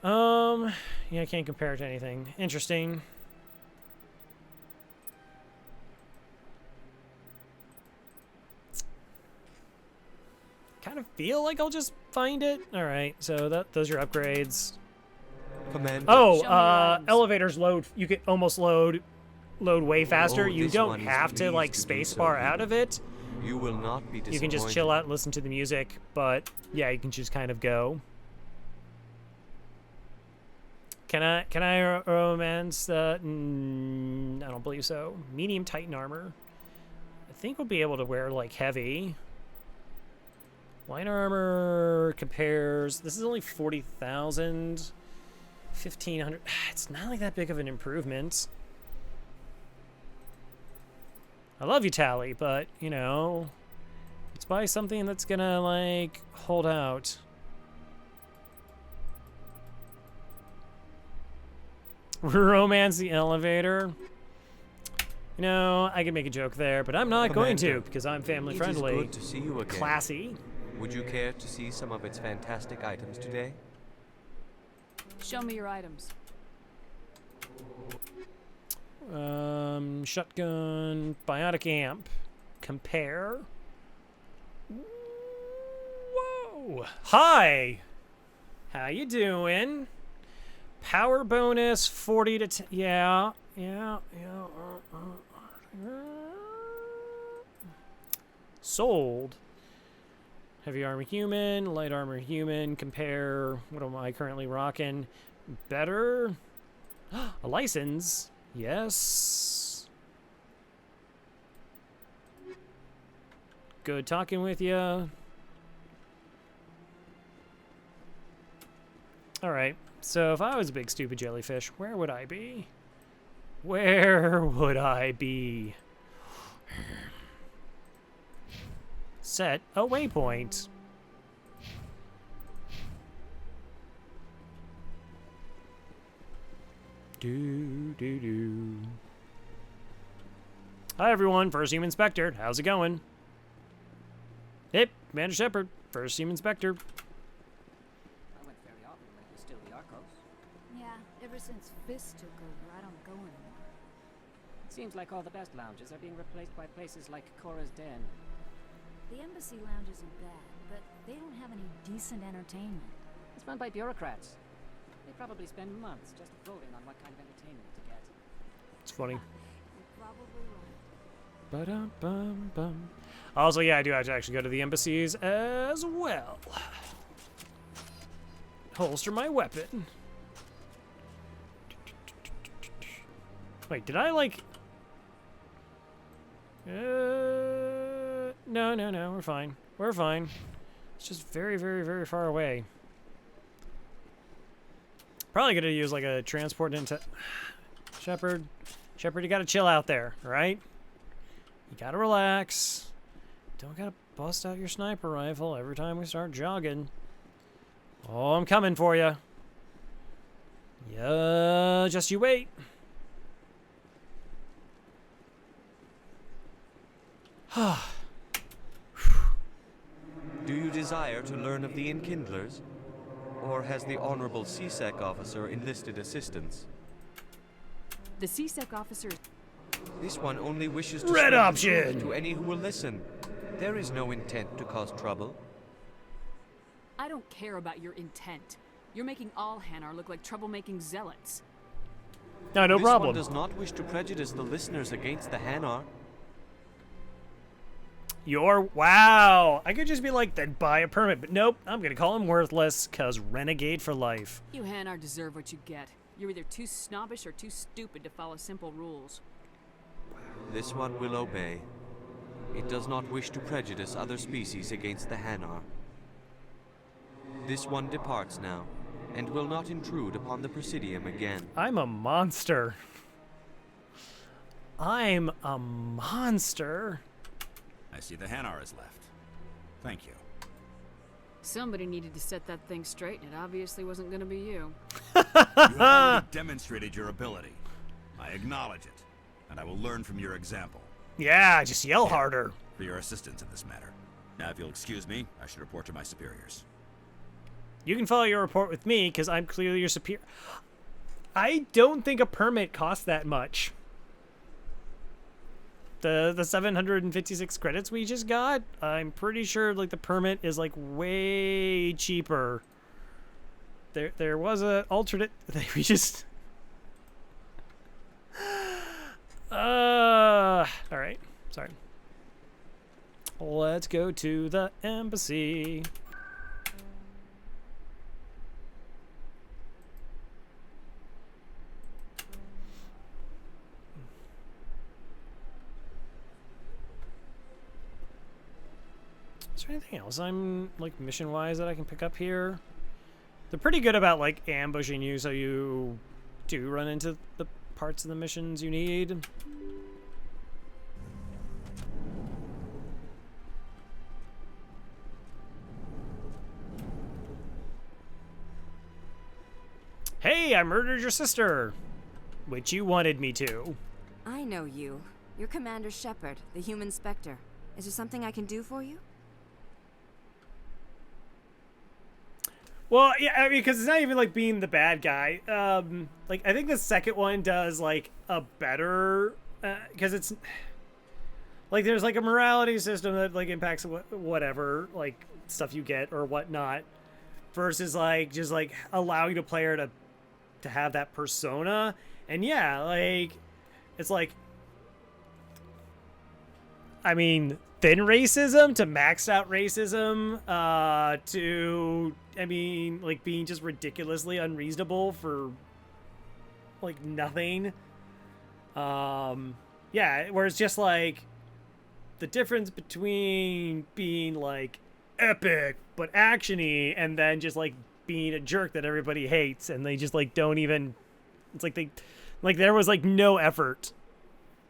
Yeah, I can't compare it to anything. Interesting. Kind of feel like I'll just find it. All right, so those are upgrades. Commander. Oh, elevators load. You can almost load way faster. Oh, You this don't one is have to like pleased to do so, spacebar out of it. You will not be disappointed. You can just chill out and listen to the music, but yeah, you can just kind of go. Can I romance the? I don't believe so. Medium Titan armor. I think we'll be able to wear like heavy. Light armor compares. This is only 40,000. 1,500. It's not like that big of an improvement. I love you, Tally, but you know, let's buy something that's gonna like hold out. Romance the elevator. You know, I could make a joke there, but I'm not going to because I'm family friendly. It is good to see you again. Classy. Would you care to see some of its fantastic items today? Show me your items. Shotgun, bionic amp. Compare. Whoa. Hi. How you doing? Power bonus 40 to 10. Yeah. Sold. Heavy armor human, light armor human. Compare. What am I currently rocking? Better. A license. Yes. Good talking with you. All right. So if I was a big stupid jellyfish, where would I be? Where would I be? Set a waypoint. Do. Hi everyone, First Human Inspector. How's it going? Hey, Commander Shepard, First Human Inspector. I went very often when it was still the Arcos. Yeah, ever since Fist took over, I don't go anymore. It seems like all the best lounges are being replaced by places like Cora's Den. The Embassy Lounge isn't bad, but they don't have any decent entertainment. It's run by bureaucrats. They probably spend months just voting on what kind of entertainment to get. It's funny. You're probably right. Ba-dum-bum-bum. Also, yeah, I do have to actually go to the embassies as well. Holster my weapon. Wait, did I like... No, we're fine. We're fine. It's just very, very, very far away. Probably gonna use like a transport into... Shepard, you gotta chill out there, alright? You gotta relax. Don't gotta bust out your sniper rifle every time we start jogging. Oh, I'm coming for you. Yeah, just you wait. Do you desire to learn of the Enkindlers? Or has the Honorable CSEC officer enlisted assistance? The CSEC officer... This one only wishes to Red spread the option! truth to any who will listen. There is no intent to cause trouble. I don't care about your intent. You're making all Hanar look like troublemaking zealots. No This problem. one does not wish to prejudice the listeners against the Hanar. Wow! I could just be like, then buy a permit, but nope, I'm gonna call him worthless, cause renegade for life. You Hanar deserve what you get. You're either too snobbish or too stupid to follow simple rules. This one will obey. It does not wish to prejudice other species against the Hanar. This one departs now, and will not intrude upon the Presidium again. I'm a monster. I'm a monster. I see the Hanar is left. Thank you. Somebody needed to set that thing straight, and it obviously wasn't going to be you. You have already demonstrated your ability. I acknowledge it, and I will learn from your example. Yeah, just yell harder. For your assistance in this matter. Now, if you'll excuse me, I should report to my superiors. You can follow your report with me, because I'm clearly your superior. I don't think a permit costs that much. The 756 credits we just got, I'm pretty sure like the permit is like way cheaper. There was a alternate that we just all right, sorry. Let's go to the embassy. Is there anything else I'm like mission wise that I can pick up here? They're pretty good about like ambushing you so you do run into the parts of the missions you need. Hey, I murdered your sister, which you wanted me to. I know you. You're Commander Shepard, the human Spectre. Is there something I can do for you? Well, yeah, I mean, because it's not even like being the bad guy. Like I think the second one does like a better, because it's like there's like a morality system that like impacts whatever like stuff you get or whatnot, versus like just like allowing the player to have that persona. And yeah, like it's like, I mean, thin racism to maxed out racism, to, I mean, like being just ridiculously unreasonable for like nothing. Yeah, where it's just like the difference between being like epic but actiony and then just like being a jerk that everybody hates and they just like don't even, it's like they, like there was like no effort.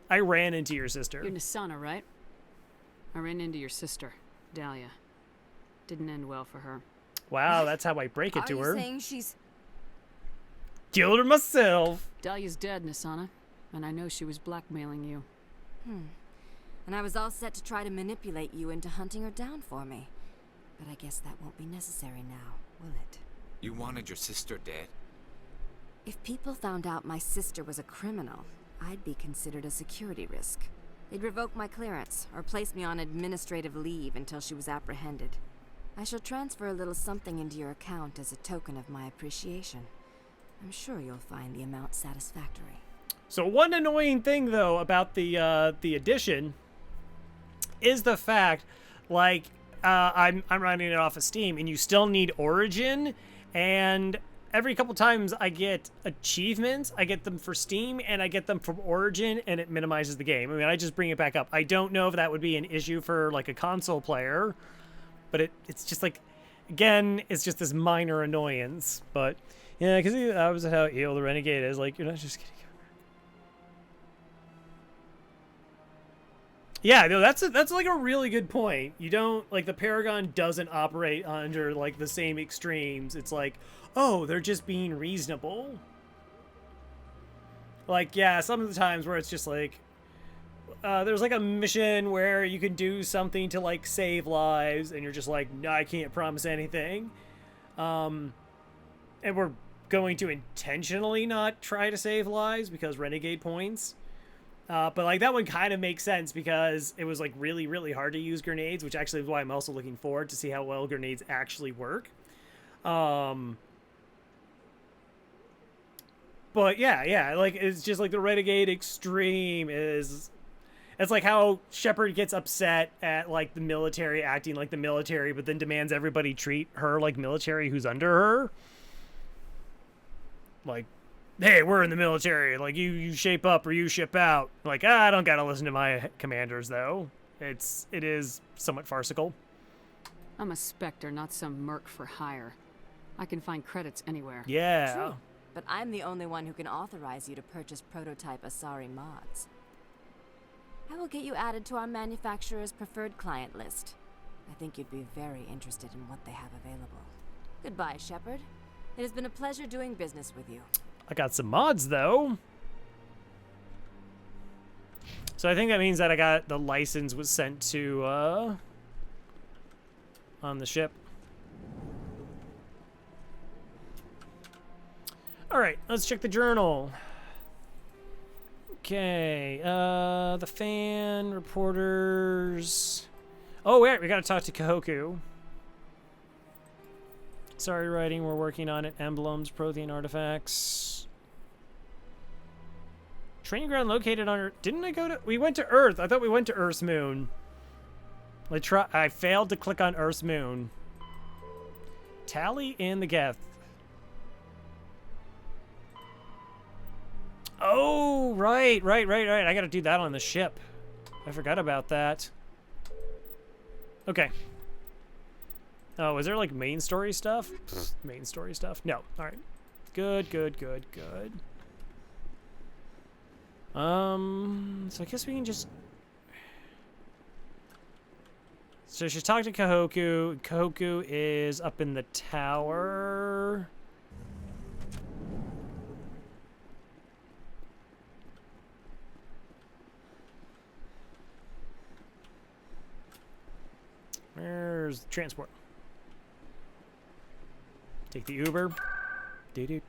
I ran into your sister. You're Nisana, right? I ran into your sister, Dahlia. Didn't end well for her. Wow, that's how I break it to her. Are you saying she's... Killed her myself. Dahlia's dead, Nisana, and I know she was blackmailing you. And I was all set to try to manipulate you into hunting her down for me. But I guess that won't be necessary now, will it? You wanted your sister dead? If people found out my sister was a criminal, I'd be considered a security risk. They'd revoke my clearance, or place me on administrative leave until she was apprehended. I shall transfer a little something into your account as a token of my appreciation. I'm sure you'll find the amount satisfactory. So one annoying thing, though, about the edition is the fact, like, I'm running it off of Steam, and you still need Origin, and every couple times I get achievements, I get them for Steam, and I get them from Origin, and it minimizes the game. I mean, I just bring it back up. I don't know if that would be an issue for, like, a console player, but it's just, like, again, it's just this minor annoyance. But, yeah, because that was how Eel the Renegade is. Like, you're not just kidding. Yeah, no, that's like a really good point. You don't, like, the Paragon doesn't operate under, like, the same extremes. It's like, oh, they're just being reasonable. Like, yeah, some of the times where it's just like, there's like a mission where you can do something to like save lives, and you're just like, no, I can't promise anything. And we're going to intentionally not try to save lives because renegade points. But like that one kind of makes sense because it was like really, really hard to use grenades, which actually is why I'm also looking forward to see how well grenades actually work. But yeah, like it's just like the Renegade Extreme is, it's like how Shepard gets upset at like the military acting like the military, but then demands everybody treat her like military who's under her. Like, hey, we're in the military. Like, you shape up or you ship out. Like, I don't gotta listen to my commanders, though. It is somewhat farcical. I'm a Spectre, not some merc for hire. I can find credits anywhere. Yeah. True, but I'm the only one who can authorize you to purchase prototype Asari mods. I will get you added to our manufacturer's preferred client list. I think you'd be very interested in what they have available. Goodbye, Shepard. It has been a pleasure doing business with you. I got some mods, though. So I think that means that I got the license was sent to, on the ship. All right, let's check the journal. Okay, the fan, reporters. Oh, wait, we gotta talk to Kahoku. Sorry, writing, we're working on it. Emblems, Prothean artifacts. Training ground located on Earth. Didn't I go to... We went to Earth. I thought we went to Earth's moon. I failed to click on Earth's moon. Tally and the Geth. Oh, right. I gotta do that on the ship. I forgot about that. Okay. Oh, is there like main story stuff? Main story stuff? No. All right. Good. So I guess we can just... So she's talking to Kahoku. Kahoku is up in the tower. Where's the transport? Take the Uber. Do.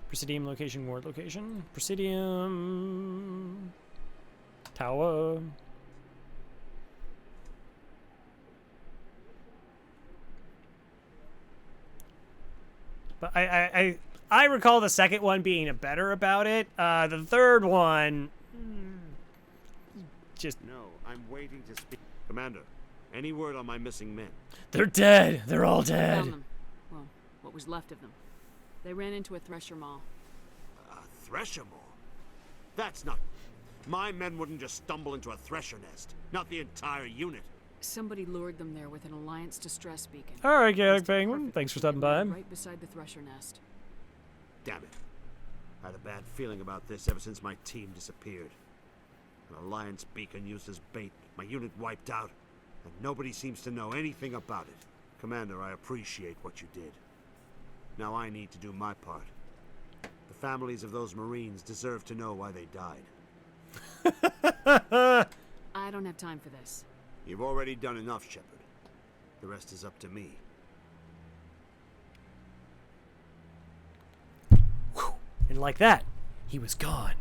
Presidium location, ward location. Presidium. Tower. But I recall the second one being better about it. The third one, just... No, I'm waiting to speak. Commander, any word on my missing men? They're dead. They're all dead. Found them. Well, what was left of them. They ran into a thresher maw. A thresher maw? That's not... My men wouldn't just stumble into a thresher nest. Not the entire unit. Somebody lured them there with an Alliance distress beacon. All right, Galactic Penguin. Thanks for stopping by. Right beside the thresher nest. Damn it. I had a bad feeling about this ever since my team disappeared. An Alliance beacon used as bait, my unit wiped out, and nobody seems to know anything about it. Commander, I appreciate what you did. Now I need to do my part. The families of those Marines deserve to know why they died. I don't have time for this. You've already done enough, Shepard. The rest is up to me. And like that, he was gone.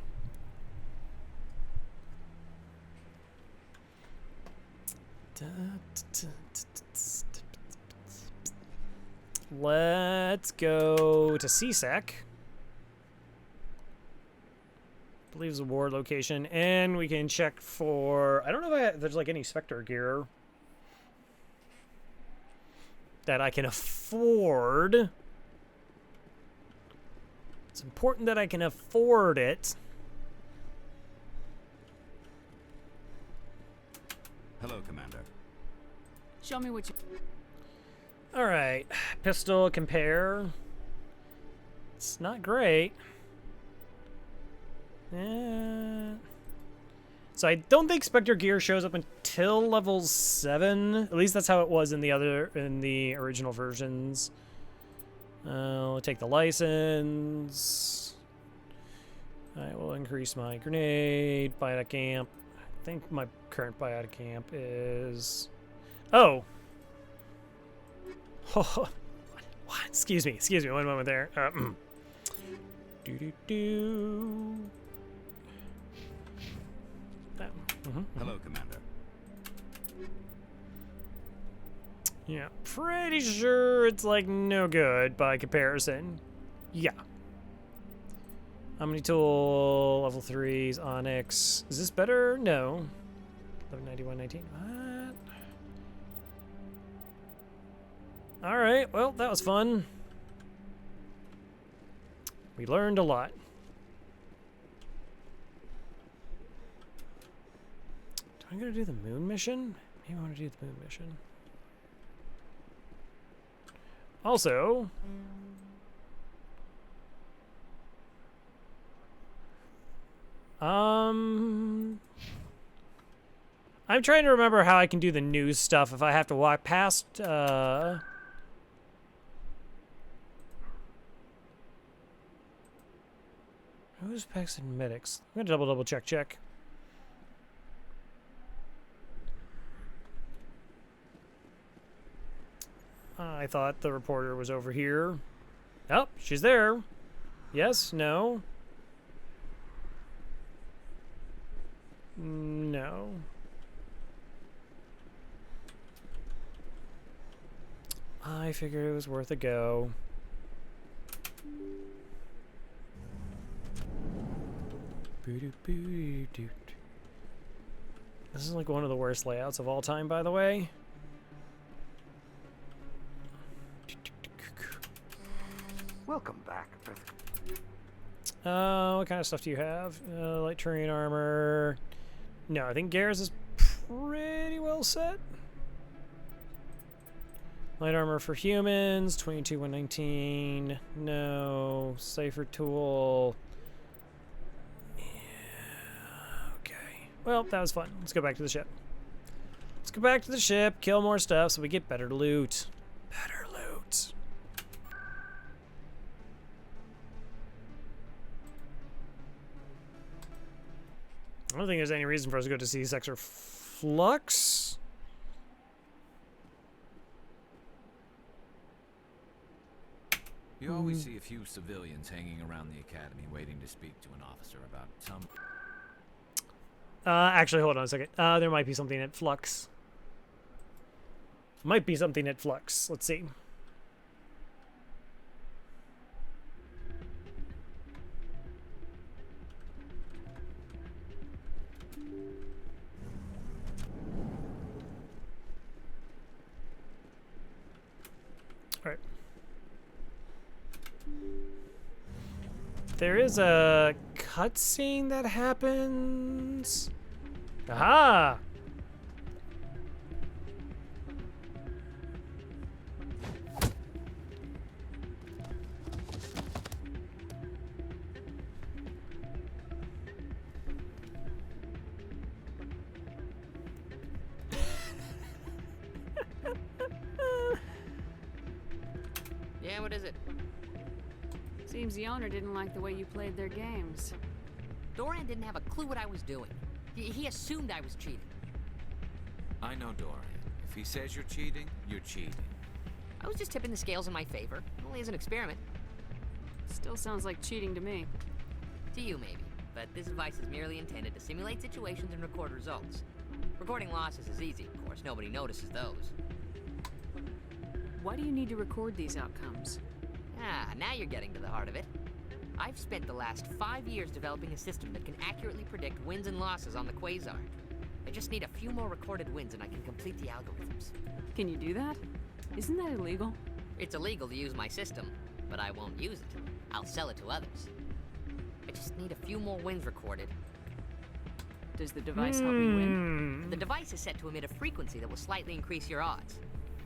Let's go to CSEC. I believe it's a ward location, and we can check for... I don't know if there's like any Spectre gear that I can afford. It's important that I can afford it. Hello, Commander. Show me what you... All right, pistol compare. It's not great. So I don't think Spectre gear shows up until level 7. At least that's how it was in the original versions. I'll take the license. I will increase my grenade, biotic camp. I think my current biotic camp is... Oh! What? Excuse me, one moment there. Hello, Commander. Yeah, pretty sure it's like no good by comparison. Yeah. How many tool? Level 3s, Onyx. Is this better? No. 1191, 19. What? Alright, well, that was fun. We learned a lot. Do I gotta do the moon mission? Maybe I want to do the moon mission. Also, I'm trying to remember how I can do the news stuff if I have to walk past, who's Pex and Medics? I'm gonna double check. I thought the reporter was over here. Oh, she's there. Yes, no. No. I figured it was worth a go. This is like one of the worst layouts of all time, by the way. Welcome back, Earth. What kind of stuff do you have? Light terrain armor. No, I think Garrus is pretty well set. Light armor for humans, 22/119. No. Cipher tool. Yeah, okay. Well, that was fun. Let's go back to the ship. Let's go back to the ship, kill more stuff so we get better loot. Better loot. I don't think there's any reason for us to go to see Sector Flux. You always see a few civilians hanging around the academy waiting to speak to an officer about some... Actually, hold on a second. There might be something at Flux. Might be something at Flux. Let's see. All right. There is a cutscene that happens. Aha! Yeah, what is it? Seems the owner didn't like the way you played their games. Dorian didn't have a clue what I was doing. He assumed I was cheating. I know Dorian. If he says you're cheating, you're cheating. I was just tipping the scales in my favor. Only as an experiment. Still sounds like cheating to me. To you, maybe. But this device is merely intended to simulate situations and record results. Recording losses is easy, of course. Nobody notices those. Why do you need to record these outcomes? Ah, now you're getting to the heart of it. I've spent the last 5 years developing a system that can accurately predict wins and losses on the Quasar. I just need a few more recorded wins and I can complete the algorithms. Can you do that? Isn't that illegal? It's illegal to use my system, but I won't use it. I'll sell it to others. I just need a few more wins recorded. Does the device help me win? The device is set to emit a frequency that will slightly increase your odds.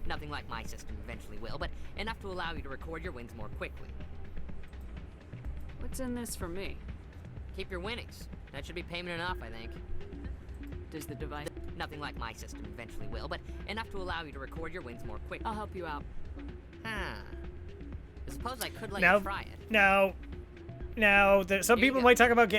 Nothing like my system eventually will, but enough to allow you to record your wins more quickly. What's in this for me? Keep your winnings. That should be payment enough, I think. Does the device... Nothing like my system eventually will, but enough to allow you to record your wins more quickly. I'll help you out. Huh. I suppose I could let you try it. Now, some people might talk about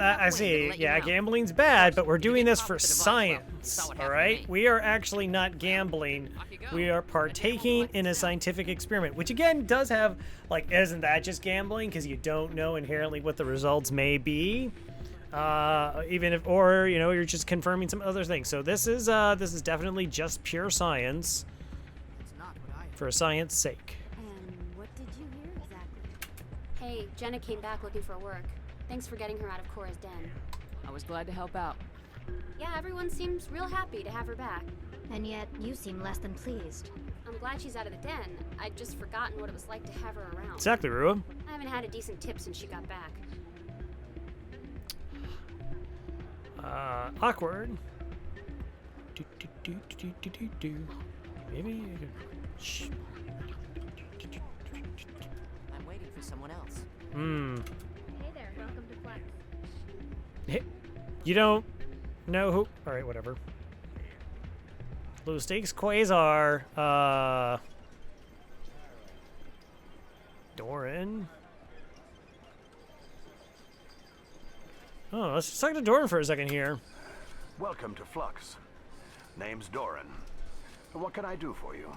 I see. Yeah, gambling's bad, but we're doing this for science, all right? We are actually not gambling. We are partaking in a scientific experiment, which again does have, like, isn't that just gambling? Because you don't know inherently what the results may be, even if, or you know, you're just confirming some other things. So this is definitely just pure science for science sake. Hey, Jenna came back looking for work. Thanks for getting her out of Cora's den. I was glad to help out. Yeah, everyone seems real happy to have her back. And yet, you seem less than pleased. I'm glad she's out of the den. I'd just forgotten what it was like to have her around. Exactly, Rua. I haven't had a decent tip since she got back. Awkward. Maybe you could... Shh. I'm waiting for someone else. Hmm. Hey there, welcome to Flex. Hey, you don't know who... Alright, whatever. Low stakes Quasar. Doran. Oh, let's just talk to Doran for a second here. Welcome to Flux. Name's Doran. What can I do for you?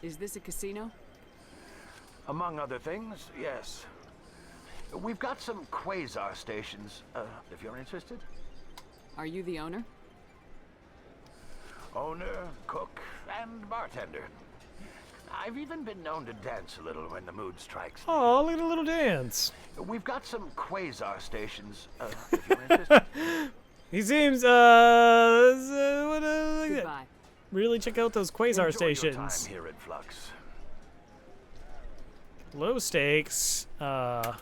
Is this a casino? Among other things, yes. We've got some quasar stations, if you're interested. Are you the owner? Owner, cook, and bartender. I've even been known to dance a little when the mood strikes. Oh, look at a little dance. We've got some quasar stations, if you're interested. He seems, Goodbye. really check out those Quasar Enjoy stations. your time here at Flux. Low stakes. All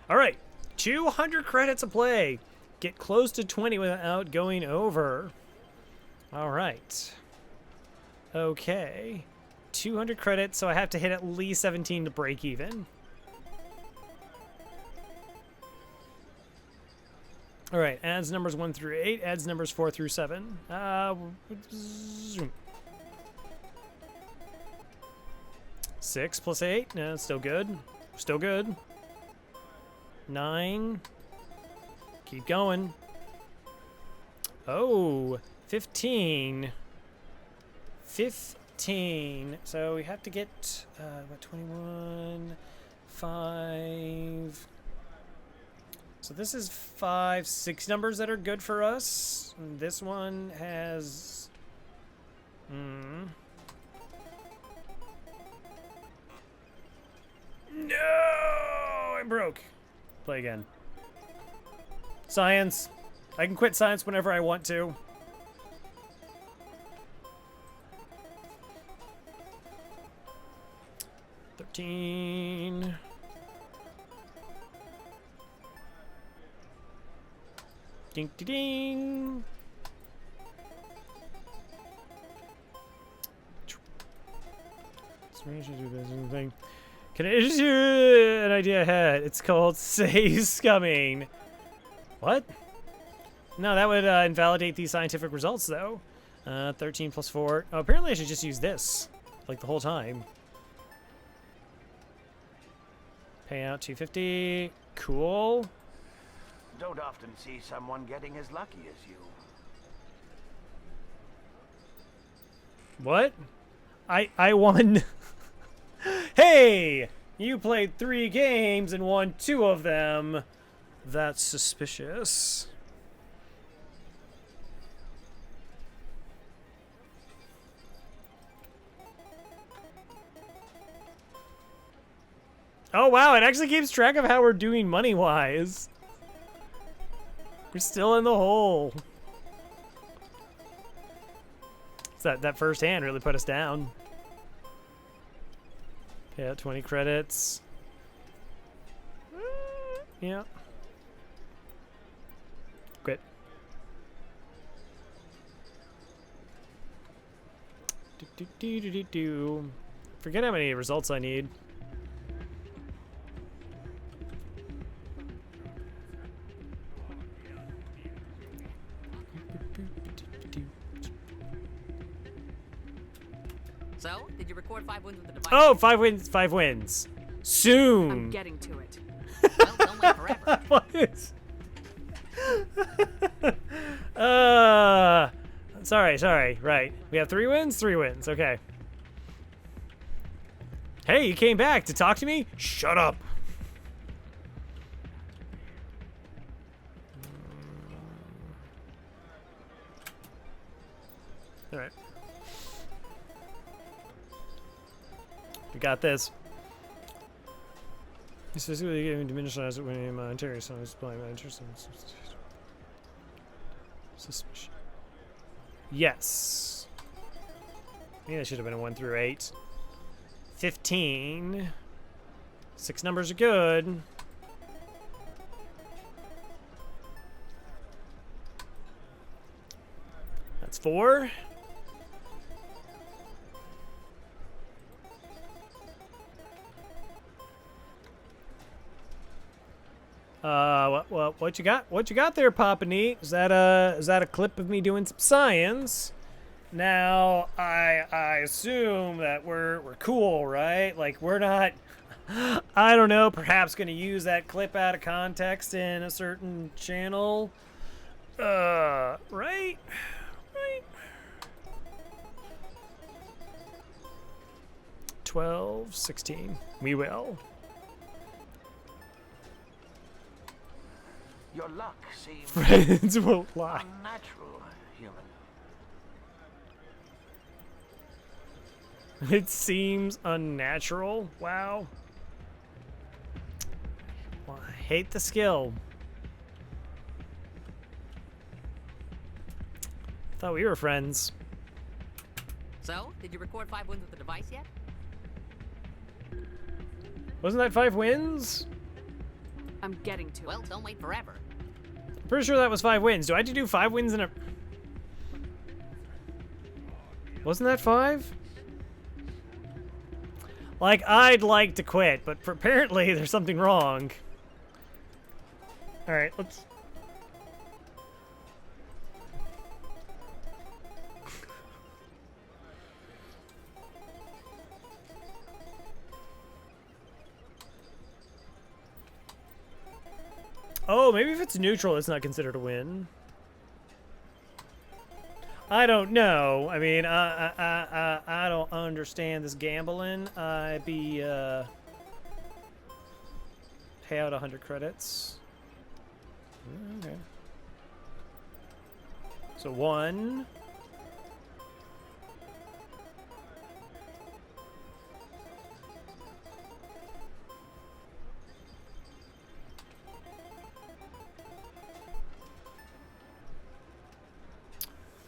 right, 200 credits a play. Get close to 20 without going over. All right. Okay. 200 credits, so I have to hit at least 17 to break even. All right, adds numbers 1 through 8, adds numbers 4 through 7. Zoom. 6 plus 8, no, it's still good. Still good. 9. Keep going. Oh, 15. 15. So we have to get, what, 21, 5. So this is 5, 6 numbers that are good for us. And this one has... No! I'm broke. Play again. Science. I can quit science whenever I want to. $13. Ding, ding, ding. Thing. Can I issue an idea ahead? It's called Say Scumming. What? No, that would invalidate these scientific results, though. 13 plus 4. Oh, apparently I should just use this, like the whole time. Payout 250. Cool. Don't often see someone getting as lucky as you. What? I won. Hey! You played 3 games and won 2 of them. That's suspicious. Oh wow, it actually keeps track of how we're doing money-wise. We're still in the hole. So that first hand really put us down. Yeah, 20 credits. Yeah. Quit. Forget how many results I need. So, did you record 5 wins with the device? Oh, 5 wins, 5 wins. Soon. I'm getting to it. Well, don't wait forever. What is... sorry. Right. We have 3 wins? 3 wins. Okay. Hey, you came back to talk to me? Shut up. All right. We got this. Specifically giving diminished odds when in monetary so I was playing my interest in suspicion. Yes. Maybe that should have been a 1 through 8. 15. 6 numbers are good. That's 4. What you got? What you got there, Papa Neat? Is that a clip of me doing some science? Now, I assume that we're cool, right? Like, we're not, I don't know, perhaps going to use that clip out of context in a certain channel. Right? Right? 12, 16. We will. Your luck seems Friends won't lie. unnatural, human. It seems unnatural. Wow. Well, I hate the skill. Thought we were friends. So, did you record 5 wins with the device yet? Wasn't that 5 wins? I'm getting to it. Well, don't wait forever. I'm pretty sure that was 5 wins. Do I have to do 5 wins in a... Wasn't that 5? Like, I'd like to quit, but apparently there's something wrong. Alright, let's... Oh, maybe if it's neutral, it's not considered a win. I don't know. I mean, I don't understand this gambling. I'd be, pay out 100 credits. Okay. So 1.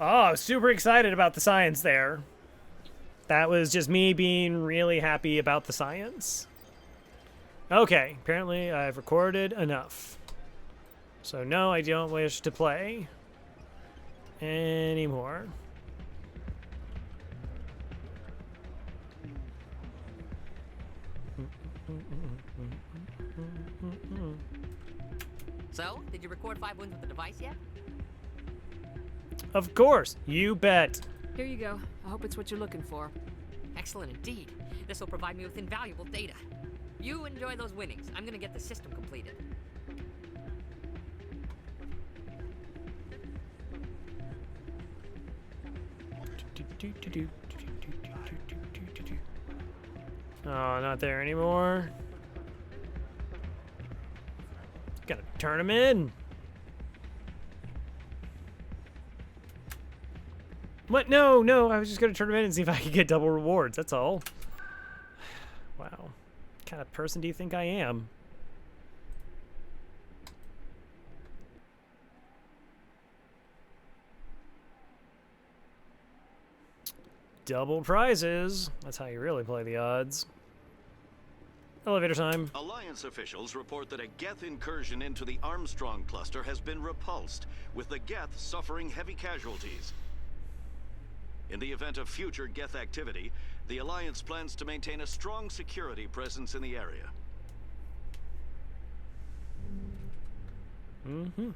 Oh, I was super excited about the science there. That was just me being really happy about the science. Okay, apparently I've recorded enough. So no, I don't wish to play anymore. So, did you record 5 wins with the device yet? Of course, you bet. Here you go. I hope it's what you're looking for. Excellent indeed. This will provide me with invaluable data. You enjoy those winnings. I'm gonna get the system completed. Oh, not there anymore. Gotta turn them in. What? No, no, I was just gonna turn them in and see if I could get double rewards, that's all. Wow. What kind of person do you think I am? Double prizes. That's how you really play the odds. Elevator time. Alliance officials report that a Geth incursion into the Armstrong cluster has been repulsed, with the Geth suffering heavy casualties. In the event of future Geth activity, the Alliance plans to maintain a strong security presence in the area. Mm-hmm.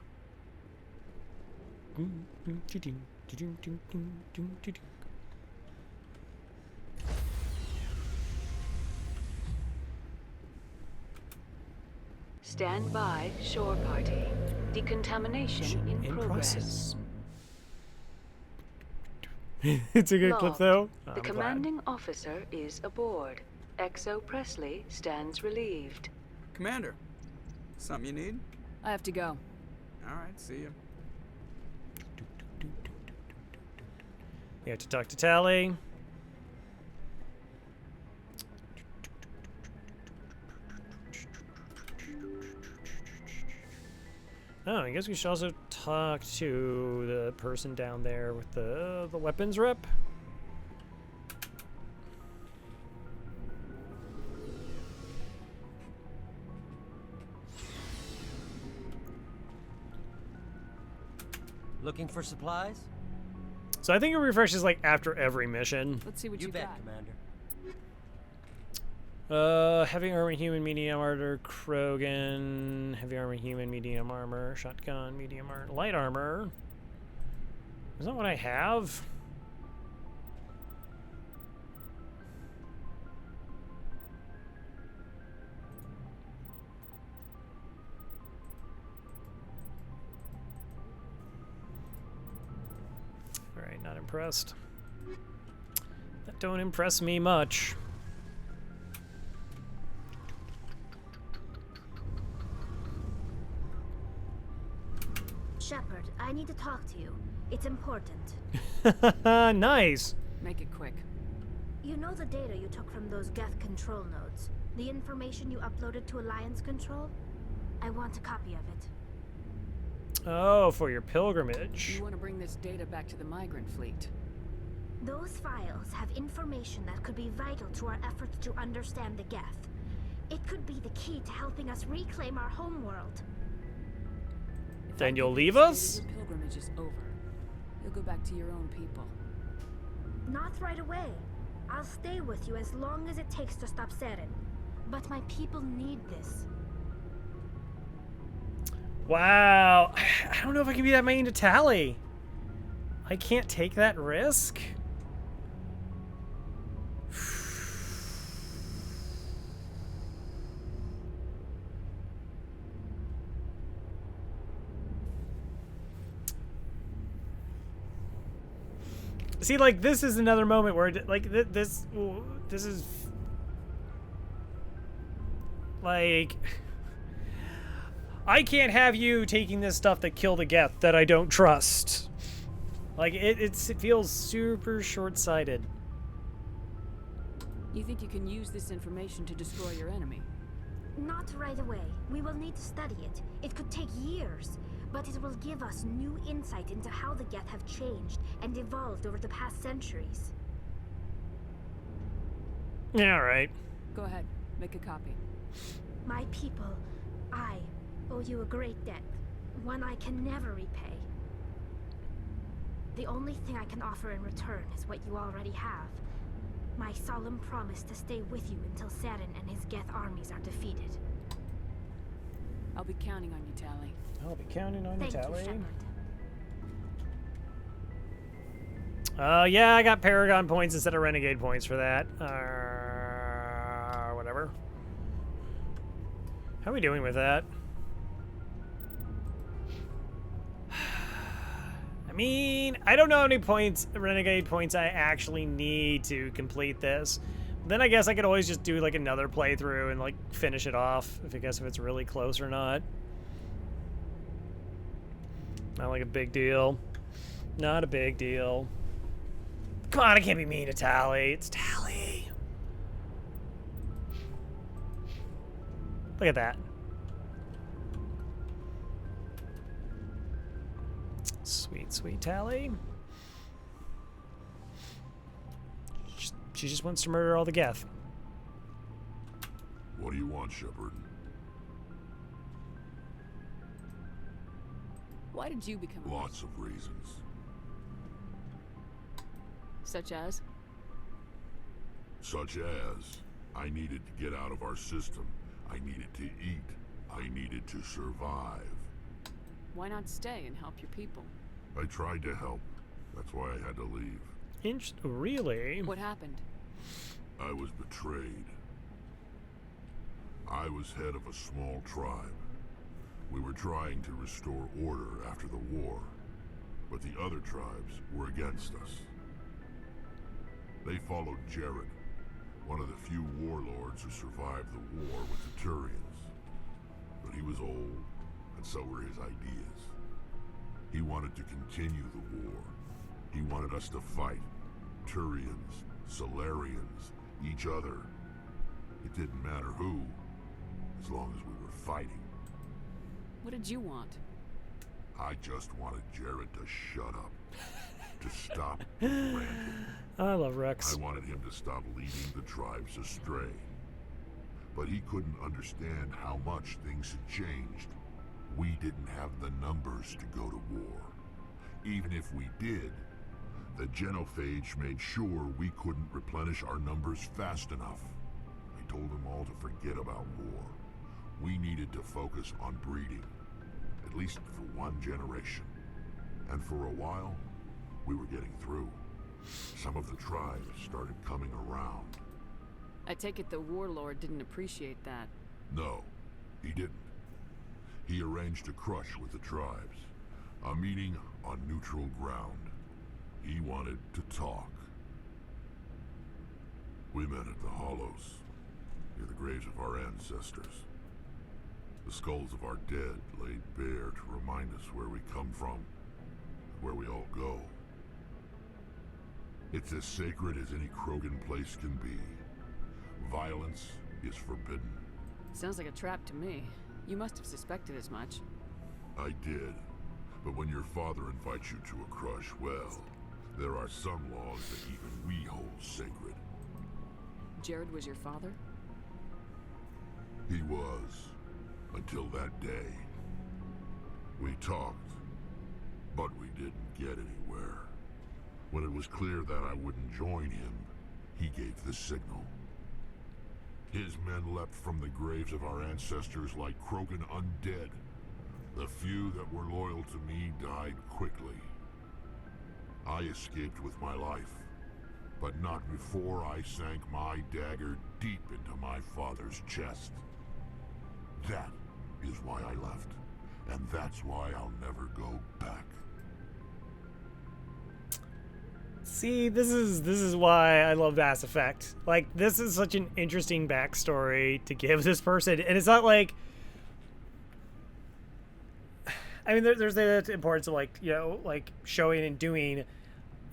Stand by, shore party. Decontamination in progress. It's a good clip, though. The commanding officer is aboard. XO Presley stands relieved. Commander, something you need? I have to go. All right, see you. You have to talk to Tally. Oh, I guess we should also talk to the person down there with the weapons rep. Looking for supplies? So I think it refreshes like after every mission. Let's see what you bet, got. Commander. Heavy armor, human, medium armor, Krogan, heavy armor, human, medium armor, shotgun, medium armor, light armor. Is that what I have? Alright, not impressed. That don't impress me much. Shepard, I need to talk to you. It's important. Nice. Make it quick. You know the data you took from those Geth control nodes? The information you uploaded to Alliance Control? I want a copy of it. Oh, for your pilgrimage. You want to bring this data back to the migrant fleet. Those files have information that could be vital to our efforts to understand the Geth. It could be the key to helping us reclaim our homeworld. Then you'll leave us? Your pilgrimage is over. You'll go back to your own people. Not right away. I'll stay with you as long as it takes to stop Seren. But my people need this. Wow. I don't know if I can be that mean to Tally. I can't take that risk. See, like, this is another moment where, like, this is, like, I can't have you taking this stuff that killed a Geth that I don't trust. Like, it feels super short-sighted. You think you can use this information to destroy your enemy? Not right away. We will need to study it. It could take years. But it will give us new insight into how the Geth have changed and evolved over the past centuries. Yeah, alright. Go ahead. Make a copy. My people, I owe you a great debt. One I can never repay. The only thing I can offer in return is what you already have. My solemn promise to stay with you until Seren and his Geth armies are defeated. I'll be counting on you, Tally. I'll be counting on you, Tally. Thank you, Shepard. Yeah, I got Paragon points instead of Renegade points for that. Whatever. How are we doing with that? I mean, I don't know how many points, Renegade points, I actually need to complete this. Then I guess I could always just do like another playthrough and like finish it off, if it's really close or not. Not like a big deal. Not a big deal. Come on, I can't be mean to Tally. It's Tally. Look at that. Sweet, sweet Tally. She just wants to murder all the Geth. What do you want, Shepard? Why did you become a Lots of reasons. Such as? Such as, I needed to get out of our system. I needed to eat. I needed to survive. Why not stay and help your people? I tried to help. That's why I had to leave. Really? What happened? I was betrayed. I was head of a small tribe. We were trying to restore order after the war, but the other tribes were against us. They followed Jared, one of the few warlords who survived the war with the Turians. But he was old, and so were his ideas. He wanted to continue the war. He wanted us to fight. Turians, Solarians, each other. It didn't matter who, as long as we were fighting. What did you want? I just wanted Jared to shut up. To stop ranting. I love Rex. I wanted him to stop leading the tribes astray. But he couldn't understand how much things had changed. We didn't have the numbers to go to war. Even if we did, the genophage made sure we couldn't replenish our numbers fast enough. I told them all to forget about war. We needed to focus on breeding, at least for one generation. And for a while, we were getting through. Some of the tribes started coming around. I take it the warlord didn't appreciate that. No, he didn't. He arranged a crush with the tribes. A meeting on neutral ground. He wanted to talk. We met at the Hollows, near the graves of our ancestors. The skulls of our dead laid bare to remind us where we come from, and where we all go. It's as sacred as any Krogan place can be. Violence is forbidden. Sounds like a trap to me. You must have suspected as much. I did. But when your father invites you to a crush, well, there are some laws that even we hold sacred. Jared was your father? He was. Until that day. We talked, but we didn't get anywhere. When it was clear that I wouldn't join him, he gave the signal. His men leapt from the graves of our ancestors like Krogan undead. The few that were loyal to me died quickly. I escaped with my life, but not before I sank my dagger deep into my father's chest. That is why I left, and that's why I'll never go back. See, this is why I love Mass Effect. Like, this is such an interesting backstory to give this person, and it's not like, I mean, there's the importance of, like, you know, like showing and doing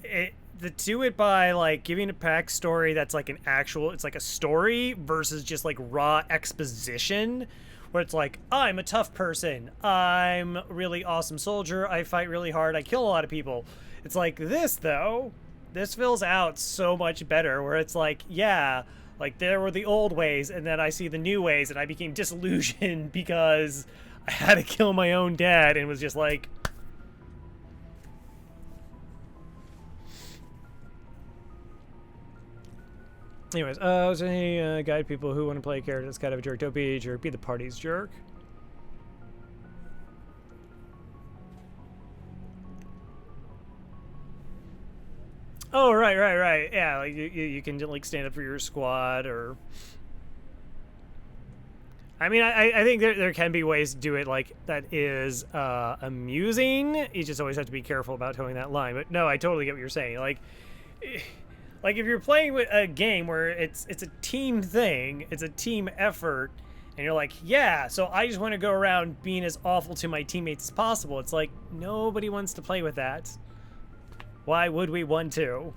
it. To do it by like giving a backstory that's like an actual, it's like a story versus just like raw exposition, where it's like, I'm a tough person, I'm a really awesome soldier, I fight really hard, I kill a lot of people. It's like this though. This fills out so much better, where it's like, yeah, like there were the old ways, and then I see the new ways, and I became disillusioned because I had to kill my own dad, and was just like... Anyways, I was saying, guide people who want to play a character that's kind of a jerk. Don't be a jerk, be the party's jerk. Oh, right. Yeah, like you can like stand up for your squad, or... I mean, I think there can be ways to do it like that is amusing. You just always have to be careful about towing that line. But no, I totally get what you're saying. Like if you're playing with a game where it's a team thing, it's a team effort, and you're like, yeah, so I just want to go around being as awful to my teammates as possible. It's like, nobody wants to play with that. Why would we want to?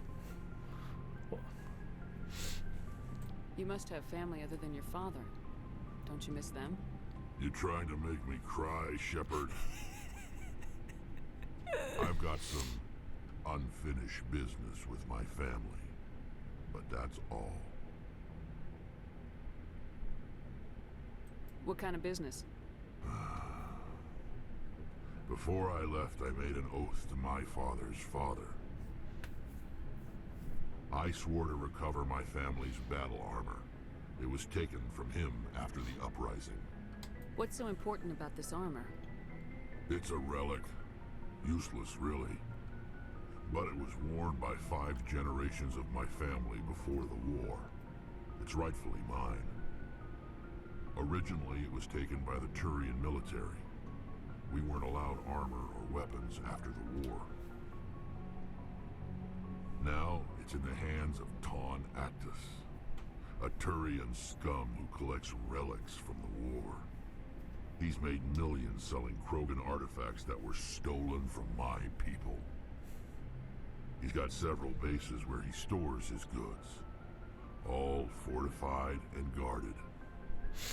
You must have family other than your father. Don't you miss them? You trying to make me cry, Shepard? I've got some unfinished business with my family, but that's all. What kind of business? Before I left, I made an oath to my father's father. I swore to recover my family's battle armor. It was taken from him after the uprising. What's so important about this armor? It's a relic. Useless, really. But it was worn by 5 generations of my family before the war. It's rightfully mine. Originally, it was taken by the Turian military. We weren't allowed armor or weapons after the war. Now, it's in the hands of Taun Actus, a Turian scum who collects relics from the war. He's made millions selling Krogan artifacts that were stolen from my people. He's got several bases where he stores his goods, all fortified and guarded.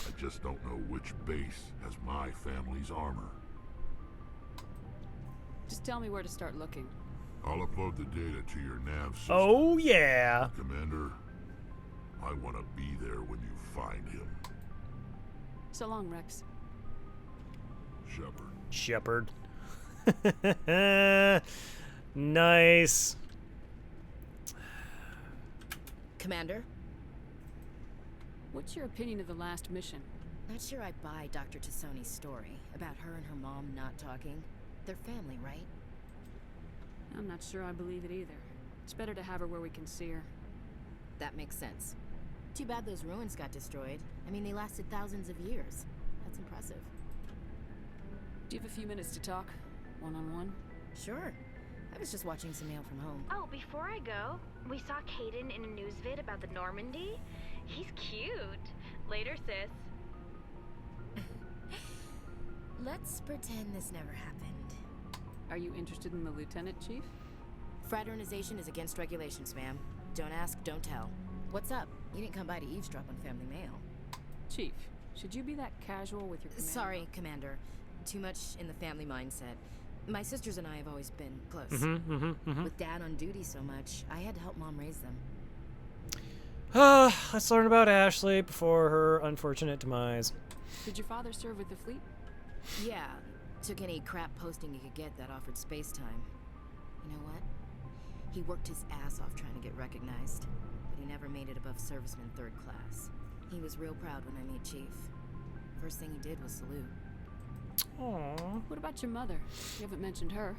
I just don't know which base has my family's armor. Just tell me where to start looking. I'll upload the data to your nav system. Oh, yeah. Commander, I want to be there when you find him. So long, Rex. Shepard. Shepard. Nice. Commander? What's your opinion of the last mission? Not sure I buy Dr. Tassoni's story about her and her mom not talking. They're family, right? I'm not sure I believe it either. It's better to have her where we can see her. That makes sense. Too bad those ruins got destroyed. I mean, they lasted thousands of years. That's impressive. Do you have a few minutes to talk? One-on-one? Sure. I was just watching some mail from home. Oh, before I go, we saw Caden in a news vid about the Normandy. He's cute. Later, sis. Let's pretend this never happened. Are you interested in the lieutenant, Chief? Fraternization is against regulations, ma'am. Don't ask, don't tell. What's up? You didn't come by to eavesdrop on family mail. Chief, should you be that casual with your command? Sorry, Commander. Too much in the family mindset. My sisters and I have always been close. With Dad on duty so much, I had to help Mom raise them. Let's learn about Ashley before her unfortunate demise. Did your father serve with the fleet? Yeah. Took any crap posting he could get that offered space time. You know what? He worked his ass off trying to get recognized, but he never made it above serviceman 3rd class. He was real proud when I met Chief. First thing he did was salute. Aww. What about your mother? You haven't mentioned her.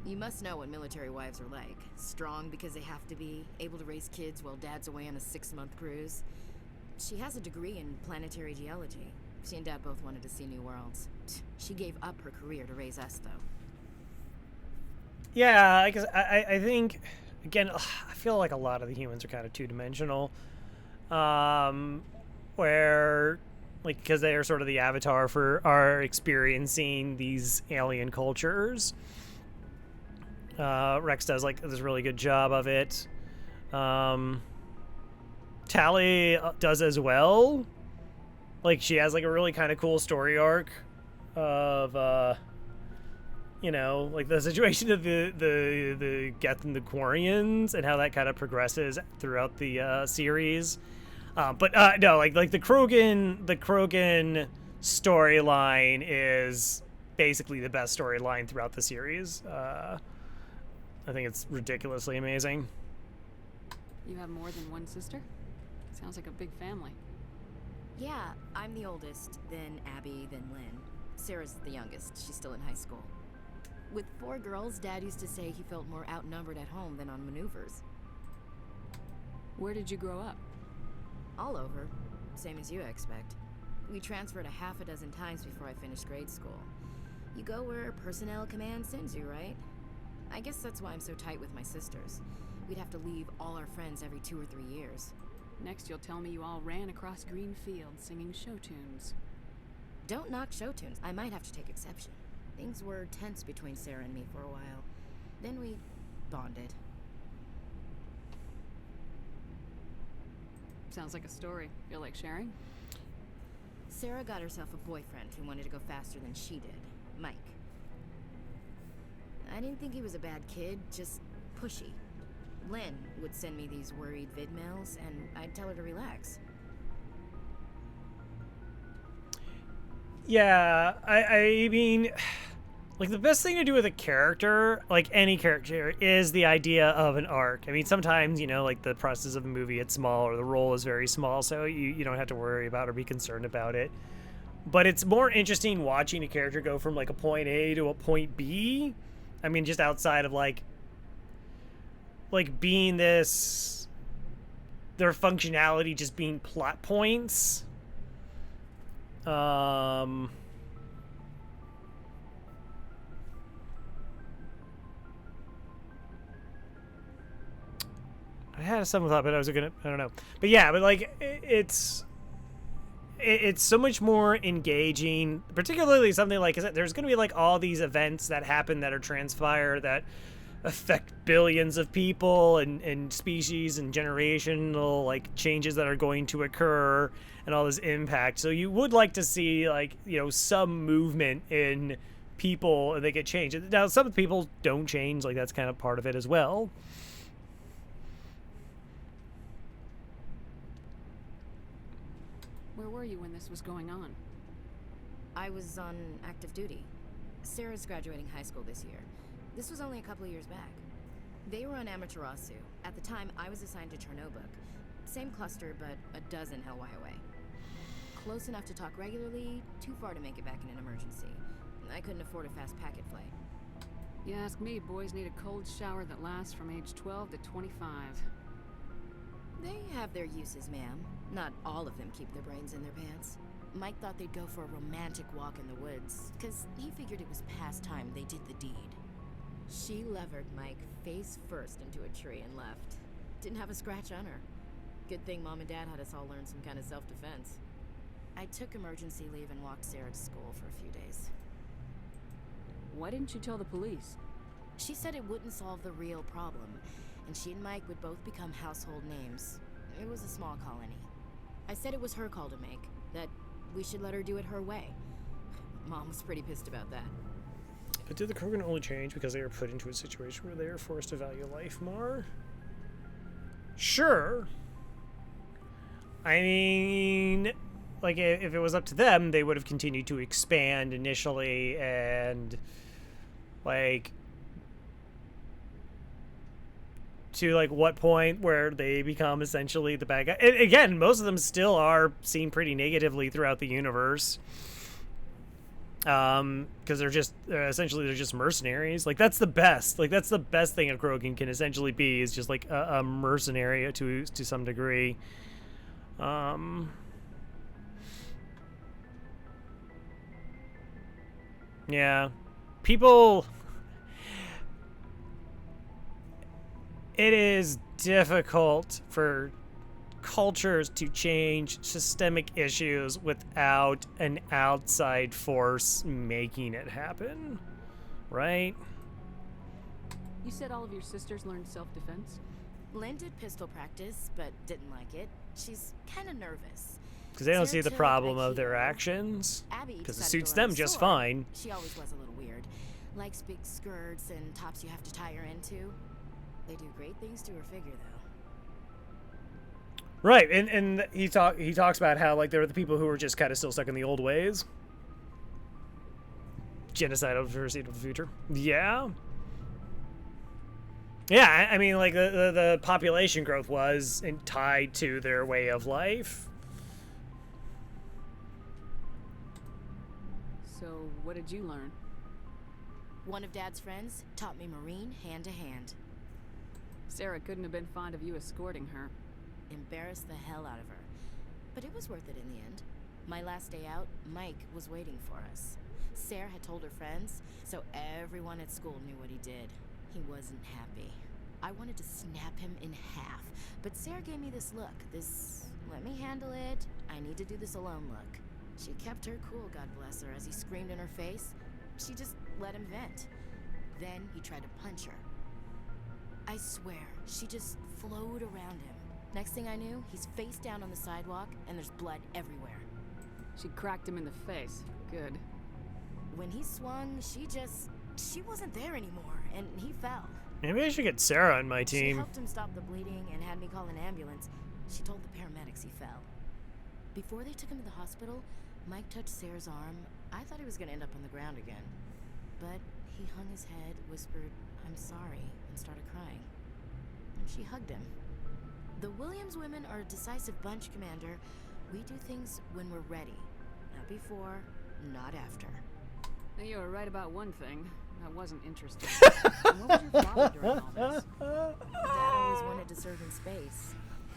You must know what military wives are like. Strong because they have to be, able to raise kids while Dad's away on a 6-month cruise. She has a degree in planetary geology. She and Dad both wanted to see new worlds. She gave up her career to raise us, though. Yeah, I think, again, I feel like a lot of the humans are kind of two-dimensional. Where, like, because they are sort of the avatar for our experiencing these alien cultures. Rex does, like, this really good job of it. Tally does as well. Like, she has, like, a really kind of cool story arc of, you know, like the situation of the Geth and the Quarians and how that kind of progresses throughout the series. But no, like the Krogan storyline is basically the best storyline throughout the series. I think it's ridiculously amazing. You have more than one sister? Sounds like a big family. Yeah, I'm the oldest, then Abby, then Lynn. Sarah's the youngest. She's still in high school. With 4 girls, Dad used to say he felt more outnumbered at home than on maneuvers. Where did you grow up? All over. Same as you, I expect. We transferred a half a dozen times before I finished grade school. You go where personnel command sends you, right? I guess that's why I'm so tight with my sisters. We'd have to leave all our friends every 2 or 3 years. Next you'll tell me you all ran across green fields singing show tunes. Don't knock show tunes. I might have to take exception. Things were tense between Sarah and me for a while. Then we bonded. Sounds like a story. Feel like sharing? Sarah got herself a boyfriend who wanted to go faster than she did. Mike. I didn't think he was a bad kid, just pushy. Lynn would send me these worried vid mails, and I'd tell her to relax. Yeah, I mean, like, the best thing to do with a character, like any character, is the idea of an arc. I mean, sometimes, you know, like, the process of a movie, it's small, or the role is very small, so you don't have to worry about or be concerned about it. But it's more interesting watching a character go from, like, a point A to a point B. I mean, just outside of, like being this, their functionality just being plot points. I had some thought, but I don't know. But yeah, but like it's so much more engaging, particularly something like, there's going to be like all these events that happen that are transpire that affect billions of people and species and generational like changes that are going to occur and all this impact. So you would like to see, like, you know, some movement in people and they get changed. Now, some people don't change, like that's kind of part of it as well. Where were you when this was going on? I was on active duty. Sarah's graduating high school this year. This was only a couple of years back. They were on Amaterasu. At the time, I was assigned to Chernobog. Same cluster, but a dozen Hellwire away. Close enough to talk regularly, too far to make it back in an emergency. I couldn't afford a fast packet flight. You ask me, boys need a cold shower that lasts from age 12 to 25. They have their uses, ma'am. Not all of them keep their brains in their pants. Mike thought they'd go for a romantic walk in the woods, because he figured it was past time they did the deed. She levered Mike face first into a tree and left. Didn't have a scratch on her. Good thing Mom and Dad had us all learn some kind of self-defense. I took emergency leave and walked Sarah to school for a few days. Why didn't you tell the police? She said it wouldn't solve the real problem, and she and Mike would both become household names. It was a small colony. I said it was her call to make, that we should let her do it her way. Mom was pretty pissed about that. But did the Krogan only change because they were put into a situation where they were forced to value life more? Sure. I mean, like, if it was up to them, they would have continued to expand initially and, like, to, like, what point where they become essentially the bad guy. And again, most of them still are seen pretty negatively throughout the universe. Because they're just mercenaries. Like, that's the best. Like, that's the best thing a Krogan can essentially be, is just like a mercenary to some degree. Yeah, people. It is difficult for cultures to change systemic issues without an outside force making it happen, right? You said all of your sisters learned self-defense? Lynn did pistol practice, but didn't like it. She's kind of nervous. Because they don't see the problem of their actions. Because it suits them just fine. She always was a little weird. Likes big skirts and tops you have to tie her into. They do great things to her figure, though. Right, and he talks about how, like, there were the people who were just kind of still stuck in the old ways. Genocidal foreseeable future. Yeah. Yeah, I mean, like, the population growth was tied to their way of life. So, what did you learn? One of Dad's friends taught me Marine hand to hand. Sarah couldn't have been fond of you escorting her. Embarrassed the hell out of her. But it was worth it in the end. My last day out, Mike was waiting for us. Sarah had told her friends, so everyone at school knew what he did. He wasn't happy. I wanted to snap him in half, but Sarah gave me this look, this let me handle it, I need to do this alone look. She kept her cool, God bless her, as he screamed in her face. She just let him vent. Then he tried to punch her. I swear, she just flowed around him. Next thing I knew, he's face down on the sidewalk, and there's blood everywhere. She cracked him in the face. Good. When he swung, she wasn't there anymore, and he fell. Maybe I should get Sarah on my team. She helped him stop the bleeding and had me call an ambulance. She told the paramedics he fell. Before they took him to the hospital, Mike touched Sarah's arm. I thought he was going to end up on the ground again. But he hung his head, whispered, "I'm sorry," and started crying. And she hugged him. The Williams women are a decisive bunch, Commander. We do things when we're ready. Not before, not after. Now, you were right about one thing. I wasn't interested. What was your father during all this? Dad always wanted to serve in space.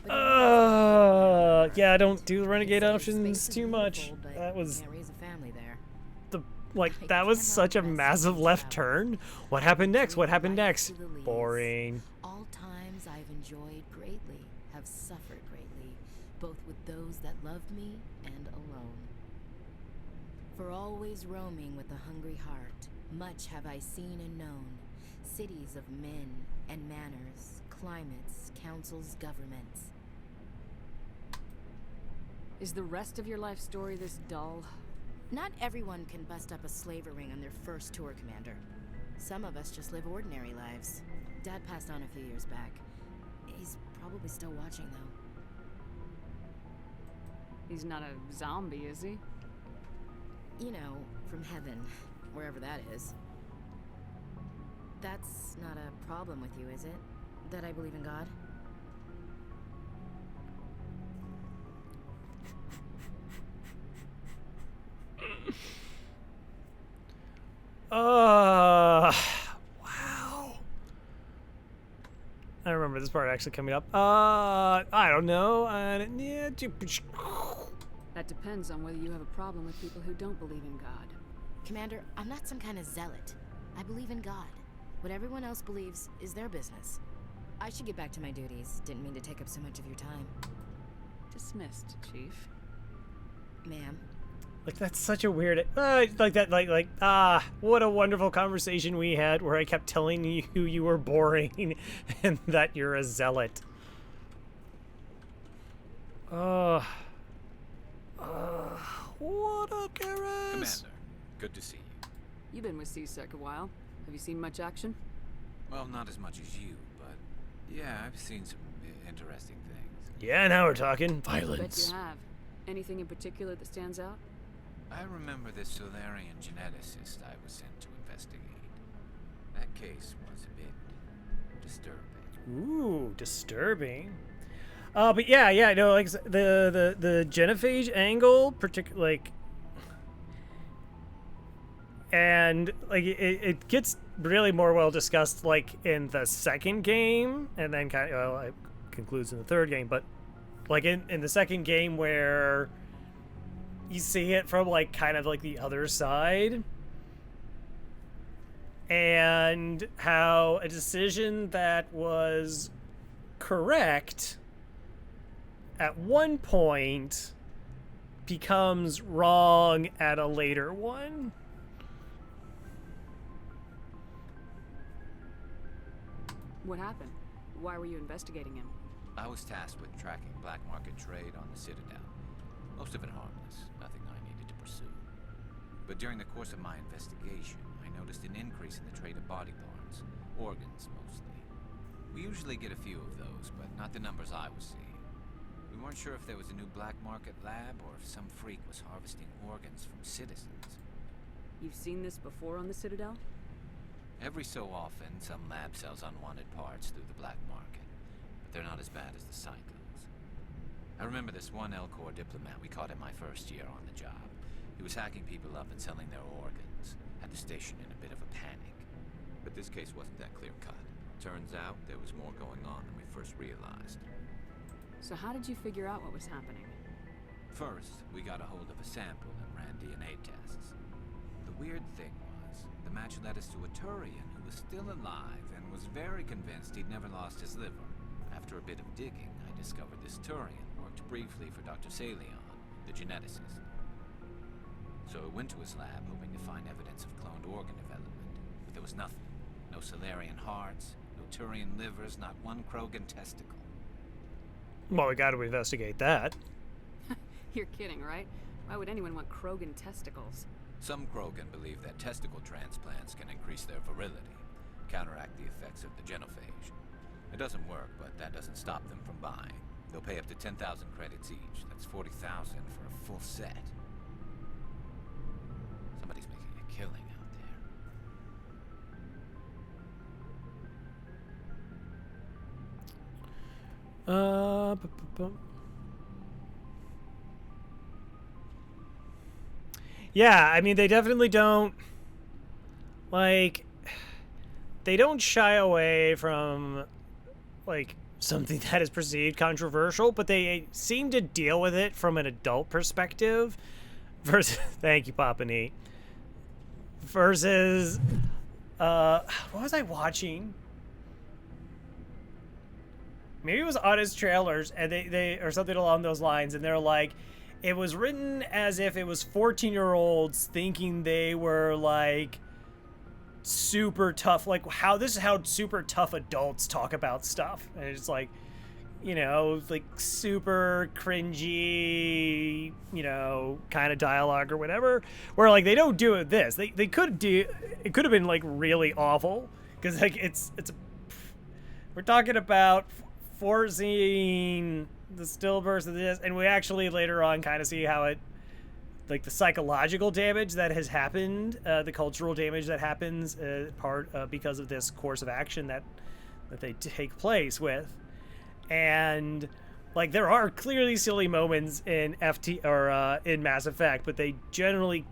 Yeah, I don't do the renegade options too much. That was can't raise a family there. that was such a massive left turn. What happened next? What happened next? Boring. All times I've enjoyed greatly, have suffered greatly, both with those that loved me and alone. For always roaming with a hungry heart, much have I seen and known, cities of men and manners, climates, councils, governments. Is the rest of your life story this dull? Not everyone can bust up a slaver ring on their first tour, Commander. Some of us just live ordinary lives. Dad passed on a few years back. He's probably still watching, though. He's not a zombie, is he? You know, from heaven, wherever that is. That's not a problem with you, is it? That I believe in God? Wow. I remember this part actually coming up. I don't know. That depends on whether you have a problem with people who don't believe in God. Commander, I'm not some kind of zealot. I believe in God. What everyone else believes is their business. I should get back to my duties. Didn't mean to take up so much of your time. Dismissed, Chief. Ma'am. Like, that's such a weird, what a wonderful conversation we had where I kept telling you were boring and that you're a zealot. What up, Garrus? Commander, good to see you. You've been with CSEC a while. Have you seen much action? Well, not as much as you, but yeah, I've seen some interesting things. Yeah, now we're talking Bet violence. you have. Anything in particular that stands out? I remember the Solarian geneticist I was sent to investigate. That case was a bit disturbing. Ooh, disturbing. But yeah, no, like the genophage angle, and like it gets really more well discussed like in the second game, and then it concludes in the third game. But like in the second game where you see it from like kind of like the other side, and how a decision that was correct at one point becomes wrong at a later one. What happened? Why were you investigating him? I was tasked with tracking black market trade on the Citadel. Most of it harmless, nothing I needed to pursue. But during the course of my investigation, I noticed an increase in the trade of body parts, organs mostly. We usually get a few of those, but not the numbers I was seeing. We weren't sure if there was a new black market lab or if some freak was harvesting organs from citizens. You've seen this before on the Citadel? Every so often, some lab sells unwanted parts through the black market, but they're not as bad as the cycles. I remember this one Elcor diplomat we caught in my first year on the job. He was hacking people up and selling their organs. Had the station in a bit of a panic. But this case wasn't that clear-cut. Turns out there was more going on than we first realized. So how did you figure out what was happening? First, we got a hold of a sample and ran DNA tests. The weird thing was, the match led us to a Turian who was still alive and was very convinced he'd never lost his liver. After a bit of digging, I discovered this Turian worked briefly for Dr. Salion, the geneticist. So I went to his lab hoping to find evidence of cloned organ development, but there was nothing. No Solarian hearts, no Turian livers, not one Krogan testicle. Well, we got to investigate that. You're kidding, right? Why would anyone want Krogan testicles? Some Krogan believe that testicle transplants can increase their virility, counteract the effects of the genophage. It doesn't work, but that doesn't stop them from buying. They'll pay up to 10,000 credits each. That's 40,000 for a full set. Somebody's making a killing out there. Yeah, I mean, they definitely don't, like, they don't shy away from, like, something that is perceived controversial, but they seem to deal with it from an adult perspective versus, thank you, Papa Neat, versus, what was I watching? Maybe it was Honest Trailers, and they or something along those lines, and they're like, it was written as if it was 14-year-olds thinking they were, like, super tough. Like, this is how super tough adults talk about stuff. And it's like, you know, like, super cringy, you know, kind of dialogue or whatever. Where, like, they don't do it this. They could do... It could have been, like, really awful. Because, like, we're talking about forcing the stillbirth of this, and we actually later on kind of see how it like the psychological damage that has happened, the cultural damage that happens because of this course of action that they take place with. And like there are clearly silly moments in in Mass Effect, but they generally,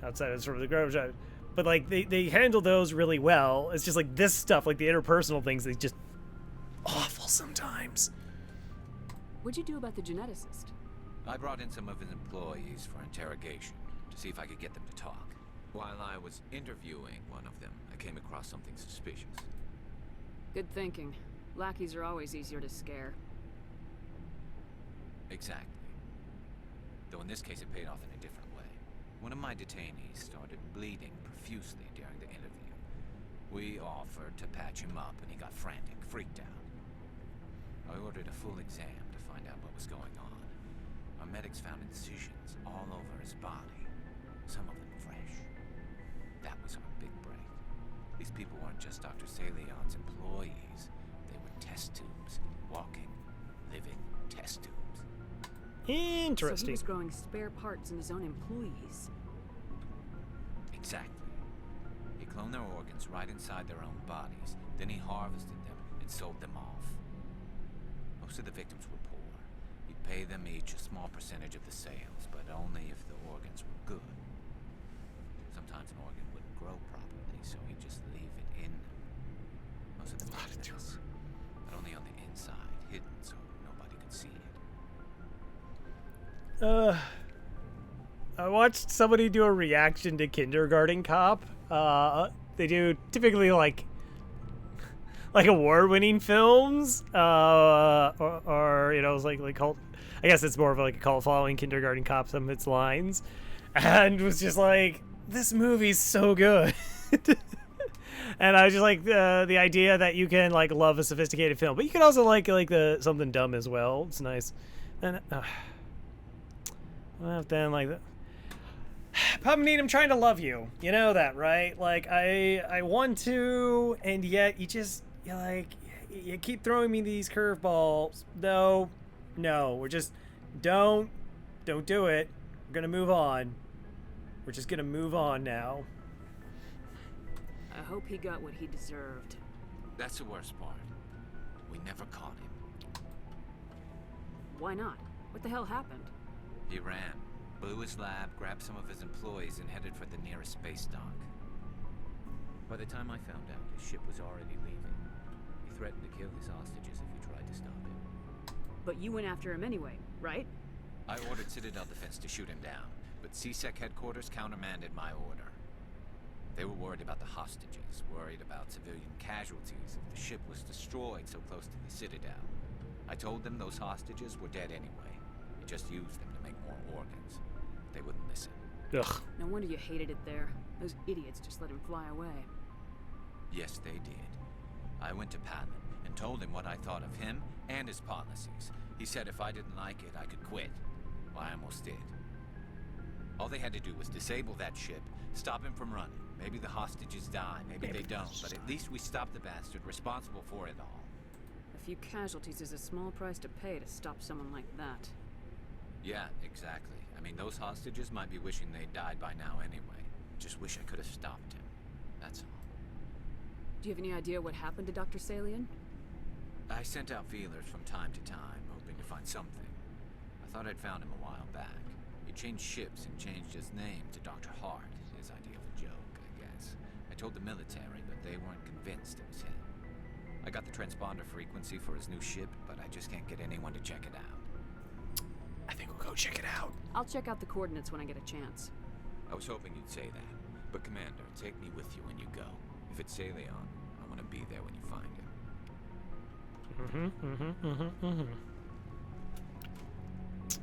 outside of sort of the Grove Shot, but like they handle those really well. It's just like this stuff, like the interpersonal things, they just awful sometimes. What'd you do about the geneticist? I brought in some of his employees for interrogation to see if I could get them to talk. While I was interviewing one of them, I came across something suspicious. Good thinking. Lackeys are always easier to scare. Exactly. Though in this case it paid off in a different way. One of my detainees started bleeding profusely during the interview. We offered to patch him up and he got frantic, freaked out. I ordered a full exam to find out what was going on. Our medics found incisions all over his body, some of them fresh. That was our big break. These people weren't just Dr. Salion's employees. They were test tubes, walking, living test tubes. Interesting. So he was growing spare parts in his own employees. Exactly. He cloned their organs right inside their own bodies. Then he harvested them and sold them off. Most of the victims were poor. He'd pay them each a small percentage of the sales, but only if the organs were good. Sometimes an organ wouldn't grow properly, so he'd just leave it in them. Most of them were genetic, but only on the inside, hidden so nobody could see it. I watched somebody do a reaction to Kindergarten Cop. They do typically like award-winning films, or you know, it's like cult. I guess it's more of like a cult following Kindergarten Cop, some of its lines, and was just like, this movie's so good. And I was just like the idea that you can like love a sophisticated film, but you can also like the something dumb as well. It's nice. And well, then like Pumnine, I'm trying to love you. You know that, right? Like I want to, and yet you keep throwing me these curveballs. No, we're just don't do it. We're gonna move on. We're just gonna move on now. I hope he got what he deserved. That's the worst part. We never caught him. Why not? What the hell happened? He ran, blew his lab, grabbed some of his employees, and headed for the nearest space dock. By the time I found out, his ship was already leaving. He threatened to kill his hostages if we tried to stop him. But you went after him anyway, right? I ordered Citadel Defense to shoot him down, but CSEC headquarters countermanded my order. They were worried about the hostages, worried about civilian casualties if the ship was destroyed so close to the Citadel. I told them those hostages were dead anyway. We just used them to make more organs. They wouldn't listen. Ugh. No wonder you hated it there. Those idiots just let him fly away. Yes, they did. I went to Palin and told him what I thought of him and his policies. He said if I didn't like it, I could quit. Well, I almost did. All they had to do was disable that ship, stop him from running. Maybe the hostages die, maybe they don't, but at least we stopped the bastard responsible for it all. A few casualties is a small price to pay to stop someone like that. Yeah, exactly. I mean, those hostages might be wishing they'd died by now anyway. Just wish I could have stopped him. That's all. Do you have any idea what happened to Dr. Salion? I sent out feelers from time to time, hoping to find something. I thought I'd found him a while back. He changed ships and changed his name to Dr. Hart, his idea of a joke, I guess. I told the military, but they weren't convinced it was him. I got the transponder frequency for his new ship, but I just can't get anyone to check it out. I think we'll go check it out. I'll check out the coordinates when I get a chance. I was hoping you'd say that. But Commander, take me with you when you go. If it's Salion, I want to be there when you find him.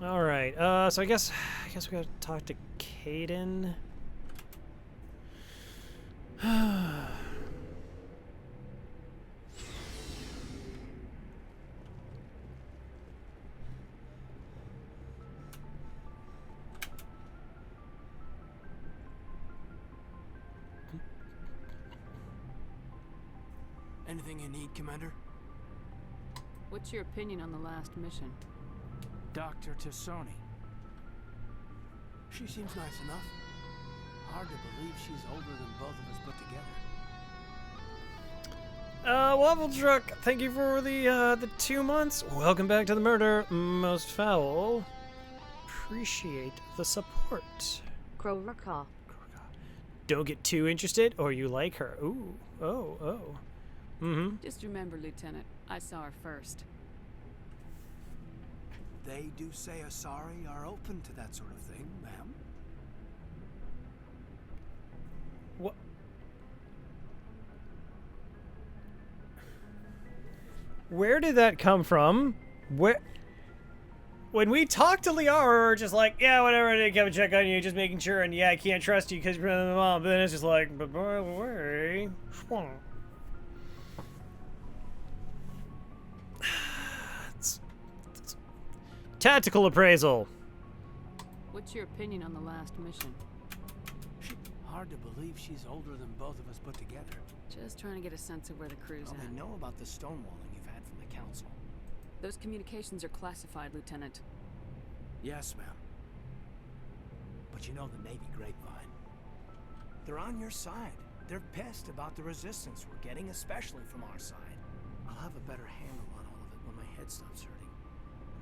All right. So I guess we gotta talk to Kaidan. Anything you need, Commander? What's your opinion on the last mission? Dr. Tassoni. She seems nice enough. Hard to believe she's older than both of us put together. Waffle Truck, thank you for the 2 months. Welcome back to the Murder Most Foul. Appreciate the support. Crowercaw. Don't get too interested, or you like her. Ooh, oh. Mm-hmm. Just remember, Lieutenant, I saw her first. They do say Asari are open to that sort of thing, ma'am. What? Where did that come from? Where? When we talked to Liara, we're just like, yeah, whatever, I didn't come and check on you, just making sure, and yeah, I can't trust you because you're my mom. But then it's just like, but by the way, it's tactical appraisal. What's your opinion on the last mission? Hard to believe she's older than both of us put together. Just trying to get a sense of where the crew's Well, at. they know about the stonewalling you've had from the council. Those communications are classified, Lieutenant. Yes, ma'am. But you know the Navy grapevine. They're on your side. They're pissed about the resistance we're getting, especially from our side. I'll have a better handle on all of it when my head stops hurting.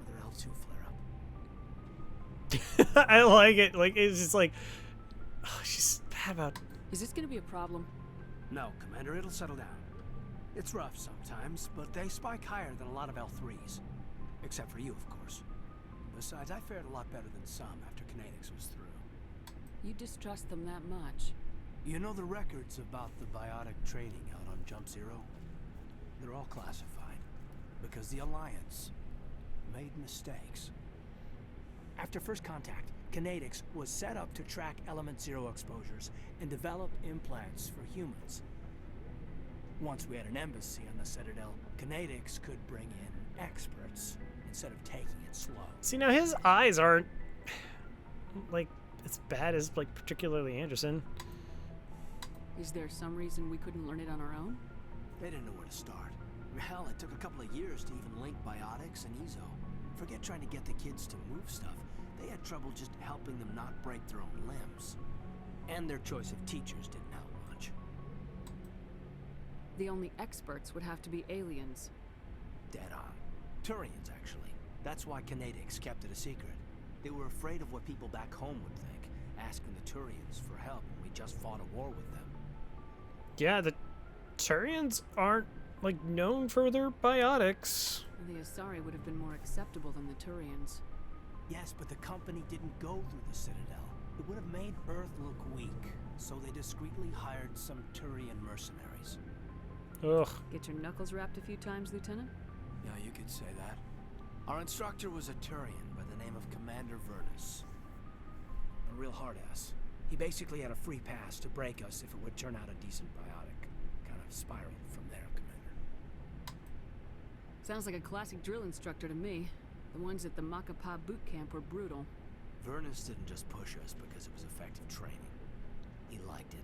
Whether L2 flare up. I like it. Like, it's just like, oh, she's bad about. Is this gonna be a problem? No, Commander, it'll settle down. It's rough sometimes, but they spike higher than a lot of L3s. Except for you, of course. Besides, I fared a lot better than some after Kinetics was through. You distrust them that much? You know the records about the biotic training out on Jump Zero? They're all classified, because the Alliance made mistakes. After first contact, Kinetics was set up to track Element Zero exposures and develop implants for humans. Once we had an embassy on the Citadel, Kinetics could bring in experts instead of taking it slow. See, now his eyes aren't like as bad as like particularly Anderson. Is there some reason we couldn't learn it on our own? They didn't know where to start. Hell, it took a couple of years to even link biotics and Ezo. Forget trying to get the kids to move stuff. They had trouble just helping them not break their own limbs. And their choice of teachers didn't help much. The only experts would have to be aliens. Dead on. Turians, actually. That's why Kinetics kept it a secret. They were afraid of what people back home would think, asking the Turians for help when we just fought a war with them. Yeah, the Turians aren't like known for their biotics. The Asari would have been more acceptable than the Turians. Yes, but the company didn't go through the Citadel. It would have made Earth look weak, so they discreetly hired some Turian mercenaries. Ugh. Get your knuckles rapped a few times, Lieutenant? Yeah, you could say that. Our instructor was a Turian by the name of Commander Vernus. A real hard-ass. He basically had a free pass to break us if it would turn out a decent biotic. Kind of spiraled from there, Commander. Sounds like a classic drill instructor to me. The ones at the Makapa boot camp were brutal. Vernus didn't just push us because it was effective training. He liked it.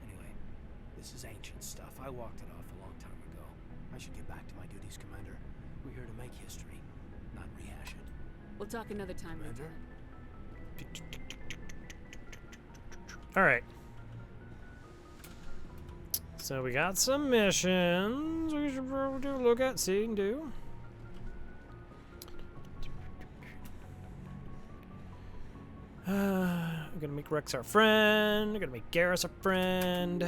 Anyway, this is ancient stuff. I walked it off a long time ago. I should get back to my duties, Commander. We're here to make history, not rehash it. We'll talk another time, Commander. All right. So we got some missions we should probably look at, see, and do. I'm gonna make Rex our friend. I'm gonna make Garrus our friend.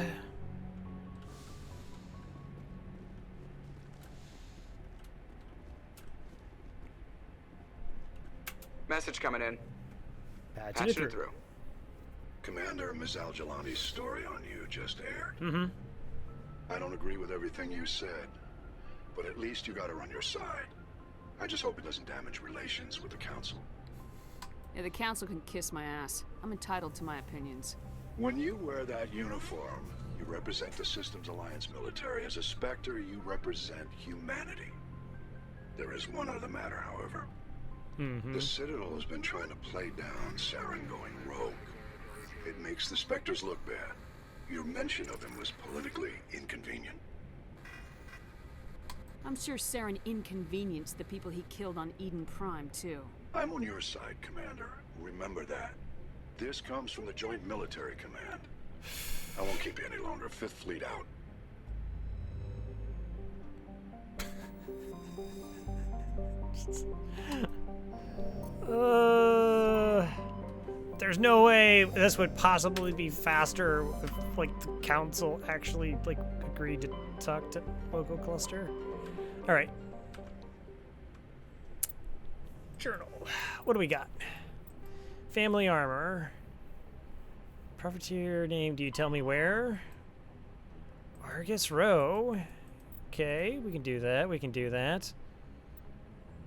Message coming in. Patching it through. Commander, Ms. Al-Jalani's story on you just aired. Mm-hmm. I don't agree with everything you said, but at least you got her on your side. I just hope it doesn't damage relations with the Council. Yeah, the Council can kiss my ass. I'm entitled to my opinions. When you wear that uniform, you represent the Systems Alliance military. As a Spectre, you represent humanity. There is one other matter, however. Mm-hmm. The Citadel has been trying to play down Saren going rogue. It makes the Spectres look bad. Your mention of him was politically inconvenient. I'm sure Saren inconvenienced the people he killed on Eden Prime, too. I'm on your side, Commander. Remember that. This comes from the Joint Military Command. I won't keep you any longer. Fifth Fleet out. There's no way this would possibly be faster if, like, the council actually, like, agreed to talk to local cluster. All right. Journal. What do we got? Family armor. Profiteer name. Do you tell me where? Argus Row. Okay, we can do that. We can do that.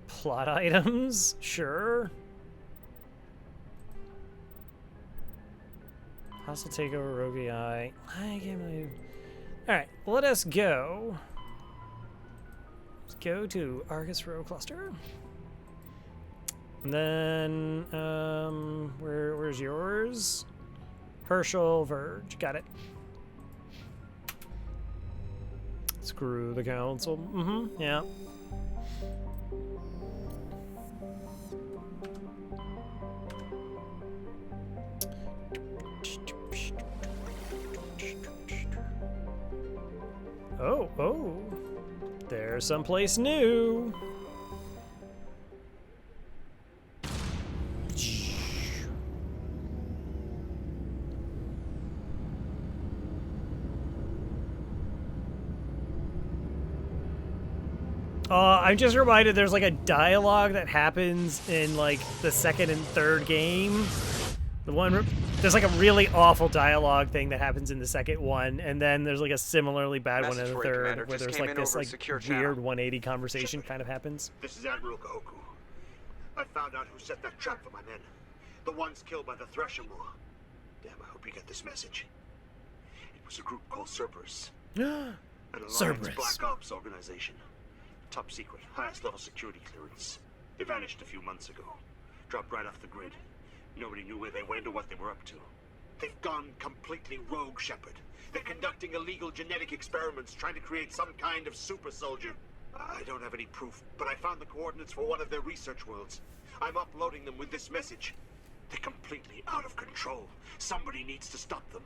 Plot items. Sure. Hostile takeover, rogue AI. I can't believe. Alright, let us go. Let's go to Argus Row Cluster. And then, where's yours? Herschel Verge. Got it. Screw the council. Mm-hmm, yeah. Oh, there's someplace new. I'm just reminded there's like a dialogue that happens in like the second and third game. There's like a really awful dialogue thing that happens in the second one, and then there's like a similarly bad one in the third, where there's like this like weird 180 conversation kind of happens. This is Admiral Kahoku. I found out who set that trap for my men. The ones killed by the Thresher War. Damn, I hope you get this message. It was a group called Cerberus. An Alliance Black Ops organization. Top secret, highest level security clearance. They vanished a few months ago. Dropped right off the grid. Nobody knew where they went or what they were up to. They've gone completely rogue, Shepard. They're conducting illegal genetic experiments, trying to create some kind of super soldier. I don't have any proof, but I found the coordinates for one of their research worlds. I'm uploading them with this message. They're completely out of control. Somebody needs to stop them.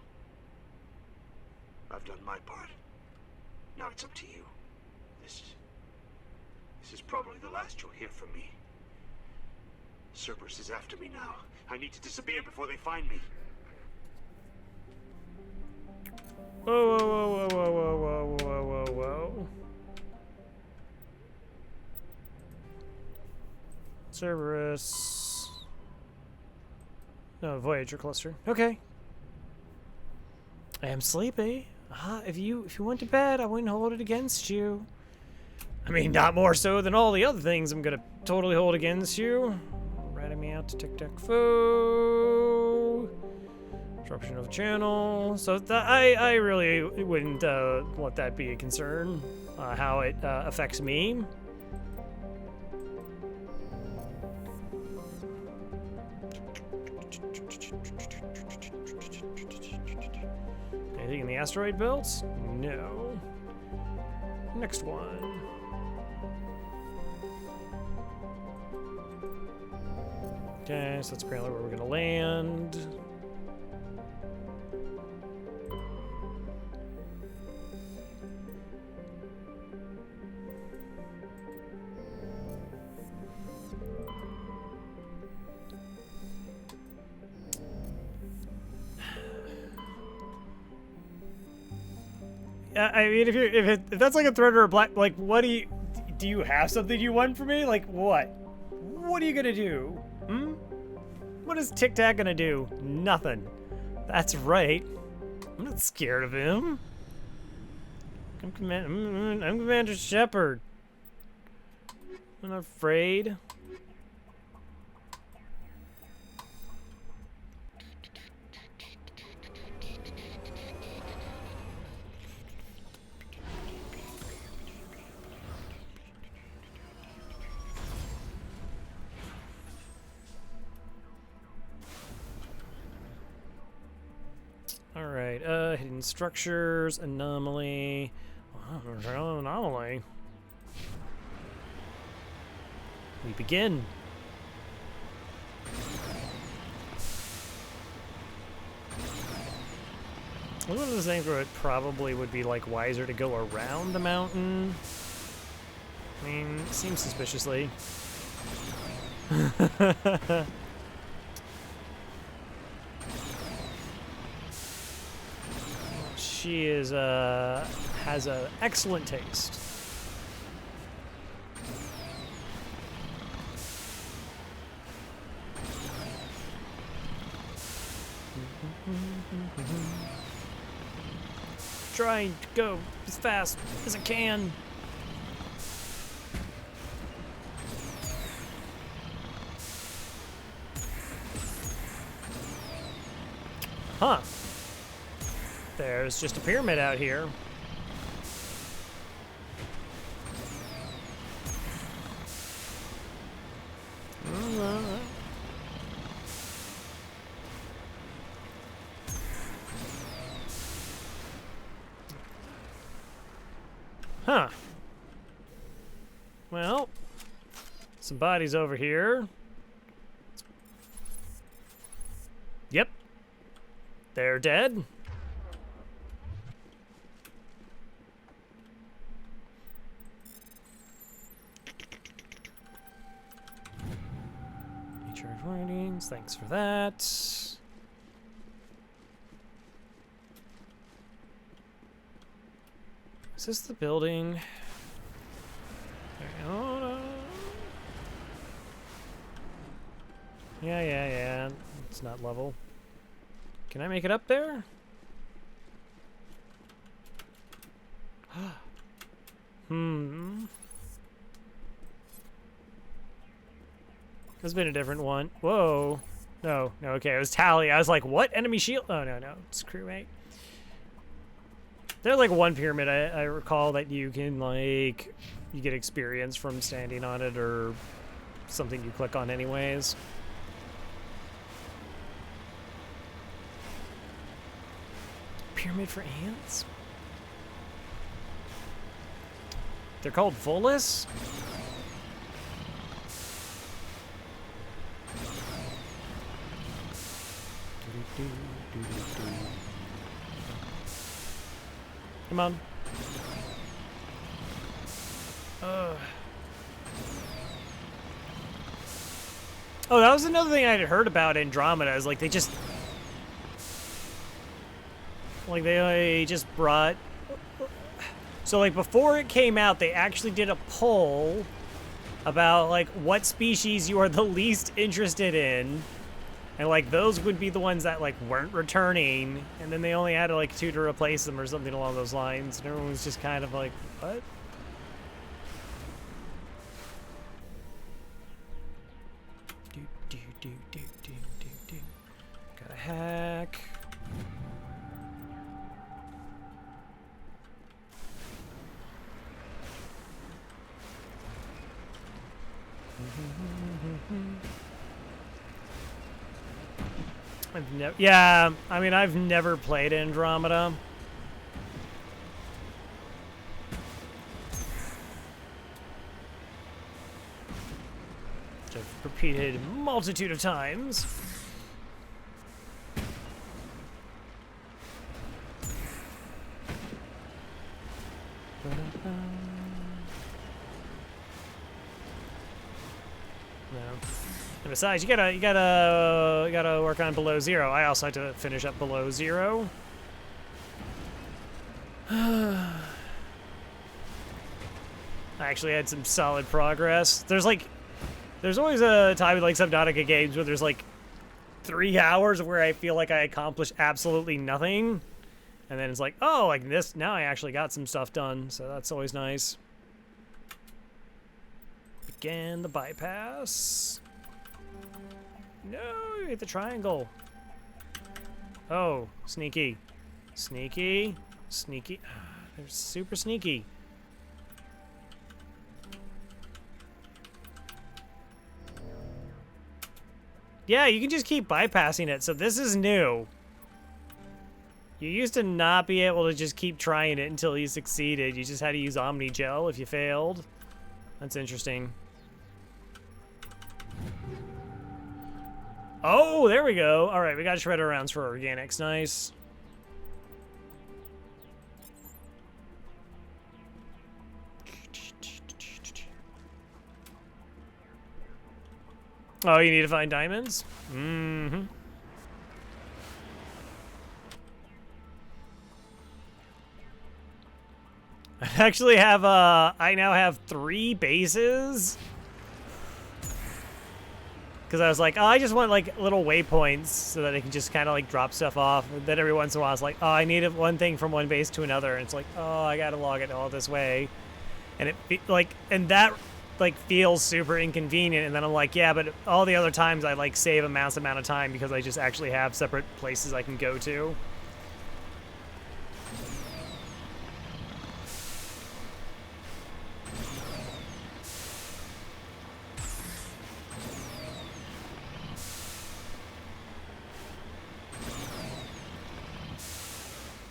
I've done my part. Now it's up to you. This is probably the last you'll hear from me. Cerberus is after me now. I need to disappear before they find me. Whoa, whoa, whoa, whoa, whoa, whoa, whoa, whoa, whoa. Cerberus. No, Voyager cluster. Okay. I am sleepy. If you went to bed, I wouldn't hold it against you. I mean, not more so than all the other things I'm gonna totally hold against you. Ratting me out to tic-tac-foo. Disruption of channel. So I really wouldn't let that be a concern. How it affects me. Anything in the asteroid belt? No. Next one. Okay, so that's apparently where we're gonna land. I mean, if that's like a threat or a black, like, what do you have something you want from me? Like, what? What are you gonna do? Hmm? What is Tic Tac gonna do? Nothing. That's right. I'm not scared of him. I'm Commander Shepard. I'm not afraid. Alright, hidden structures, anomaly. Anomaly. We begin. one of those things where it probably would be like wiser to go around the mountain. I mean, it seems suspiciously. She is has an excellent taste. Trying to go as fast as I can. Huh. There's just a pyramid out here. Huh. Well, some bodies over here. Yep. They're dead. Recharge writings, thanks for that. Is this the building? Oh, no. Yeah. It's not level. Can I make it up there? There's been a different one. Whoa. No, okay, it was Tally. I was like, what? Enemy shield? Oh, no, it's crewmate. There's like one pyramid I recall that you can like, you get experience from standing on it or something you click on anyways. Pyramid for ants? They're called Volus? Come on. Oh, that was another thing I had heard about Andromeda, is like they just... Like they just brought... So like before it came out, they actually did a poll about like what species you are the least interested in. And like those would be the ones that like weren't returning, and then they only added like 2 to replace them or something along those lines. And everyone was just kind of like, what? Gotta hack. Yeah, I mean, I've never played Andromeda. Which I've repeated a multitude of times. And besides, you gotta work on Below Zero. I also had to finish up Below Zero. I actually had some solid progress. There's always a time in like Subnautica games where there's like 3 hours where I feel like I accomplished absolutely nothing, and then it's like, oh, like this, now I actually got some stuff done, so that's always nice. Begin the bypass. No, you hit the triangle. Oh, sneaky. Sneaky. Sneaky. They're super sneaky. Yeah, you can just keep bypassing it, so this is new. You used to not be able to just keep trying it until you succeeded. You just had to use Omni Gel if you failed. That's interesting. Oh, there we go. All right, we got shredder rounds for organics. Nice. Oh, you need to find diamonds? Mm-hmm. I actually have, I now have 3 bases. Because I was like, oh, I just want, like, little waypoints so that I can just kind of, like, drop stuff off. And then every once in a while, I was like, oh, I need one thing from one base to another. And it's like, oh, I gotta log it all this way. And that like feels super inconvenient, and then I'm like, yeah, but all the other times I like save a massive amount of time because I just actually have separate places I can go to.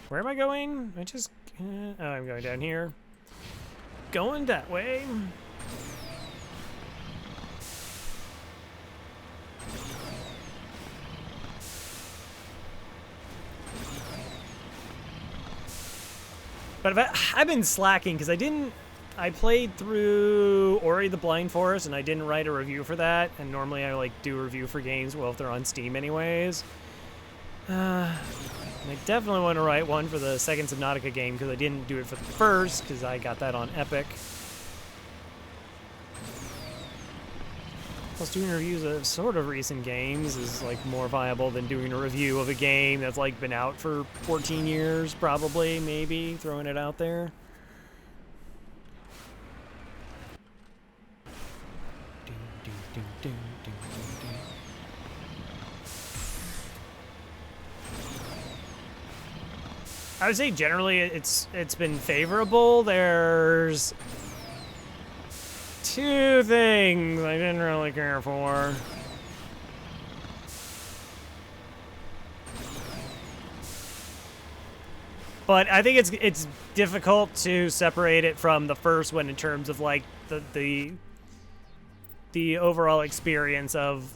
Where am I going? Oh, I'm going down here. Going that way. But I've been slacking because I played through Ori the Blind Forest and I didn't write a review for that. And normally I like do a review for games, well, if they're on Steam anyways. I definitely want to write one for the second Subnautica game because I didn't do it for the first because I got that on Epic. Plus, doing reviews of sort of recent games is like more viable than doing a review of a game that's like been out for 14 years, probably, maybe, throwing it out there. I would say generally it's been favorable. There's 2 things I didn't really care for. But I think it's difficult to separate it from the first one in terms of like the overall experience of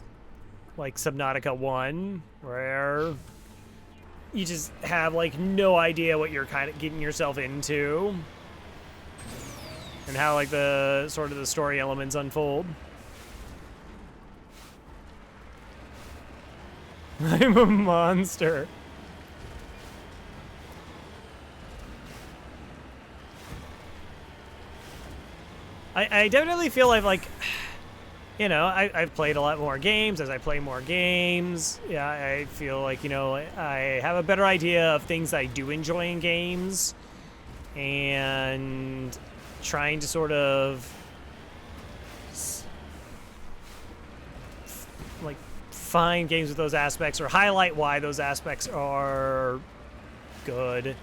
like Subnautica 1, where you just have like no idea what you're kind of getting yourself into and how like the sort of the story elements unfold. I'm a monster. I definitely feel like, you know, I've played a lot more games. As I play more games, yeah, I feel like, you know, I have a better idea of things I do enjoy in games, and trying to sort of like find games with those aspects or highlight why those aspects are good.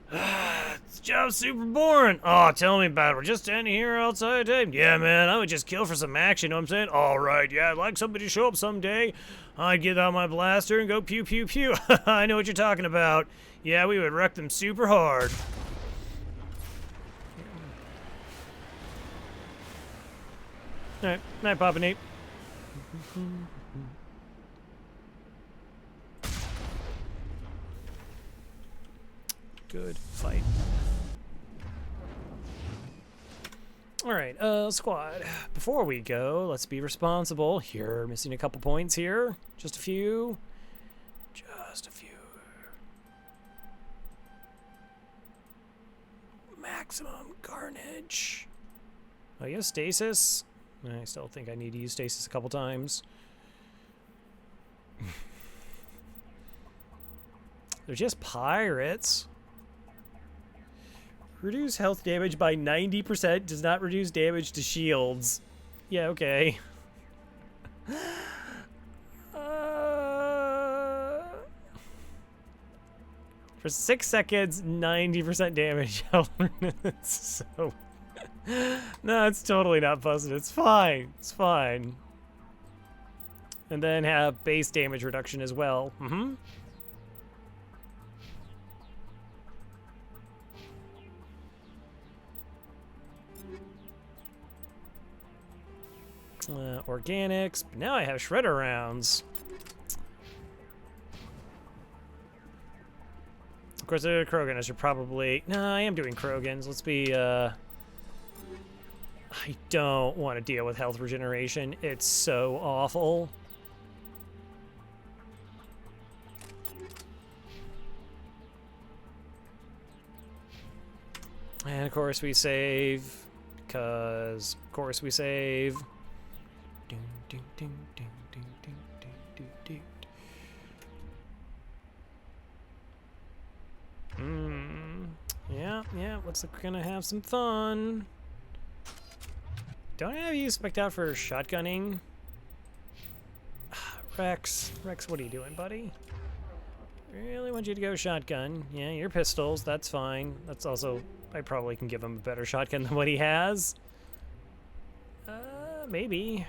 This job's super boring. Oh, tell me about it. We're just standing here outside. Yeah, man, I would just kill for some action, you know what I'm saying? All right, yeah, I'd like somebody to show up someday. I'd get out my blaster and go pew, pew, pew. I know what you're talking about. Yeah, we would wreck them super hard. All right, night, Papa Nate. Good fight. Alright, squad. Before we go, let's be responsible. Here, missing a couple points here. Just a few. Just a few. Maximum carnage. Oh, you have stasis? I still think I need to use stasis a couple times. They're just pirates. Reduce health damage by 90%, does not reduce damage to shields. Yeah, okay. For 6 seconds, 90% damage. It's so... No, it's totally not busted. It's fine. It's fine. And then have base damage reduction as well. Mm-hmm. Organics. But now I have shredder rounds. Of course, Krogan. I should probably... No, I am doing Krogans. Let's be, I don't want to deal with health regeneration. It's so awful. And of course we save, because of course we save. Ding, ding, ding, ding, ding, ding, ding, ding, ding. Yeah, looks like we're gonna have some fun. Don't I have you spec'd out for shotgunning? Rex, what are you doing, buddy? Really want you to go shotgun. Yeah, your pistols, that's fine. That's also, I probably can give him a better shotgun than what he has. Maybe.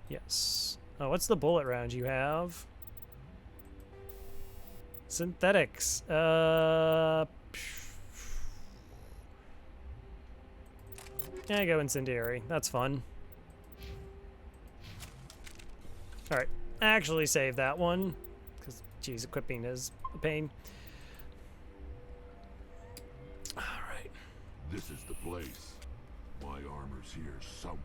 Yes. Oh, what's the bullet round you have? Synthetics. Yeah, go incendiary. That's fun. Alright. Actually save that one. Because, geez, equipping is a pain. Alright. This is the place. My armor's here somewhere.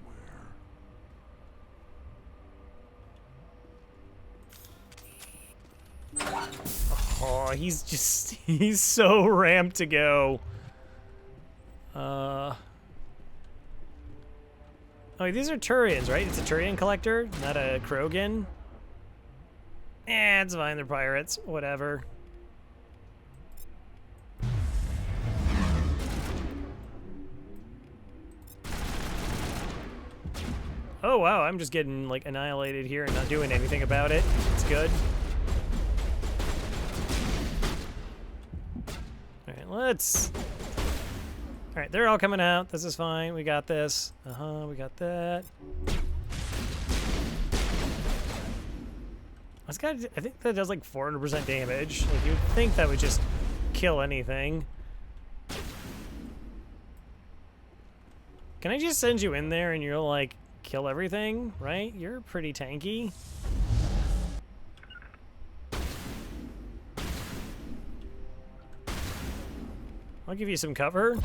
Oh, he's so ramped to go. Oh, these are Turians, right? It's a Turian collector, not a Krogan. It's fine, they're pirates. Whatever. Oh, wow, I'm just getting, like, annihilated here and not doing anything about it. It's good. Alright, let's... Alright, they're all coming out. This is fine. We got this. We got that. I think that does like 400% damage. Like, you'd think that would just kill anything. Can I just send you in there and you're like, kill everything, right? You're pretty tanky. I'll give you some cover.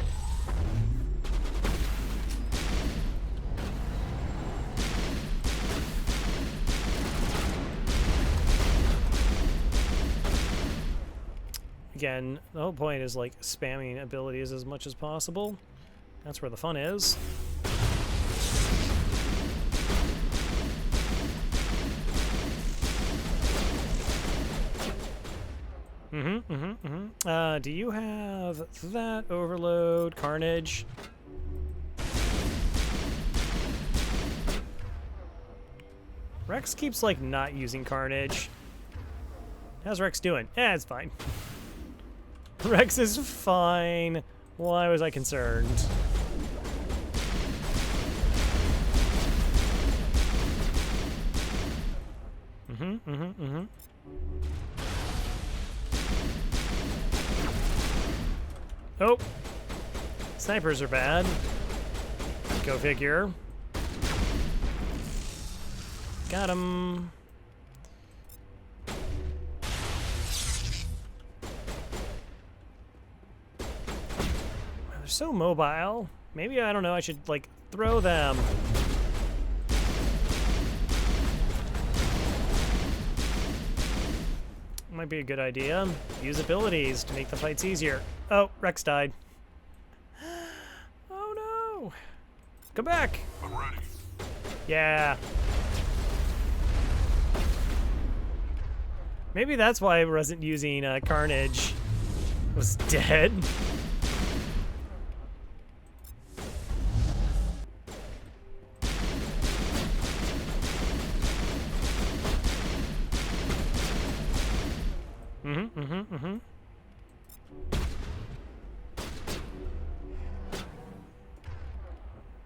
Again, the whole point is like spamming abilities as much as possible. That's where the fun is. Do you have that overload, Carnage? Rex keeps like not using Carnage. How's Rex doing? Eh, it's fine. Rex is fine. Why was I concerned? Oh. Snipers are bad. Go figure. Got him. They're so mobile. Maybe, I don't know, I should, like, throw them. Might be a good idea. Use abilities to make the fights easier. Oh, Rex died. Oh no! Come back! I'm ready. Yeah. Maybe that's why I wasn't using Carnage. Was dead.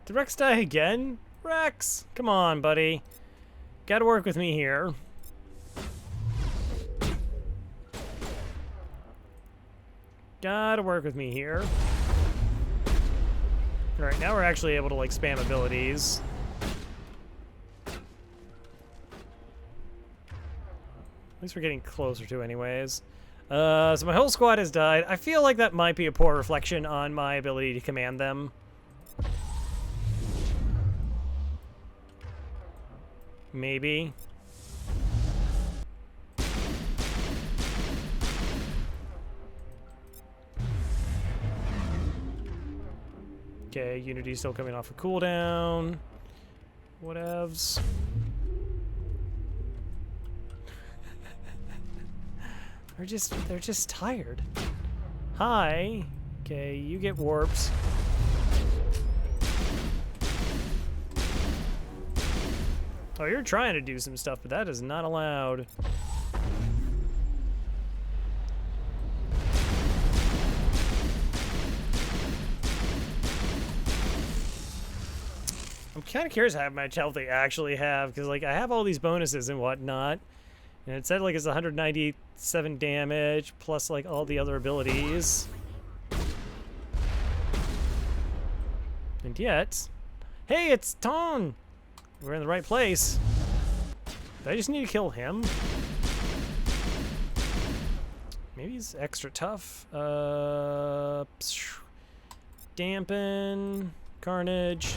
Did Rex die again? Rex! Come on, buddy. Gotta work with me here. Gotta work with me here. Alright, now we're actually able to, like, spam abilities. At least we're getting closer to anyways. So my whole squad has died. I feel like that might be a poor reflection on my ability to command them. Maybe. Okay, Unity's still coming off a cooldown. Whatevs. They're just tired. Hi. Okay, you get warps. Oh, you're trying to do some stuff, but that is not allowed. I'm kind of curious how much health they actually have, because like I have all these bonuses and whatnot, and it said like it's 197 damage plus like all the other abilities, and yet, hey, it's Ton. We're in the right place. Do I just need to kill him? Maybe he's extra tough. Dampen, Carnage.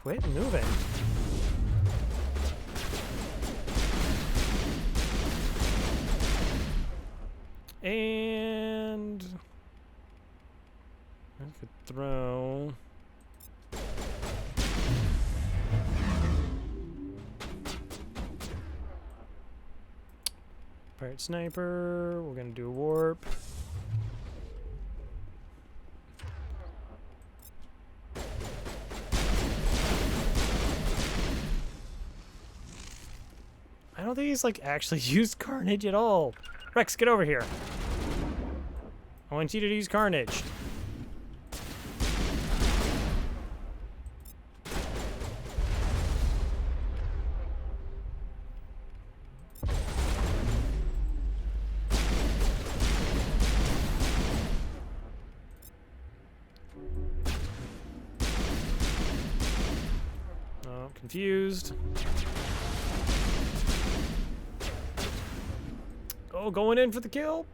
Quit moving. And I could throw. Pirate Sniper. We're gonna do a warp. I don't think he's like actually used Carnage at all. Rex, get over here. I want you to use Carnage. Oh, confused. Oh, going in for the kill.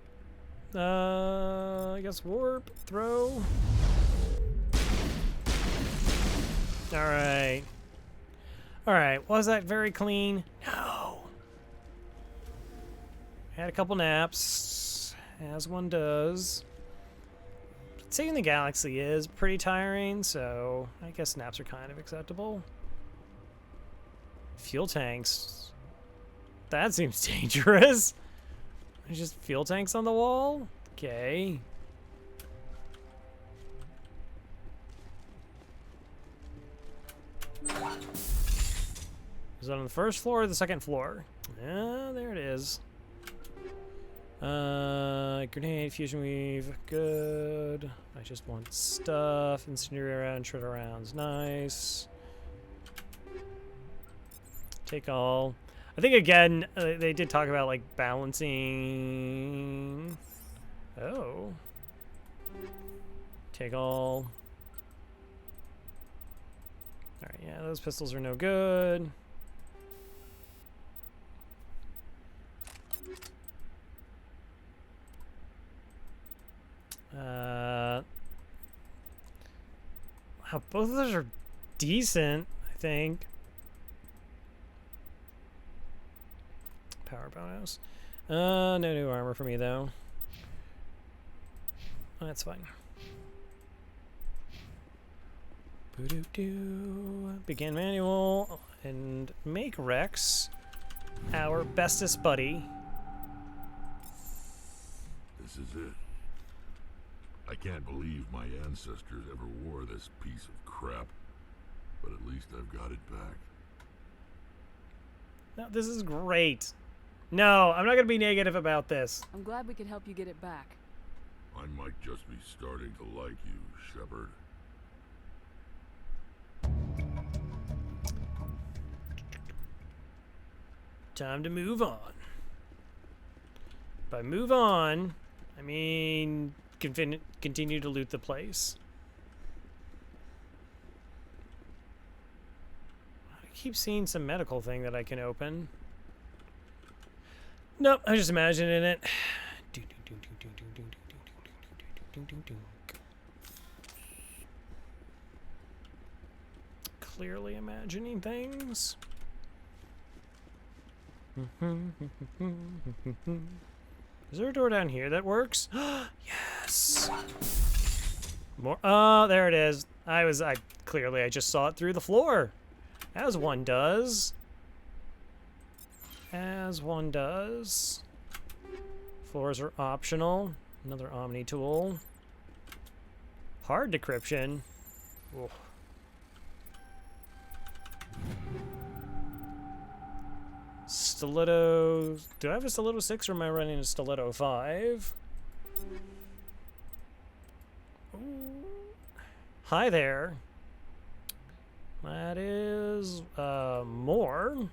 I guess warp, throw. Alright. Alright, was that very clean? No. Had a couple naps, as one does. But saving the galaxy is pretty tiring, so I guess naps are kind of acceptable. Fuel tanks. That seems dangerous. There's just fuel tanks on the wall? Okay. Is that on the first floor or the second floor? Yeah, there it is. Grenade, fusion weave, good. I just want stuff. Incendiary round, shredder rounds, nice. Take all. I think again, they did talk about like balancing. Oh. Take all. Alright, yeah, those pistols are no good. Wow, both of those are decent, I think. Power bonus. No new armor for me though. That's fine. Boo-doo-doo. Begin manual and make Rex our bestest buddy. This is it. I can't believe my ancestors ever wore this piece of crap, but at least I've got it back. No, this is great. No, I'm not going to be negative about this. I'm glad we could help you get it back. I might just be starting to like you, Shepard. Time to move on. By move on, I mean continue to loot the place. keep seeing some medical thing that I can open. Nope, I'm just imagining it. Clearly imagining things. Is there a door down here that works? Yes. More. Oh, there it is. I clearly just saw it through the floor, as one does. As one does. Floors are optional. Another Omni tool. Hard decryption. Ugh. Stiletto. Do I have a Stiletto 6 or am I running a Stiletto 5? Ooh. Hi there. That is more.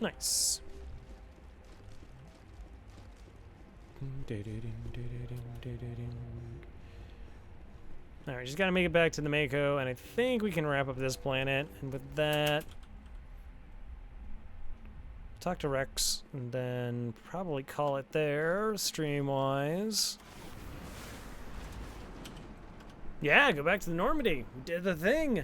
Nice. Alright, just gotta make it back to the Mako, and I think we can wrap up this planet. And with that, talk to Rex, and then probably call it there, stream-wise. Yeah, go back to the Normandy. We did the thing.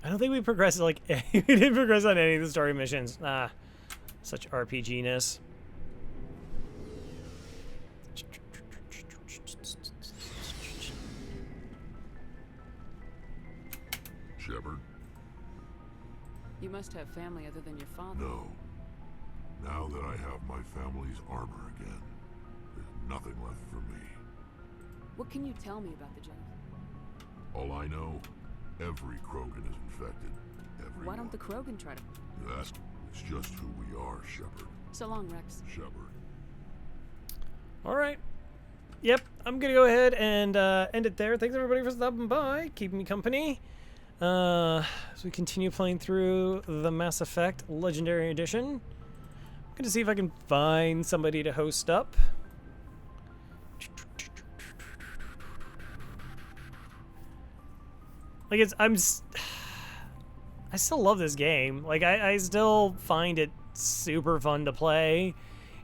I don't think we progressed, like, we didn't progress on any of the story missions. Ah, such RPG-ness. Shepard? You must have family other than your father. No. Now that I have my family's armor again, there's nothing left for me. What can you tell me about the Gen? All I know, every Krogan is infected. Everyone. Why don't the Krogan try to... You ask, it's just who we are, Shepard. So long, Rex. Shepard. Alright. Yep, I'm gonna go ahead and end it there. Thanks everybody for stopping by, keeping me company. As we continue playing through the Mass Effect Legendary Edition. I'm gonna see if I can find somebody to host up. Like, I still love this game. Like, I still find it super fun to play,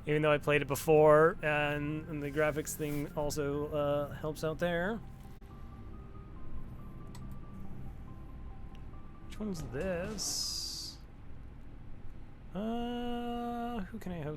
even though I played it before, and the graphics thing also helps out there. Which one's this? Who can I host